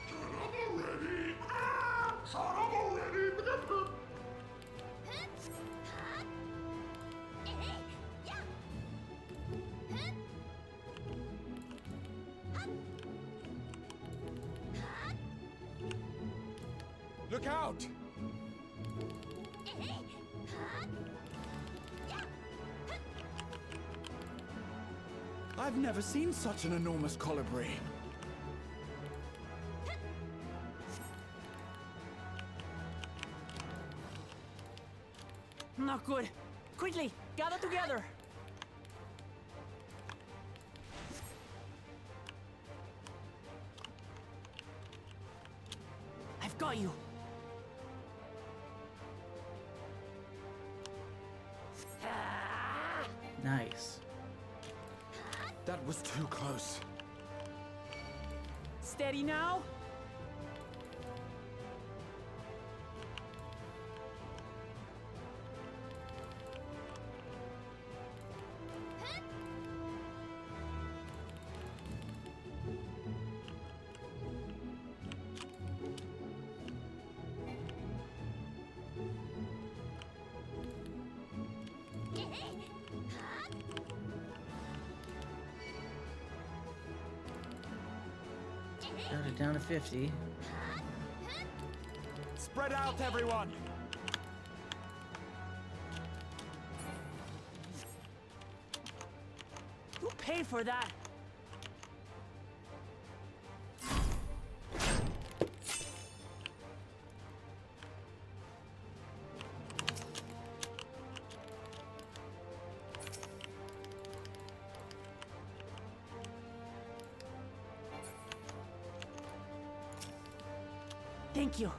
S6: Shut up already! Ah! Shut up already!
S4: Look out! I've never seen such an enormous colibri.
S5: Not good. Quickly, gather together. you.
S1: Nice.
S4: That was too close.
S5: Steady now.
S1: Got it down to 50.
S4: Spread out, everyone!
S5: You paid for that. Thank you.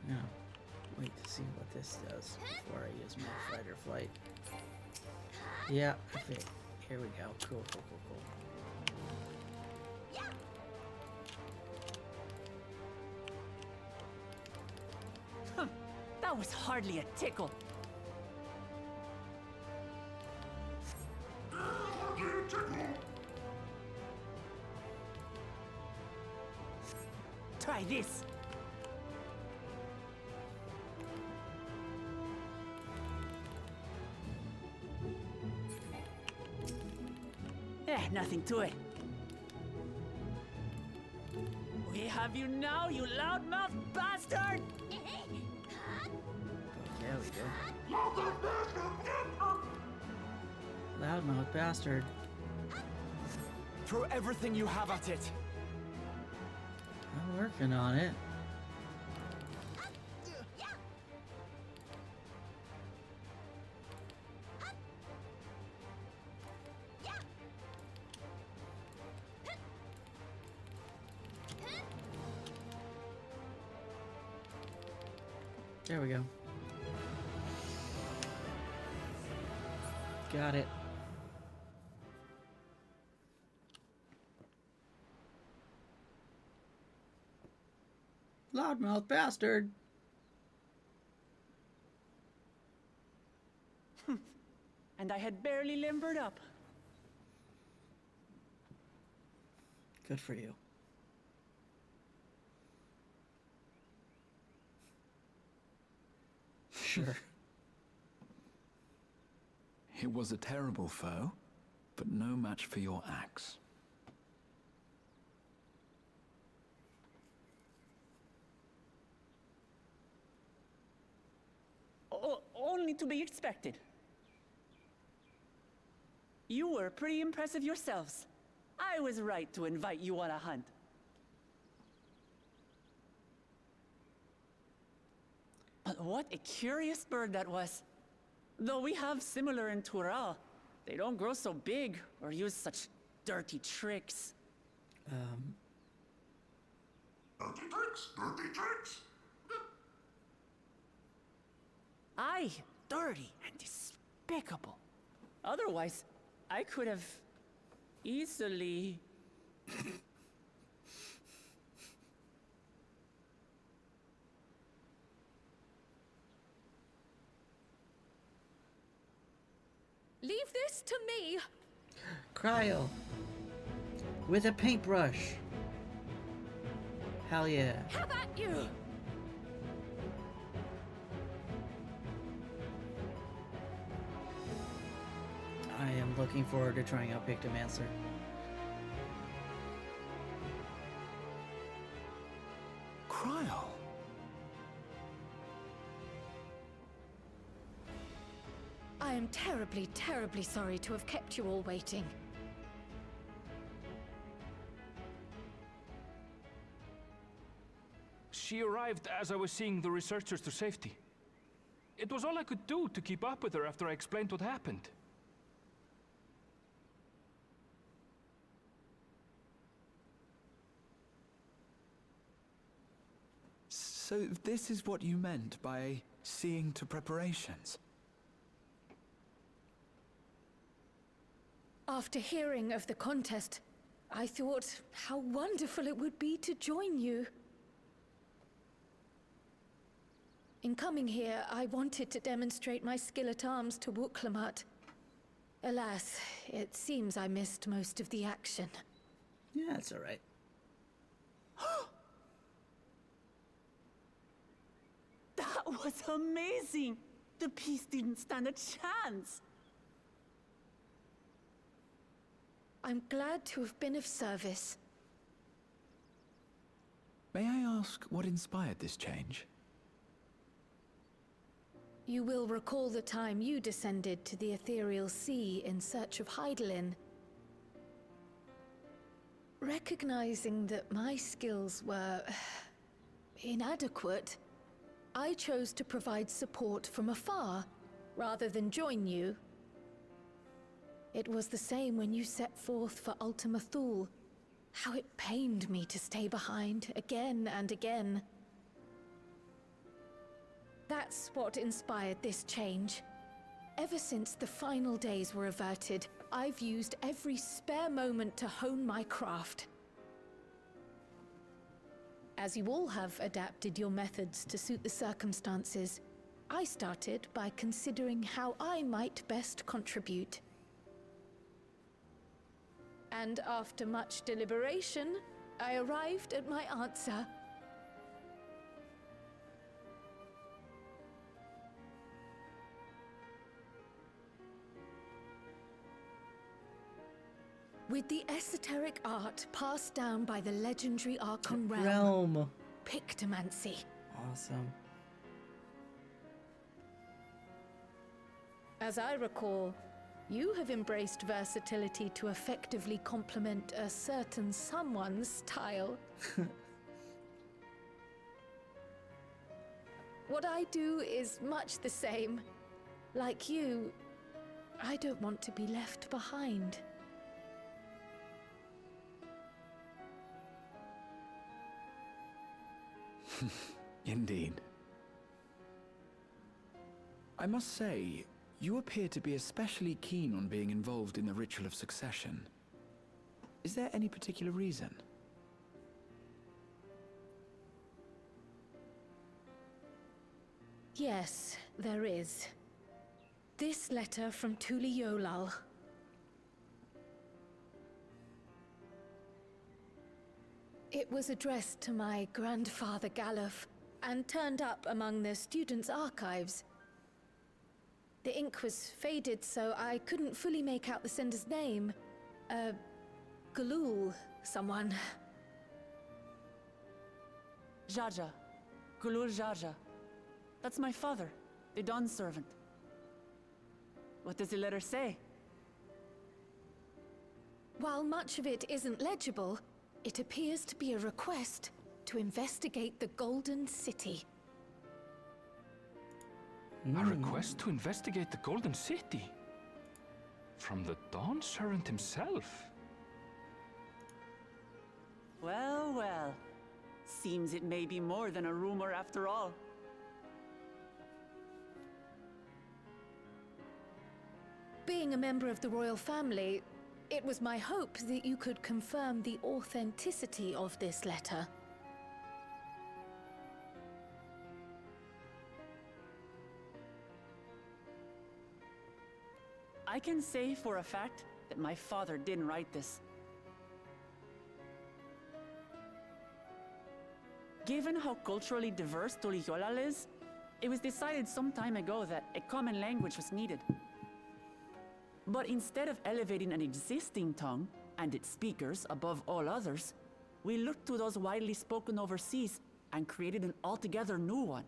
S1: Now, wait to see what this does before I use my fight or flight. Yeah, perfect. Here we go. Cool, cool, cool, cool.
S5: That was hardly a tickle. Try this. Nothing to it. We have you now, you loudmouth bastard!
S1: There we go. Loudmouth bastard.
S4: Throw everything you have at it.
S1: I'm working on it. There we go. Got it. Loudmouth bastard.
S5: And I had barely limbered up.
S1: Good for you. Sure.
S4: It was a terrible foe, but no match for your axe.
S5: Only to be expected. You were pretty impressive yourselves. I was right to invite you on a hunt. What a curious bird that was. Though we have similar in Tural, they don't grow so big or use such dirty tricks.
S6: Dirty tricks, dirty tricks.
S5: Aye, dirty and despicable. Otherwise, I could have easily...
S2: Leave this to me.
S1: Cryo. With a paintbrush. Hell yeah.
S2: Have at you.
S1: Looking forward to trying out Pictomancer.
S4: Cryle.
S2: I am terribly, terribly sorry to have kept you all waiting.
S3: She arrived as I was seeing the researchers to safety. It was all I could do to keep up with her after I explained what happened.
S4: So this is what you meant by seeing to preparations?
S2: After hearing of the contest, I thought how wonderful it would be to join you. In coming here, I wanted to demonstrate my skill at arms to Wuklamut. Alas, it seems I missed most of the action.
S1: Yeah, it's alright.
S5: That was amazing! The piece didn't stand a chance!
S2: I'm glad to have been of service.
S4: May I ask what inspired this change?
S2: You will recall the time you descended to the ethereal sea in search of Hydaelyn. Recognizing that my skills were inadequate, I chose to provide support from afar, rather than join you. It was the same when you set forth for Ultima Thule. How it pained me to stay behind, again and again. That's what inspired this change. Ever since the final days were averted, I've used every spare moment to hone my craft. As you all have adapted your methods to suit the circumstances, I started by considering how I might best contribute. And after much deliberation, I arrived at my answer. With the esoteric art passed down by the legendary Archon realm, Pictomancy.
S1: Awesome.
S2: As I recall, you have embraced versatility to effectively complement a certain someone's style. What I do is much the same. Like you, I don't want to be left behind.
S4: Indeed. I must say, you appear to be especially keen on being involved in the ritual of succession. Is there any particular reason?
S2: Yes, there is. This letter from Tuliolal. It was addressed to my grandfather Galuf, and turned up among the students' archives. The ink was faded, so I couldn't fully make out the sender's name. Galul, someone.
S5: Jaja. Gulul Jaja. That's my father, the Dawn servant. What does the letter say?
S2: While much of it isn't legible, it appears to be a request to investigate the Golden City.
S3: A request to investigate the Golden City? From the Dawn Servant himself?
S5: Well, well. Seems it may be more than a rumor after all.
S2: Being a member of the royal family, it was my hope that you could confirm the authenticity of this letter.
S5: I can say for a fact that my father didn't write this. Given how culturally diverse Tuliolal is, it was decided some time ago that a common language was needed. But instead of elevating an existing tongue and its speakers above all others, we looked to those widely spoken overseas and created an altogether new one.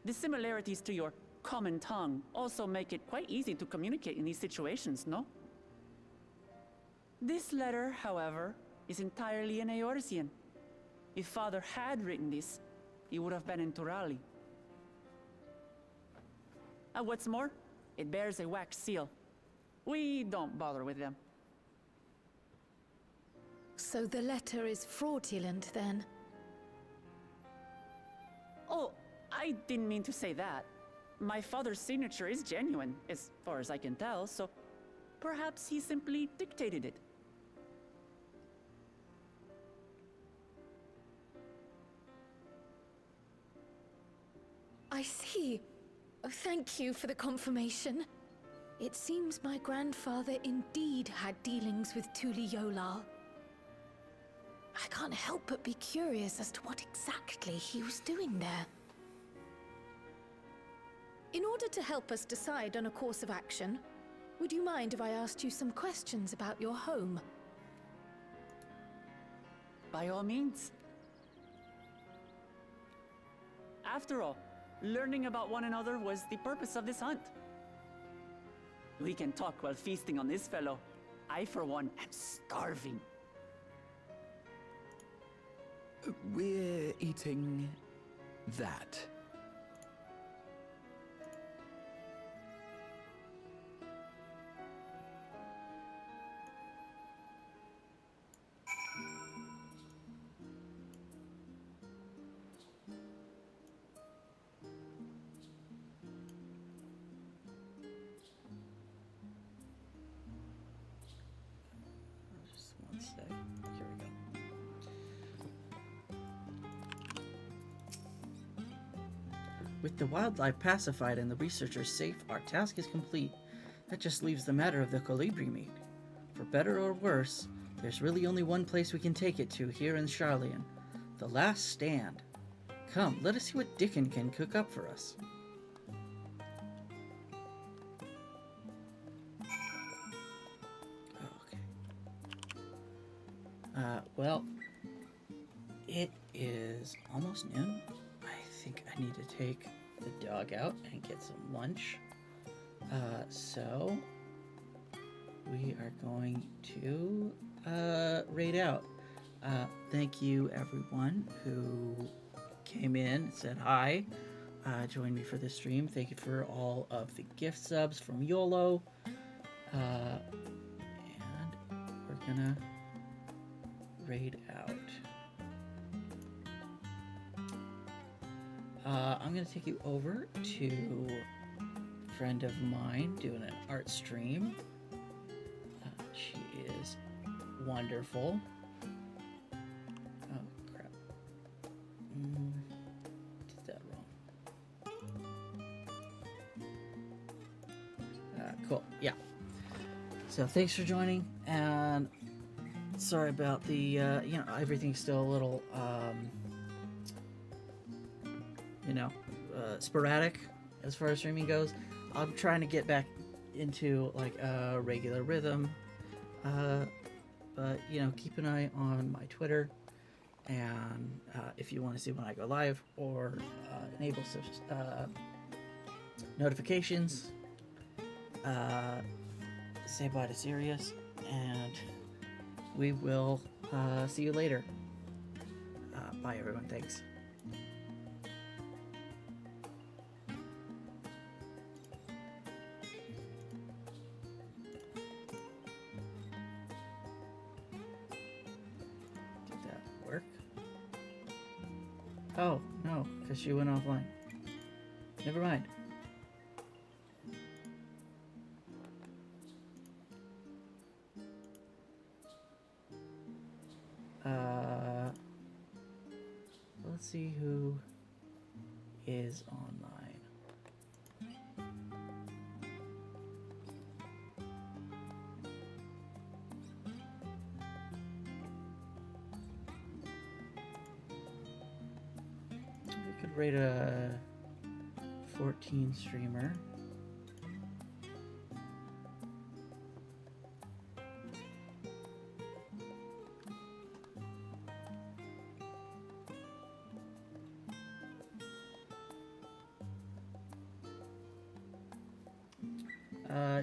S5: The similarities to your common tongue also make it quite easy to communicate in these situations, no? This letter, however, is entirely in Eorzean. If Father had written this, he would have been in Turali. And what's more, it bears a wax seal. We don't bother with them.
S2: So the letter is fraudulent, then?
S5: Oh, I didn't mean to say that. My father's signature is genuine, as far as I can tell, so perhaps he simply dictated it.
S2: I see. Oh, thank you for the confirmation. It seems my grandfather indeed had dealings with Tuli Yolal. I can't help but be curious as to what exactly he was doing there. In order to help us decide on a course of action, would you mind if I asked you some questions about your home?
S5: By all means. After all, learning about one another was the purpose of this hunt. We can talk while feasting on this fellow. I, for one, am starving.
S4: We're eating that.
S1: Just one sec. Here we go. With the wildlife pacified and the researchers safe, our task is complete. That just leaves the matter of the colibri meat. For better or worse, there's really only one place we can take it to here in Charlian. The Last Stand. Come, let us see what Dickon can cook up for us. Well, it is almost noon. I think I need to take the dog out and get some lunch. So we are going to raid out. Thank you everyone who came in and said hi, joined me for this stream. Thank you for all of the gift subs from YOLO. And we're gonna raid out. I'm gonna take you over to a friend of mine doing an art stream. She is wonderful. Oh crap! Did that wrong. Cool. Yeah. So thanks for joining, and sorry about the you know, everything's still a little sporadic as far as streaming goes. I'm trying to get back into like a regular rhythm, but you know, keep an eye on my Twitter, and if you want to see when I go live or enable notifications, say bye to Sirius, and we will see you later. Bye everyone, thanks. Oh, no, because she went offline. Never mind. Let's see who is online. We could rate a 14 streamer.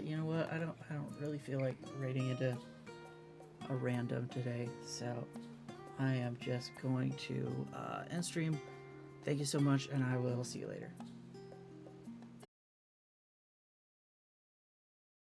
S1: You know what? I don't really feel like rating into a random today, so I am just going to end stream. Thank you so much, and I will see you later.